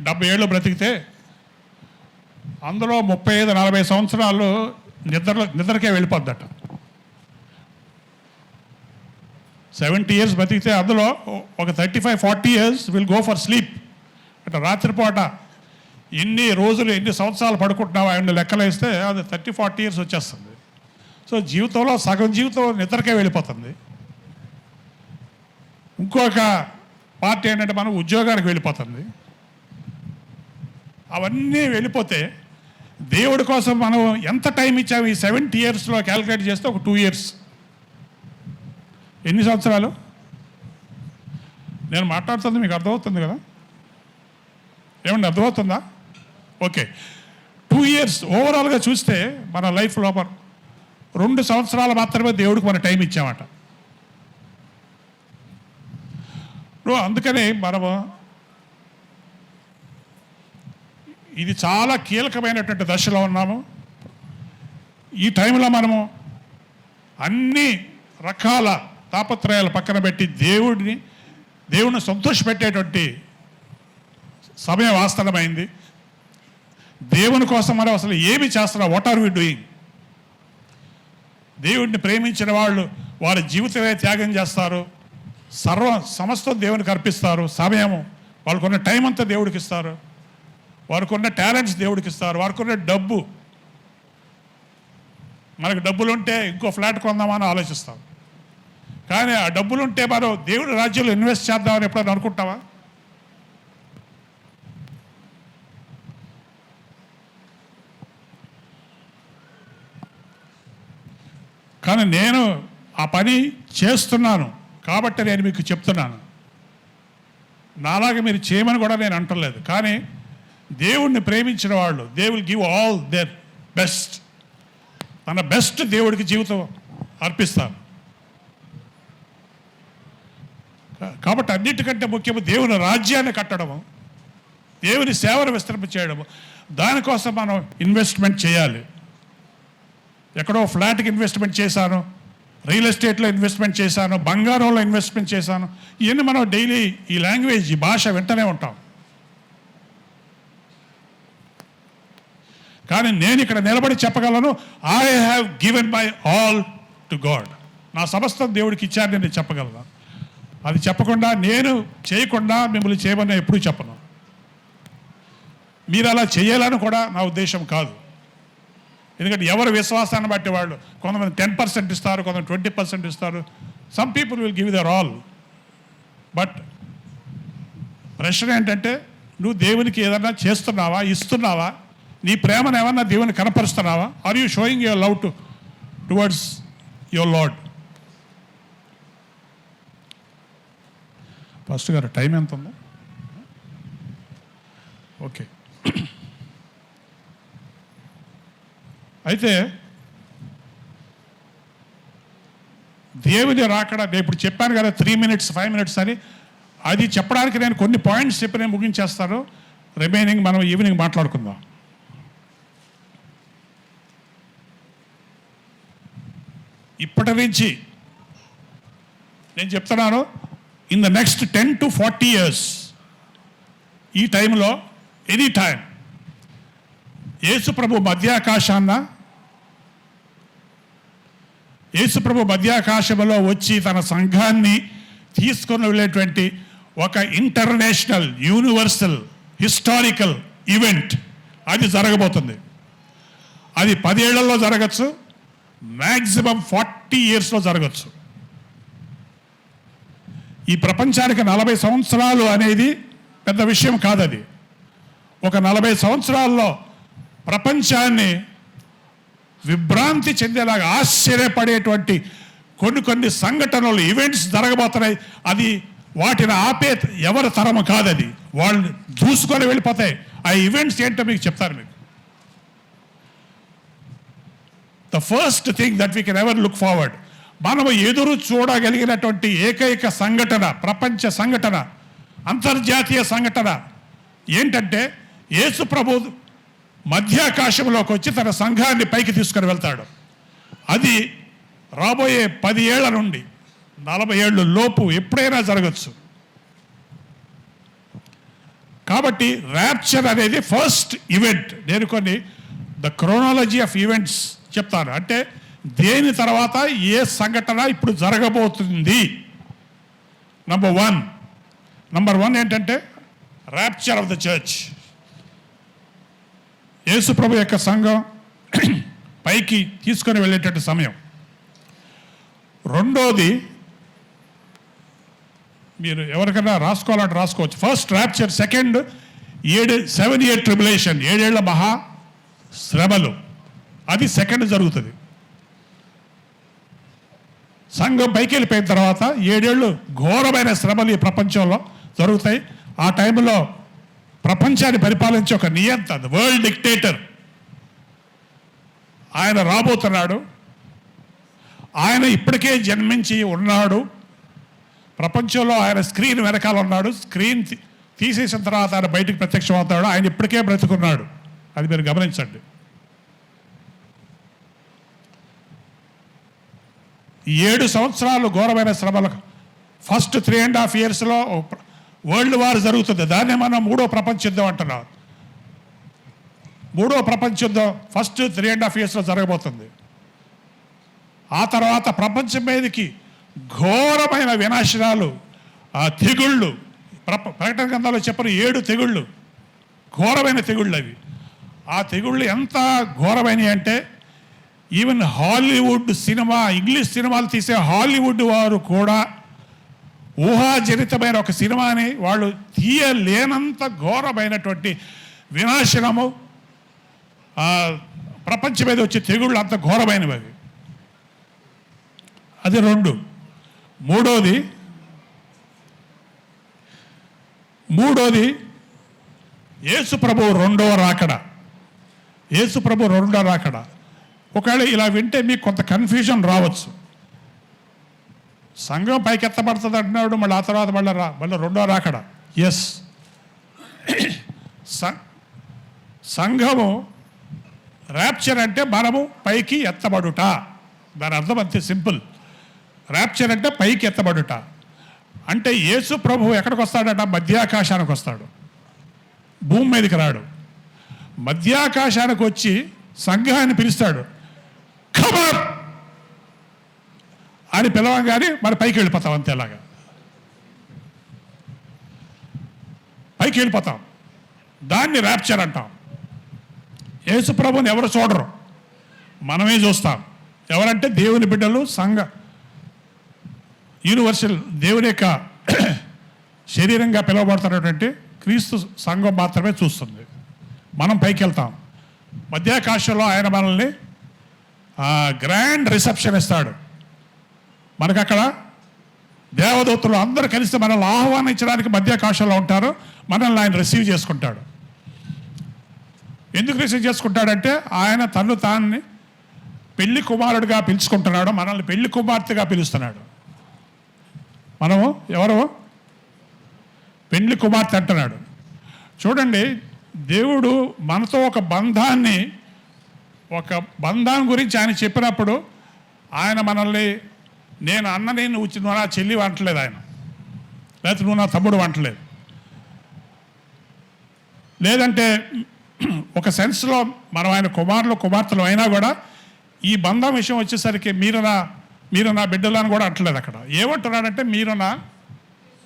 70 ఏళ్ళు బ్రతికితే అందులో 35-40 సంవత్సరాలు నిద్రకే వెళ్ళిపోద్దట. 70 years బతికితే అందులో ఒక 35-40 years will go for sleep. అంటే రాత్రిపూట ఎన్ని రోజులు ఎన్ని సంవత్సరాలు పడుకుంటున్నావు ఆయన లెక్కలేస్తే అది 30-40 years వచ్చేస్తుంది. సో జీవితంలో సగం జీవితం నిద్రకే వెళ్ళిపోతుంది. ఇంకొక పార్ట్ ఏంటంటే మనం ఉద్యోగానికి వెళ్ళిపోతుంది. అవన్నీ వెళ్ళిపోతే దేవుడి కోసం మనం ఎంత టైం ఇచ్చాము? ఈ 70 yearsలో క్యాలిక్యులేట్ చేస్తే ఒక 2 years. ఎన్ని సంవత్సరాలు? నేను మాట్లాడుతుంది మీకు అర్థమవుతుంది కదా? ఏమండి అర్థమవుతుందా? ఓకే, 2 years ఓవరాల్గా చూస్తే మన లైఫ్ లోపల 2 సంవత్సరాలు మాత్రమే దేవుడికి మన టైం ఇచ్చామట. అందుకని మనము ఇది చాలా కీలకమైనటువంటి దశలో ఉన్నాము. ఈ టైంలో మనము అన్ని రకాల తాపత్రయాలు పక్కన పెట్టి దేవుడిని సంతోషపెట్టేటువంటి సమయం ఆసన్నమైంది. దేవుని కోసం మనం అసలు ఏమి చేస్తున్నాం? What are we doing? దేవుడిని ప్రేమించిన వాళ్ళు వారి జీవితమే త్యాగం చేస్తారు, సమస్తం దేవునికి అర్పిస్తారు. సమయము వాళ్ళకున్న టైం అంతా దేవుడికి ఇస్తారు, వారికున్న టాలెంట్స్ దేవుడికి ఇస్తారు, వారికున్న డబ్బు. మనకు డబ్బులుంటే ఇంకో ఫ్లాట్ కొందామని ఆలోచిస్తాం, కానీ ఆ డబ్బులుంటే మనం దేవుడి రాజ్యంలో ఇన్వెస్ట్ చేద్దామని ఎప్పుడైనా అనుకుంటావా? కానీ నేను ఆ పని చేస్తున్నాను కాబట్టి నేను మీకు చెప్తున్నాను. నాలాగా మీరు చేయమని కూడా నేను అంటలేదు. కానీ దేవుణ్ణి ప్రేమించిన వాళ్ళు they will give all their best. తన బెస్ట్ దేవుడికి జీవితం అర్పిస్తారు. కాబట్టి అన్నిటికంటే ముఖ్యము దేవుని రాజ్యాన్ని కట్టడము, దేవుని సేవను విస్తరింప చేయడము. దానికోసం మనం ఇన్వెస్ట్మెంట్ చేయాలి. ఎక్కడో ఫ్లాట్కి ఇన్వెస్ట్మెంట్ చేశాను, రియల్ ఎస్టేట్లో ఇన్వెస్ట్మెంట్ చేశాను, బంగారంలో ఇన్వెస్ట్మెంట్ చేశాను. ఇవన్నీ మనం డైలీ ఈ లాంగ్వేజ్, ఈ భాష వింటూనే ఉంటాం. కానీ నేను ఇక్కడ నిలబడి చెప్పగలను, I have given my all to God. నా సమస్తం దేవుడికి ఇచ్చారని నేను చెప్పగలను. అది చెప్పకుండా నేను చేయకుండా మిమ్మల్ని చేయమని ఎప్పుడూ చెప్పను. మీరు అలా చేయాలని కూడా నా ఉద్దేశం కాదు. ఎందుకంటే ఎవరి విశ్వాసాన్ని బట్టి వాళ్ళు కొంతమంది 10% ఇస్తారు, కొంతమంది 20% ఇస్తారు. Some people will give their all. But ప్రశ్న ఏంటంటే, నువ్వు దేవునికి ఏదన్నా చేస్తున్నావా, ఇస్తున్నావా? నీ ప్రేమను ఏమన్నా దేవుని కనపరుస్తున్నావా? Are you showing your love towards your Lord? First గారు టైం ఎంత ఉందో? ఓకే. అయితే దేవుని రాకడ నేను ఇప్పుడు చెప్పాను కదా 3 minutes 5 minutes అని. అది చెప్పడానికి నేను కొన్ని పాయింట్స్ చెప్పి నేను ముగించేస్తాను. రిమైనింగ్ మనం ఈవినింగ్ మాట్లాడుకుందాం. ఇప్పటి నుంచి నేను చెప్తున్నాను, in the next 10 to 40 years, ఈ టైంలో ఎనీ టైం యేసుప్రభు మధ్యాకాశంలో వచ్చి తన సంఘాన్ని తీసుకొని వెళ్ళేటువంటి ఒక ఇంటర్నేషనల్, యూనివర్సల్, హిస్టారికల్ ఈవెంట్ అది జరగబోతుంది. అది 10 ఏళ్లలో జరగచ్చు, మ్యాక్సిమం 40 yearsలో జరగచ్చు. ఈ ప్రపంచానికి 40 సంవత్సరాలు అనేది పెద్ద విషయం కాదది. ఒక 40 సంవత్సరాల్లో ప్రపంచాన్ని విభ్రాంతి చెందేలాగా ఆశ్చర్యపడేటువంటి కొన్ని సంఘటనలు, ఈవెంట్స్ జరగబోతున్నాయి. అది వాటిని ఆపే ఎవరి తరము కాదది. వాళ్ళు దూసుకొని వెళ్ళిపోతాయి. ఆ ఈవెంట్స్ ఏంటో మీకు చెప్తాను. మీకు the first thing that we can ever look forward, మనము ఎదురు చూడగలిగినటువంటి ఏకైక సంఘటన, ప్రపంచ సంఘటన, అంతర్జాతీయ సంఘటన ఏంటంటే యేసు ప్రభు మధ్యాకాశంలోకి వచ్చి తన సంఘాన్ని పైకి తీసుకొని వెళ్తాడు. అది రాబోయే 10 ఏళ్ల నుండి 40 ఏళ్ళు లోపు ఎప్పుడైనా జరగచ్చు. కాబట్టి ర్యాప్చర్ అనేది ఫస్ట్ ఈవెంట్. నేను కొన్ని ద క్రోనాలజీ ఆఫ్ ఈవెంట్స్ చెప్తాను. అంటే దేని తర్వాత ఏ సంఘటన ఇప్పుడు జరగబోతుంది. నంబర్ వన్ ఏంటంటే ర్యాప్చర్ ఆఫ్ ద చర్చ్. యేసు ప్రభు యొక్క సంఘం పైకి తీసుకొని వెళ్ళేటటువంటి సమయం. రెండోది, మీరు ఎవరికైనా రాసుకోవాలంటే రాసుకోవచ్చు. First rapture, second 7 year tribulation, 7 ఏళ్ల మహా శ్రమలు, అది సెకండ్ జరుగుతుంది. సంఘం పైకి వెళ్ళిపోయిన తర్వాత 7 ఏళ్ళు ఘోరమైన శ్రమలు ఈ ప్రపంచంలో జరుగుతాయి. ఆ టైంలో ప్రపంచాన్ని పరిపాలించే ఒక నియంత, వరల్డ్ డిక్టేటర్ ఆయన రాబోతున్నాడు. ఆయన ఇప్పటికే జన్మించి ఉన్నాడు. ప్రపంచంలో ఆయన స్క్రీన్ వెనకాల ఉన్నాడు. స్క్రీన్ తీసేసిన తర్వాత ఆయన బయటికి ప్రత్యక్షం అవుతాడు. ఆయన ఇప్పటికే బ్రతుకున్నాడు. అది మీరు గమనించండి. 7 సంవత్సరాలు ఘోరమైన శ్రమలు. ఫస్ట్ 3.5 yearsలో వరల్డ్ వార్ జరుగుతుంది. దాన్ని మనం 3వ ప్రపంచ యుద్ధం అంటున్నాం. 3వ ప్రపంచ యుద్ధం ఫస్ట్ 3.5 yearsలో జరగబోతుంది. ఆ తర్వాత ప్రపంచం మీదకి ఘోరమైన వినాశనాలు, ఆ తెగుళ్ళు, ప్రకటన గ్రంథంలో చెప్పిన 7 తెగుళ్ళు, ఘోరమైన తెగుళ్ళు అవి. ఆ తెగుళ్ళు ఎంత ఘోరమైనవి అంటే ఈవెన్ హాలీవుడ్ సినిమా, ఇంగ్లీష్ సినిమాలు తీసే హాలీవుడ్ వారు కూడా ఊహాజనితమైన ఒక సినిమాని వాళ్ళు తీయలేనంత ఘోరమైనటువంటి వినాశనము, ప్రపంచం మీద వచ్చే తెగుళ్ళు అంత ఘోరమైనవి అవి. అది 2. మూడోది యేసు ప్రభు రెండవ రాకడ. యేసు ప్రభు రెండవ రాకడ. ఒకవేళ ఇలా వింటే మీకు కొంత కన్ఫ్యూజన్ రావచ్చు. సంఘం పైకి ఎత్తబడుతుంది అంటున్నాడు, మళ్ళీ ఆ తర్వాత మళ్ళీ రెండో రాకడ. ఎస్, సంఘము ర్యాప్చర్ అంటే మనము పైకి ఎత్తబడుట. దాని అర్థం అంతే సింపుల్. ర్యాప్చర్ అంటే పైకి ఎత్తబడుట. అంటే యేసు ప్రభు ఎక్కడికి వస్తాడట? మధ్యాకాశానికి వస్తాడు, భూమి మీదకి రాడు. మధ్యాకాశానికి వచ్చి సంఘాన్ని పిలుస్తాడు. ఖబర్ అని పిలవంగానే మరి పైకి వెళ్ళిపోతాం. అంతేలాగా పైకి వెళ్ళిపోతాం. దాన్ని ర్యాప్చర్ అంటాం. యేసు ప్రభుని ఎవరు చూడరు, మనమే చూస్తాం. ఎవరంటే దేవుని బిడ్డలు, సంఘ యూనివర్సల్ దేవుని యొక్క శరీరంగా పిలువబడుతున్నటువంటి క్రీస్తు సంఘం మాత్రమే చూస్తుంది. మనం పైకి వెళ్తాం. మధ్యాకాశంలో ఆయన మనల్ని గ్రాండ్ రిసెప్షన్ ఇస్తాడు. మనకు అక్కడ దేవదూతలు అందరూ కలిసి మనల్ని ఆహ్వానించడానికి మధ్యాకాశంలో ఉంటారు. మనల్ని ఆయన రిసీవ్ చేసుకుంటాడు. ఎందుకు రిసీవ్ చేసుకుంటాడంటే ఆయన తను తాన్ని పెళ్లి కుమారుడిగా పిలుచుకుంటున్నాడు, మనల్ని పెళ్లి కుమార్తెగా పిలుస్తున్నాడు. మనము ఎవరు? పెళ్లి కుమార్తె అంటున్నాడు. చూడండి, దేవుడు మనతో ఒక బంధాన్ని గురించి ఆయన చెప్పినప్పుడు ఆయన మనల్ని నేను అన్నని నువ్వు నా చెల్లి వంటలేదు ఆయన, లేకపోతే నువ్వు నా తమ్ముడు వంటలేదు. లేదంటే ఒక సెన్స్లో మనం ఆయన కుమార్తెలు అయినా కూడా ఈ బంధం విషయం వచ్చేసరికి మీరు నా బిడ్డలు అని కూడా అంటలేదు. అక్కడ ఏమంటున్నాడంటే మీరు నా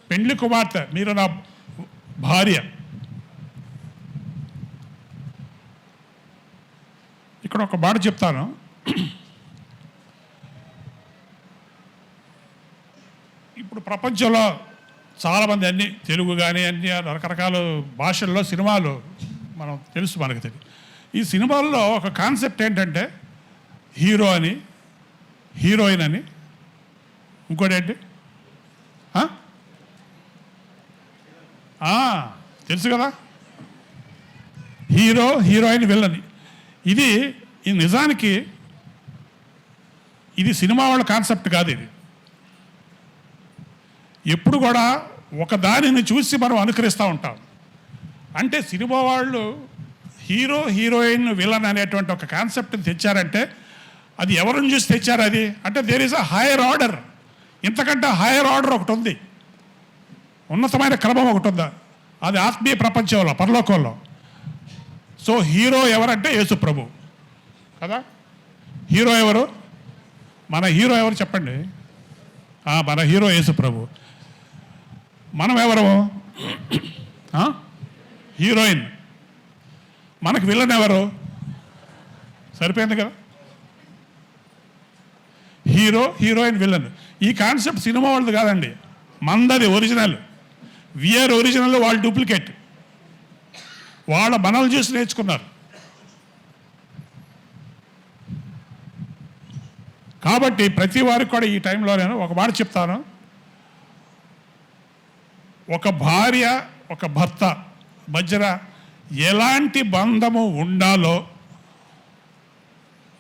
పెండ్లి కుమార్తె, మీరు నా భార్య. ఇక్కడ ఒక మాట చెప్తాను. ఇప్పుడు ప్రపంచంలో చాలామంది అన్ని తెలుగు కానీ అన్ని రకరకాల భాషల్లో సినిమాలు మనం తెలుసు, మనకు తెలియదు. ఈ సినిమాల్లో ఒక కాన్సెప్ట్ ఏంటంటే హీరో అని, హీరోయిన్ అని, ఇంకోటి ఏంటి తెలుసు కదా, హీరో, హీరోయిన్, విలన్. ఇది నిజానికి ఇది సినిమా వాళ్ళ కాన్సెప్ట్ కాదు. ఇది ఎప్పుడు కూడా ఒక దానిని చూసి మనం అనుకరిస్తూ ఉంటాం. అంటే సినిమా వాళ్ళు హీరో, హీరోయిన్, విలన్ అనేటువంటి ఒక కాన్సెప్ట్ని తెచ్చారంటే అది ఎవరిని చూసి తెచ్చారు? అది అంటే there is a higher order. ఇంతకంటే హైయర్ ఆర్డర్ ఒకటి ఉంది, ఉన్నతమైన క్రమం ఒకటి ఉందా, అది ఆత్మీయ ప్రపంచంలో, పరలోకంలో. సో హీరో ఎవరంటే యేసు ప్రభు కదా. హీరో ఎవరు? మన హీరో ఎవరు చెప్పండి? మన హీరో యేసు ప్రభు. మనం ఎవరు? హీరోయిన్. మనకు విలన్ ఎవరు? సరిపోయింది కదా. Hero, heroine, villain. ఈ కాన్సెప్ట్ సినిమా వాళ్ళది కాదండి, మందది ఒరిజినల్. వీఆర్ ఒరిజినల్, వాళ్ళు డూప్లికేట్. వాళ్ళ మనల్ని చూసి నేర్చుకున్నారు. కాబట్టి ప్రతి వారికి కూడా ఈ టైంలో నేను ఒక మాట చెప్తాను. ఒక భార్య, ఒక భర్త మధ్యన ఎలాంటి బంధము ఉండాలో,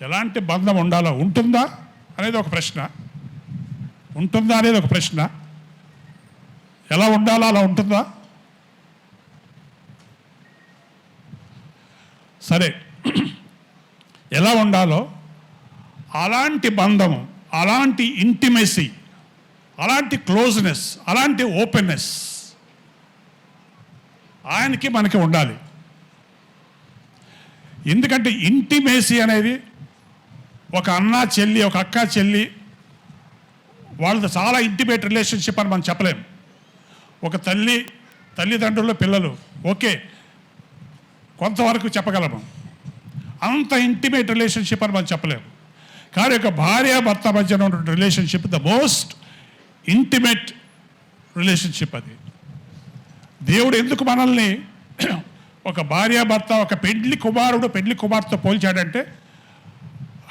ఎలాంటి బంధం ఉండాలో, ఉంటుందా అనేది ఒక ప్రశ్న. ఉంటుందా అనేది ఒక ప్రశ్న. ఎలా ఉండాలో అలా ఉంటుందా? సరే, ఎలా ఉండాలో అలాంటి బంధము, అలాంటి ఇంటిమెసీ, అలాంటి క్లోజ్నెస్, అలాంటి ఓపెన్నెస్ ఆయనకి మనకి ఉండాలి. ఎందుకంటే ఇంటిమేసీ అనేది ఒక అన్న చెల్లి, ఒక అక్క చెల్లి, వాళ్ళది చాలా ఇంటిమేట్ రిలేషన్షిప్ అని మనం చెప్పలేము. ఒక తల్లిదండ్రులు, పిల్లలు ఓకే, కొంతవరకు చెప్పగలము. అంత ఇంటిమేట్ రిలేషన్షిప్ అని మనం చెప్పలేము. కానీ ఒక భార్యాభర్త మధ్యన ఉన్న relationship the most intimate relationship. అది దేవుడు ఎందుకు మనల్ని ఒక భార్యాభర్త, ఒక పెండ్లి కుమారుడు, పెండ్లి కుమార్తెతో పోల్చాడంటే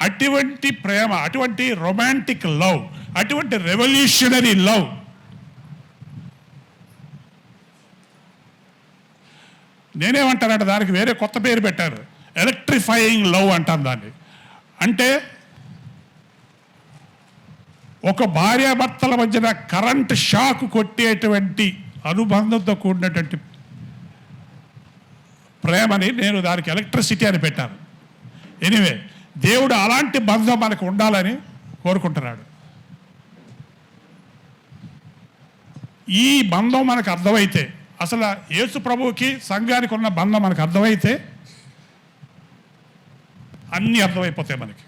అటువంటి ప్రేమ, అటువంటి రొమాంటిక్ లవ్, అటువంటి రెవల్యూషనరీ లవ్ నేనేమంటానంటే దానికి వేరే కొత్త పేరు పెట్టారు, ఎలక్ట్రిఫైయింగ్ లవ్ అంటాను దాన్ని. అంటే ఒక భార్యాభర్తల మధ్యన కరెంట్ షాక్ కొట్టేటువంటి అనుబంధంతో కూడినటువంటి ప్రేమని నేను దానికి ఎలక్ట్రిసిటీ అని పెట్టాను. ఎనీవే, దేవుడు అలాంటి బంధం మనకు ఉండాలని కోరుకుంటున్నాడు. ఈ బంధం మనకు అర్థమైతే, అసలు యేసు ప్రభువుకి సంఘానికి ఉన్న బంధం మనకు అర్థమైతే అన్నీ అర్థమైపోతాయి మనకి.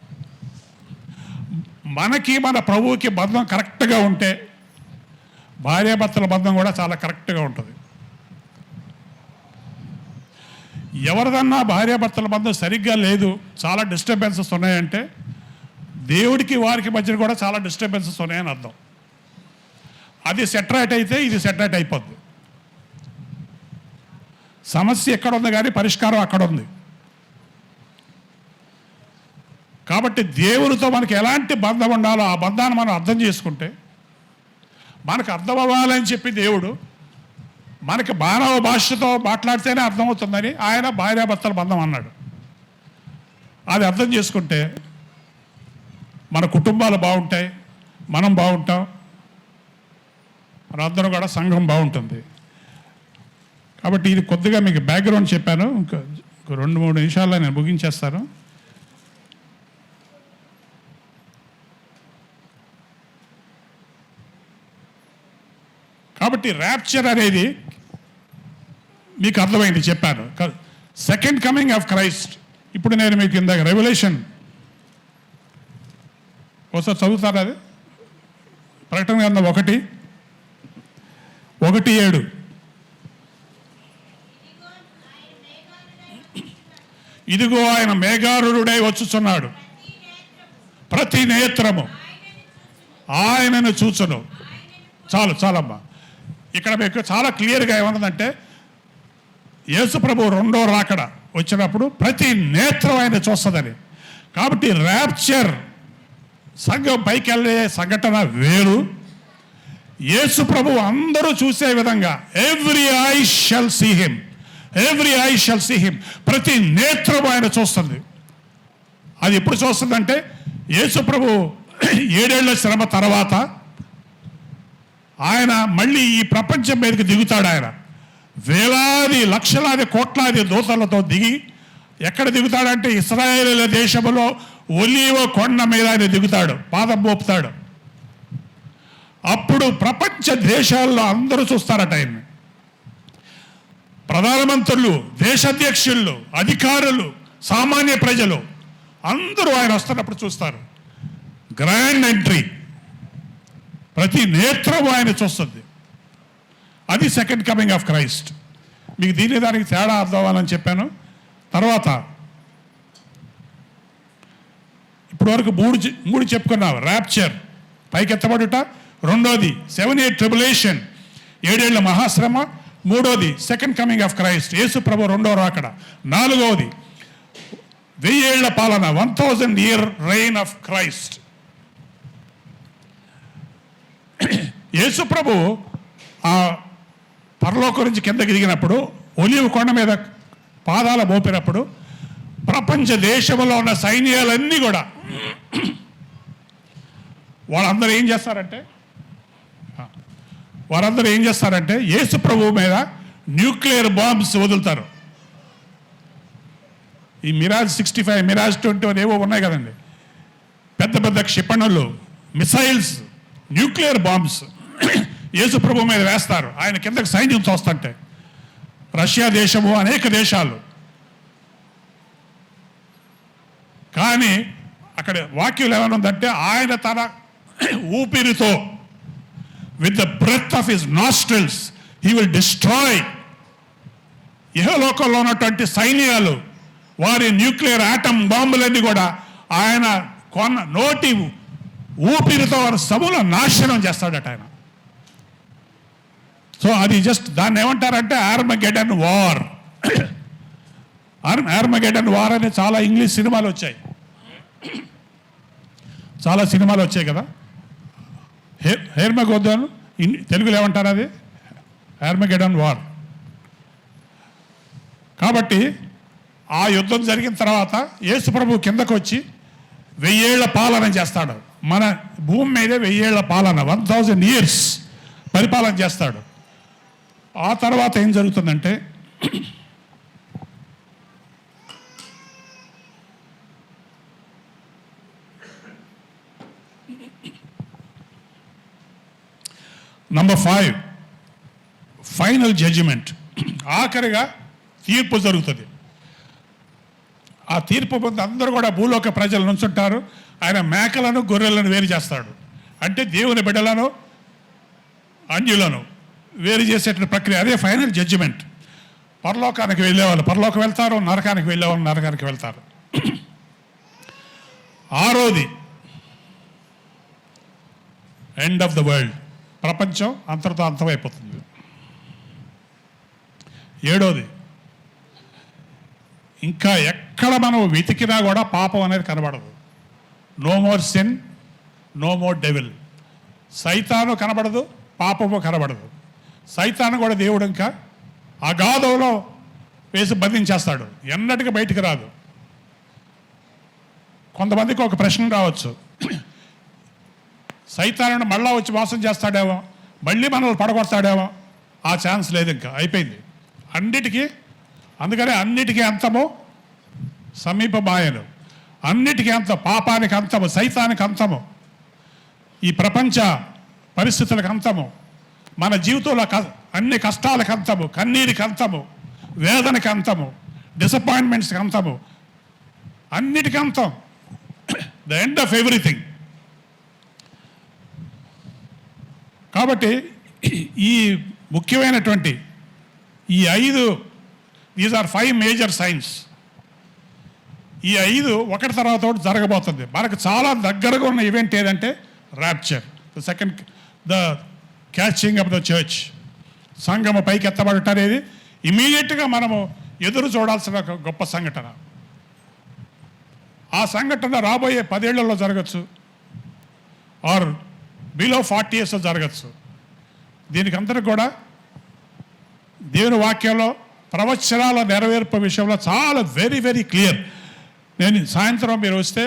మనకి మన ప్రభువుకి బంధం కరెక్ట్గా ఉంటే భార్యాభర్తల బంధం కూడా చాలా కరెక్ట్గా ఉంటుంది. ఎవరిదన్నా భార్యాభర్తల బంధం సరిగ్గా లేదు, చాలా డిస్టర్బెన్సెస్ ఉన్నాయంటే దేవుడికి వారికి మధ్యన కూడా చాలా డిస్టర్బెన్సెస్ ఉన్నాయని అర్థం. అది సెటరేట్ అయితే ఇది సెటరేట్ అయిపోద్ది. సమస్య ఎక్కడ ఉంది కానీ పరిష్కారం అక్కడ ఉంది. కాబట్టి దేవునితో మనకి ఎలాంటి బంధం ఉండాలో ఆ బంధాన్ని మనం అర్థం చేసుకుంటే, మనకు అర్థం అవ్వాలని చెప్పి దేవుడు మనకి మానవ భాషతో మాట్లాడితేనే అర్థమవుతుందని ఆయన భార్యాభర్తల బంధం అన్నాడు. అది అర్థం చేసుకుంటే మన కుటుంబాలు బాగుంటాయి, మనం బాగుంటాం, మనందరం కూడా సంఘం బాగుంటుంది. కాబట్టి ఇది కొద్దిగా మీకు బ్యాక్గ్రౌండ్ చెప్పాను. ఇంకో 2-3 నిమిషాల్లో నేను ముగించేస్తాను. కాబట్టి ర్యాప్చర్ అనేది మీకు అర్థమైంది, చెప్పాను. Second coming of Christ. ఇప్పుడు నేను మీకు ఇందాక రెవల్యూషన్ ఒకసారి చదువుతారు. అది ప్రకటన గ్రంథం 1:7. ఇదిగో ఆయన మేఘారుడై వచ్చుచున్నాడు, ప్రతి నేత్రము ఆయనను చూచును. చాలమ్మా. ఇక్కడ మీకు చాలా క్లియర్గా ఏమన్నదంటే యేసు ప్రభు రెండో రాకడ వచ్చినప్పుడు ప్రతి నేత్రం ఆయన చూస్తుందని. కాబట్టి ర్యాప్చర్ సంఘం పైకి వెళ్ళే సంఘటన వేరు, యేసు ప్రభు అందరూ చూసే విధంగా every eye shall see him, every eye shall see him. ప్రతి నేత్రం ఆయన చూస్తుంది. అది ఎప్పుడు చూస్తుందంటే యేసు ప్రభు 7 ఏళ్ల శ్రమ తర్వాత ఆయన మళ్ళీ ఈ ప్రపంచం మీదకి దిగుతాడు. ఆయన వేలాది లక్షలాది కోట్లాది దూతలతో దిగి ఎక్కడ దిగుతాడంటే ఇశ్రాయేలు దేశంలో ఒలీవ కొండ మీద ఆయన దిగుతాడు, పాదం మోపుతాడు. అప్పుడు ప్రపంచ దేశాల్లో అందరూ చూస్తారట ఆయన్ని. ప్రధానమంత్రులు, దేశాధ్యక్షులు, అధికారులు, సామాన్య ప్రజలు అందరూ ఆయన వస్తున్నప్పుడు చూస్తారు. గ్రాండ్ ఎంట్రీ, ప్రతి నేత్రం ఆయన చూస్తుంది. అది సెకండ్ కమింగ్ ఆఫ్ క్రైస్ట్. మీకు దానికి తేడా అర్థం అవ్వాలని చెప్పాను. తర్వాత ఇప్పటి వరకు మూడు చెప్పుకున్నాం. ర్యాప్చర్, పైకెత్తబడుట. రెండోది 7-8 ట్రిబులేషన్, 7 ఏళ్ల మహాశ్రమ. మూడోది సెకండ్ కమింగ్ ఆఫ్ క్రైస్ట్, యేసు ప్రభు రెండో రాకడ. నాలుగవది 1000 ఏళ్ల పాలన, 1000 year reign ఆఫ్ క్రైస్ట్. యేసు ప్రభు ఆ పరలోకం నుంచి కిందకి దిగినప్పుడు, ఒలీవ కొండ మీద పాదాల మోపినప్పుడు ప్రపంచ దేశంలో ఉన్న సైన్యాలన్నీ కూడా వారందరూ ఏం చేస్తారంటే యేసు ప్రభు మీద న్యూక్లియర్ బాంబ్స్ వదులుతారు. ఈ మిరాజ్ 65, మిరాజ్ 21 ఏవో ఉన్నాయి కదండి, పెద్ద పెద్ద క్షిపణులు, మిసైల్స్, న్యూక్లియర్ బాంబ్స్ యేసు ప్రభు మీద వేస్తారు. ఆయన కిందకి సైన్యం చూస్తుంటే రష్యా దేశము, అనేక దేశాలు. కానీ అక్కడ వాక్యం ఏమైనా ఉందంటే ఆయన తన ఊపిరితో, with the breath of his nostrils he will destroy. ఇహలోకంలో ఉన్నటువంటి సైన్యాలు, వారి న్యూక్లియర్ ఆటమ్ బాంబులన్నీ కూడా ఆయన నోటి ఊపిరితో వారి సముల నాశనం చేస్తాడట ఆయన. సో అది జస్ట్ దాన్ని ఏమంటారంటే ఆర్మగెడన్ వార్. ఆర్మగెడన్ వార్ అనే చాలా ఇంగ్లీష్ సినిమాలు వచ్చాయి, చాలా సినిమాలు వచ్చాయి కదా. హెర్మగెడన్ తెలుగులో ఏమంటారు? అది ఆర్మగెడన్ వార్. కాబట్టి ఆ యుద్ధం జరిగిన తర్వాత యేసు ప్రభు కిందకు వచ్చి 1000 ఏళ్ల పాలన చేస్తాడు. మన భూమి మీదే 1000 ఏళ్ల పాలన, 1000 years పరిపాలన చేస్తాడు. ఆ తర్వాత ఏం జరుగుతుందంటే నంబర్ 5, ఫైనల్ జడ్జిమెంట్. ఆఖరిగా తీర్పు జరుగుతుంది. ఆ తీర్పు ముందు అందరూ కూడా భూలోక ప్రజలు నుంచుంటారు. ఆయన మేకలను, గొర్రెలను వేరు చేస్తాడు. అంటే దేవుని బిడ్డలను, అన్యులను వేరు చేసేటువంటి ప్రక్రియ. అదే ఫైనల్ జడ్జిమెంట్. పరలోకానికి వెళ్ళేవాళ్ళు పరలోకం వెళ్తారు, నరకానికి వెళ్ళేవాళ్ళు నరకానికి వెళ్తారు. ఆరోది ఎండ్ ఆఫ్ ద వరల్డ్, ప్రపంచం అంతటితో అంతమైపోతుంది. ఏడోది, ఇంకా ఎక్కడ మనం వెతికినా కూడా పాపం అనేది కనబడదు. No more sin, no more devil. సైతాను కనబడదు, పాపము కనబడదు. సైతాను కూడా దేవుడు ఇంకా అగాధంలో వేసి బంధించేస్తాడు, ఎన్నటికీ బయటికి రాదు. కొంతమందికి ఒక ప్రశ్న రావచ్చు, సైతాను మళ్ళా వచ్చి మోసం చేస్తాడేమో, మళ్ళీ మనల్ని పడగొడతాడేమో. ఆ ఛాన్స్ లేదు, ఇంకా అయిపోయింది అన్నిటికీ. అందుకనే అన్నిటికీ అంతము సమీపమాయను, అన్నిటికీ అంతం, పాపానికి అంతము, సైతానికి అంతము, ఈ ప్రపంచ పరిస్థితులకు అంతము, మన జీవితంలో అన్ని కష్టాలకు అంతము, కన్నీరికి అంతము, వేదనకి అంతము, డిసప్పాయింట్మెంట్స్కి అంతము, అన్నిటికీ అంతం. The end of everything. కాబట్టి ఈ ముఖ్యమైనటువంటి ఈ 5, దీస్ ఆర్ 5 మేజర్ సైన్స్. ఈ 5 ఒకటి తర్వాత ఒకటి జరగబోతుంది. మనకు చాలా దగ్గరగా ఉన్న ఈవెంట్ ఏదంటే rapture, the second, the catching up the church. సంఘము పైకి ఎత్తబడట అనేది ఇమీడియట్గా మనము ఎదురు చూడాల్సిన ఒక గొప్ప సంఘటన. ఆ సంఘటన రాబోయే 10 ఏళ్లలో జరగచ్చు, ఆర్ బిలో 40 yearsలో జరగచ్చు. దీనికి అందరికి కూడా దేవుని వాక్యంలో ప్రవచనాల నెరవేర్పు విషయంలో చాలా వెరీ వెరీ క్లియర్. నేను సాయంత్రం మీరు వస్తే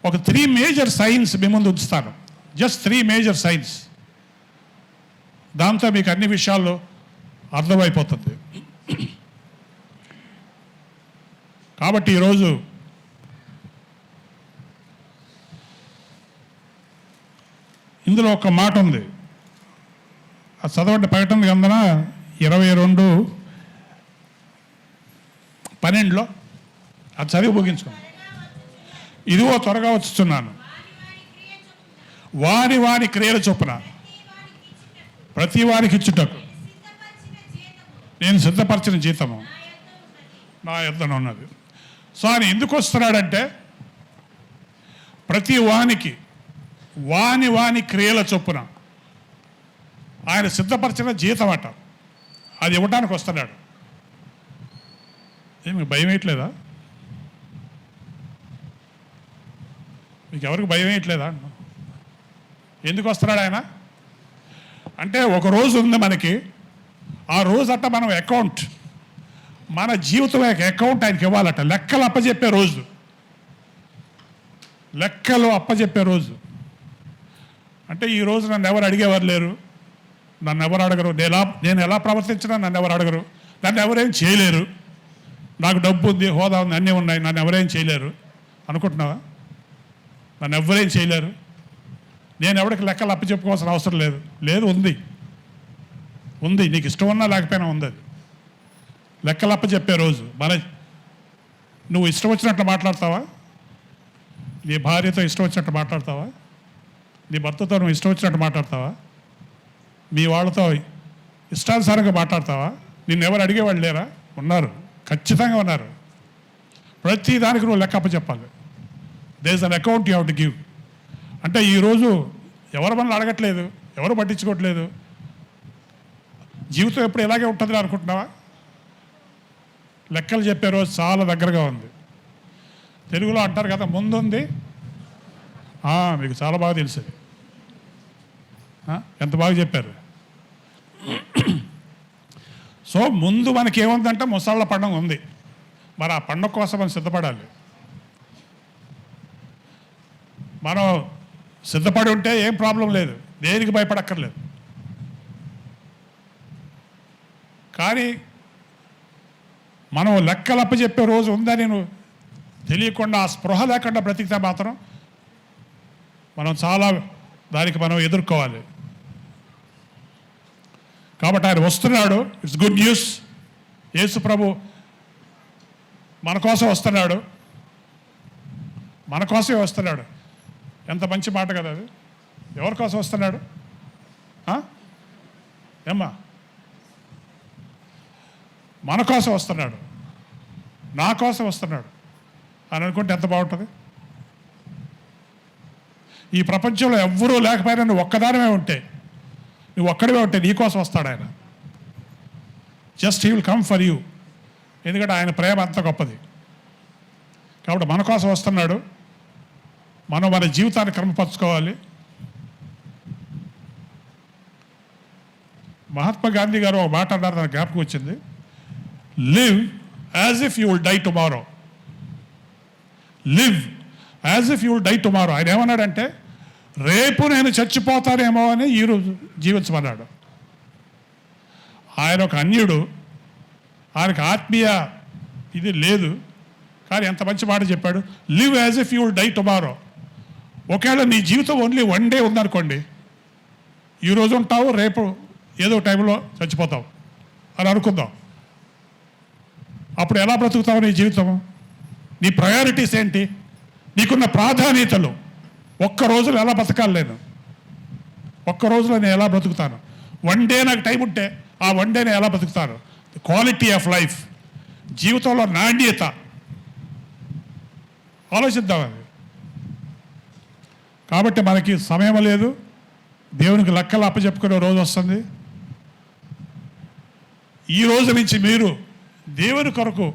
ఒక 3 మేజర్ సైన్స్ మీ ముందు ఉంచుతాను. Just 3 major science. దాంతో మీకు అన్ని విషయాల్లో అర్థమైపోతుంది. కాబట్టి ఈరోజు ఇందులో ఒక మాట ఉంది, అది చదవండి. ప్రకటన గ్రంథం 22:12 అది చదివి ముగించుకోండి. ఇదిగో త్వరగా వచ్చుచున్నాను, వారి క్రియల చొప్పున ప్రతి వారికి ఇచ్చుటకు నేను సిద్ధపరిచిన జీతము నా యొద్దన ఉన్నది. సో ఆయన ఎందుకు వస్తున్నాడంటే ప్రతి వానికి వాని క్రియల చొప్పున ఆయన సిద్ధపరిచిన జీతం అట, అది ఇవ్వడానికి వస్తున్నాడు. మీకు భయం వేయట్లేదా? మీకు ఎవరికి భయం వేయట్లేదా? ఎందుకు వస్తున్నాడు ఆయన అంటే ఒక రోజు ఉంది మనకి, ఆ రోజు అట్ట మనం అకౌంట్, మన జీవితం అకౌంట్ ఆయనకి ఇవ్వాలట. లెక్కలు అప్పచెప్పే రోజు, లెక్కలు అప్పచెప్పే రోజు. అంటే ఈ రోజు నన్ను ఎవరు అడిగేవారు లేరు, నన్ను ఎవరు అడగరు, నేను ఎలా ప్రవర్తించినా నన్ను ఎవరు అడగరు, నన్ను ఎవరేం చేయలేరు, నాకు డబ్బు ఉంది, హోదా ఉంది, అన్నీ ఉన్నాయి, నన్ను ఎవరేం చేయలేరు అనుకుంటున్నావా? నన్ను ఎవరేం చేయలేరు. నేను ఎవరికి లెక్కలు అప్పచెప్పుకోవాల్సిన అవసరం లేదు. లేదు, ఉంది. నీకు ఇష్టం ఉన్నా లేకపోయినా ఉంది. అది లెక్కలు అప్పచెప్పే రోజు. నువ్వు ఇష్టం వచ్చినట్లు మాట్లాడతావా? నీ భార్యతో ఇష్టం వచ్చినట్టు మాట్లాడతావా? నీ భర్తతో నువ్వు ఇష్టం వచ్చినట్టు మాట్లాడతావా? మీ వాళ్ళతో ఇష్టానుసారంగా మాట్లాడతావా? నిన్ను ఎవరు అడిగేవాళ్ళు లేరా? ఉన్నారు, ఖచ్చితంగా ఉన్నారు. ప్రతి దానికి నువ్వు లెక్క అప్పచెప్పాలి. There is an account you have to give. అంటే ఈరోజు ఎవరు మనల్ని అడగట్లేదు, ఎవరు పట్టించుకోవట్లేదు. జీవితం ఎప్పుడు ఇలాగే ఉంటుంది అనుకుంటున్నావా? లెక్కలు చెప్పే రోజు చాలా దగ్గరగా ఉంది. తెలుగులో అంటారు కదా, ముందుంది. మీకు చాలా బాగా తెలుసు. ఎంత బాగా చెప్పారు. సో ముందు మనకి ఏముందంటే ముసళ్ళ పండుగ ఉంది. మరి ఆ పండుగ కోసం మనం సిద్ధపడాలి. మనం సిద్ధపడి ఉంటే ఏం ప్రాబ్లం లేదు, దేనికి భయపడక్కర్లేదు. కానీ మనం లెక్కలు అప్పచెప్పే రోజు ఉందని నువ్వు తెలియకుండా, ఆ స్పృహ లేకుండా బ్రతికితే మాత్రం మనం చాలా దానికి మనం ఎదుర్కోవాలి. కాబట్టి ఆయన వస్తున్నాడు. It's good news. యేసు ప్రభు మన కోసం వస్తున్నాడు, మన కోసమే వస్తున్నాడు. ఎంత మంచి మాట కదా అది. ఎవరి కోసం వస్తున్నాడు? ఏమ్మా? మన కోసం వస్తున్నాడు, నా కోసం వస్తున్నాడు అని అనుకుంటే ఎంత బాగుంటుంది. ఈ ప్రపంచంలో ఎవ్వరూ లేకపోయినా నువ్వు ఒక్కదానివే ఉంటే, నువ్వు ఒక్కడివే ఉంటే నీ కోసం వస్తాడు ఆయన. Just he will come for you. ఎందుకంటే ఆయన ప్రేమ అంత గొప్పది. కాబట్టి మన కోసం వస్తున్నాడు. మనం మన జీవితాన్ని క్రమపరచుకోవాలి. మహాత్మా గాంధీ గారు ఒక మాట అన్నారు, నాకు జ్ఞాపకం వచ్చింది. Live as if you will die tomorrow. Live as if you will die tomorrow. ఆయన ఏమన్నాడంటే, రేపు నేను చచ్చిపోతానేమో అని ఈరోజు జీవించమన్నాడు. ఆయన ఒక అన్యుడు, ఆయనకు ఆత్మీయ ఇది లేదు, కానీ ఎంత మంచి మాట చెప్పాడు. Live as if you will die tomorrow. ఒకవేళ నీ జీవితం ఓన్లీ 1 డే ఉందనుకోండి, ఈరోజు ఉంటావు, రేపు ఏదో టైంలో చచ్చిపోతావు అని అనుకుందాం. అప్పుడు ఎలా బ్రతుకుతావు నీ జీవితం? నీ ప్రయారిటీస్ ఏంటి? నీకున్న ప్రాధాన్యతలు. ఒక్క రోజులో ఎలా బ్రతకాలి నేను? ఒక్క రోజులో నేను ఎలా బ్రతుకుతాను? 1 డే నాకు టైం ఉంటే ఆ 1 డే నేను ఎలా బ్రతుకుతాను? క్వాలిటీ ఆఫ్ లైఫ్, జీవితంలో నాణ్యత ఆలోచిద్దాం. అది కాబట్టి మనకి సమయం లేదు. దేవునికి లెక్కలు అప్పచెప్పుకునే రోజు వస్తుంది. ఈ రోజు నుంచి మీరు దేవుని కొరకు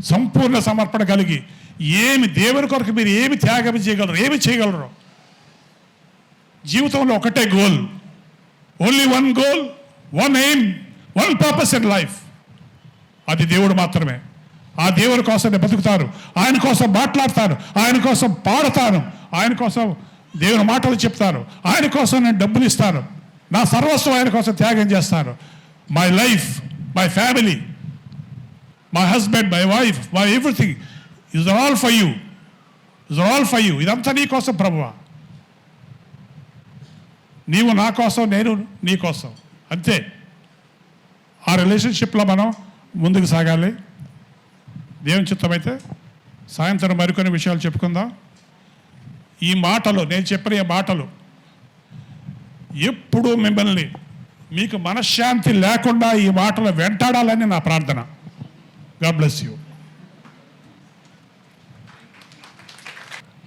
సంపూర్ణ సమర్పణ కలిగి దేవుని కొరకు మీరు ఏమి త్యాగం చేయగలరు, ఏమి చేయగలరు? జీవితంలో ఒకటే goal, only 1 goal, 1 aim, 1 purpose in life. అది దేవుడు మాత్రమే. ఆ దేవుని కోసం నేను బతుకుతాను, ఆయన కోసం మాట్లాడతాను, ఆయన కోసం పాడతాను, ఆయన కోసం దేవుని మాటలు చెప్తాను, ఆయన కోసం నేను డబ్బులు ఇస్తాను, నా సర్వస్వం ఆయన కోసం త్యాగం చేస్తాను. My life, my family, my husband, my wife, my everything is all for you, is all for you. ఇదంతా నీ కోసం ప్రభువా, నీవు నా కోసం, నేను నీ కోసం, అంతే. ఆ రిలేషన్షిప్లో మనం ముందుకు సాగాలి. దేవుని చిత్తమైతే సాయంత్రం మరికొన్ని విషయాలు చెప్పుకుందాం. ఈ మాటలు, నేను చెప్పిన ఈ మాటలు ఎప్పుడూ మిమ్మల్ని, మీకు మనశ్శాంతి లేకుండా ఈ మాటలు వెంటాడాలని నా ప్రార్థన. God bless you.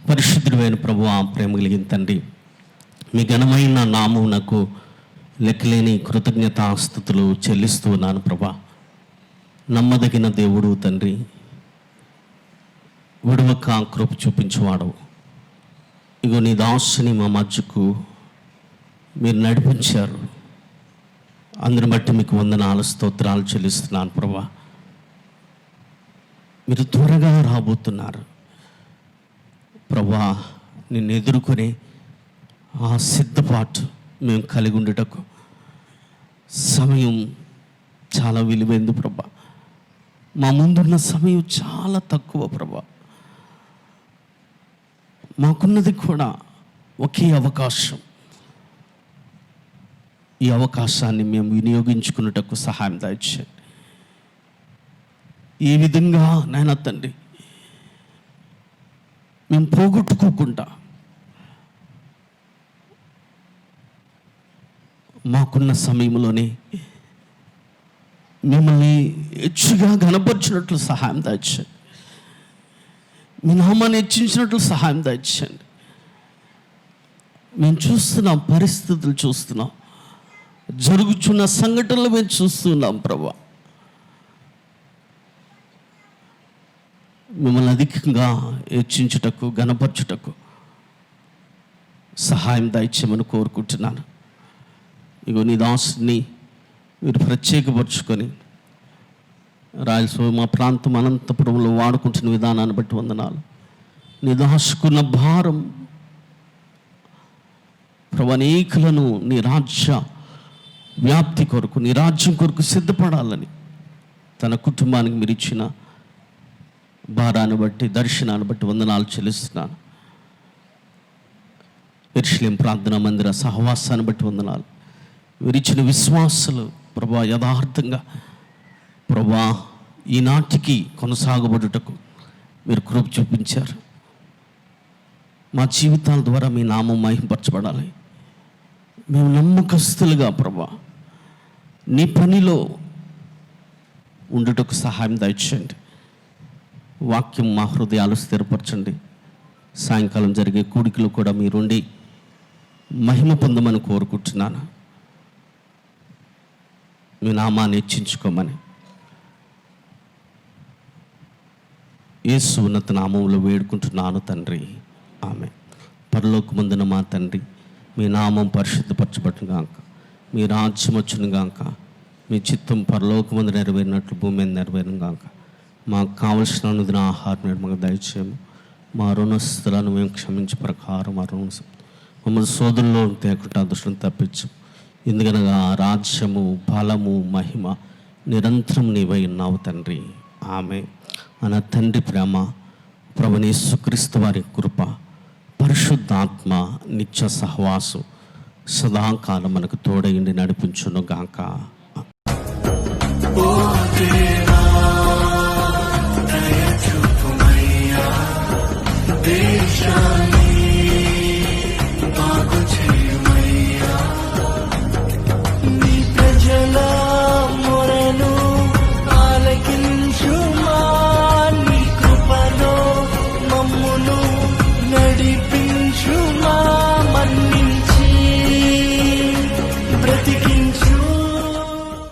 పరిశుద్ధుడైన ప్రభువా, ప్రేమ కలిగిన తండ్రి, మీ ఘనమైన నామమునకు లెక్కలేని కృతజ్ఞతాస్తుతులు చెల్లిస్తూ ఉన్నాను ప్రభా. నమ్మదగిన దేవుడు తండ్రి, విడవక కృప చూపించేవాడు. ఇగో నీ దాసుని మా మధ్యకు మీరు నడిపించారు. అందుని బట్టి మీకు వందనాలు, స్తోత్రాలు చెల్లిస్తున్నాను ప్రభా. మీరు త్వరగా రాబోతున్నారు ప్రభా. నిన్ను ఎదుర్కొనే ఆ సిద్ధపాటు మేము కలిగి ఉండటకు సమయం చాలా విలువైంది ప్రభా. మా ముందున్న సమయం చాలా తక్కువ ప్రభా. మాకున్నది కూడా ఒకే అవకాశం. ఈ అవకాశాన్ని మేము వినియోగించుకున్నటకు సహాయం దయచేయండి. ఈ విధంగా నాయన తండ్రి మేము పోగొట్టుకోకుండా మాకున్న సమయంలోనే మిమ్మల్ని హెచ్చుగా ఘనపరిచినట్లు సహాయం దయచేయండి. మీ నామాన్ని హెచ్చించినట్లు సహాయం దయచేయండి. మేము చూస్తున్నాం, పరిస్థితులు చూస్తున్నాం, జరుగుతున్న సంఘటనలు మేము చూస్తున్నాం ప్రభా. మిమ్మల్ని అధికంగా హెచ్చించుటకు, ఘనపరచుటకు సహాయం దయచేయమని కోరుకుంటున్నాను. ఇగో నీ దాసుని మీరు ప్రత్యేకపరుచుకొని రాయలసీమ ప్రాంతం అనంతపురంలో వాడుకుంటున్న విధానాన్ని బట్టి వందనాలు. నీ దాసుకున్న భారం ప్రభు, అనేకులను నీ రాజ్య వ్యాప్తి కొరకు, నీ రాజ్యం కొరకు సిద్ధపడాలని తన కుటుంబానికి మీరు ఇచ్చిన భారాన్ని బట్టి, దర్శనాన్ని బట్టి వందనాలు చెల్లిస్తున్నాను. యెరూషలేము ప్రార్థనా మందిర సహవాసాన్ని బట్టి వందనాలు. వీరిచ్చిన విశ్వాసాలు ప్రభా యథార్థంగా ప్రభా ఈనాటికి కొనసాగబడుటకు మీరు కృప చూపించారు. మా జీవితాల ద్వారా మీ నామం మహింపరచబడాలి. మేము నమ్మకస్తులుగా ప్రభా నీ పనిలో ఉండుటకు సహాయం దయచేయండి. వాక్యం మా హృదయాలు స్థిరపరచండి. సాయంకాలం జరిగే కూడికలు కూడా మీరుండి మహిమ పొందమని కోరుకుంటున్నాను. మీ నామాన్ని హెచ్చించుకోమని యేసు ఉన్నత నామంలో వేడుకుంటున్నాను తండ్రి, ఆమె. పరలోకమందున మా తండ్రి, మీ నామం పరిశుద్ధపరచబడును గాక, మీ రాజ్యం వచ్చును గాక, మీ చిత్తం పరలోకమందు నెరవేరినట్లు భూమి మీద నెరవేరును గాక. మాకు కావలసిన అనుదిన ఆహారం మాకు దయచేయము. మా రుణస్థులను మేము క్షమించే ప్రకారం మా రుణ మమ్మల్ని శోధనలో తేకుండా దృష్టిని తప్పించు. ఎందుకనగా రాజ్యము, బలము, మహిమ నిరంతరం నీవై ఉన్నావు తండ్రి, ఆమె. మన తండ్రి ప్రేమ, ప్రభువైన యేసుక్రీస్తు వారి కృప, పరిశుద్ధాత్మ నిత్య సహవాసం సదాకాలం మనకు తోడైండి నడిపించును గాక.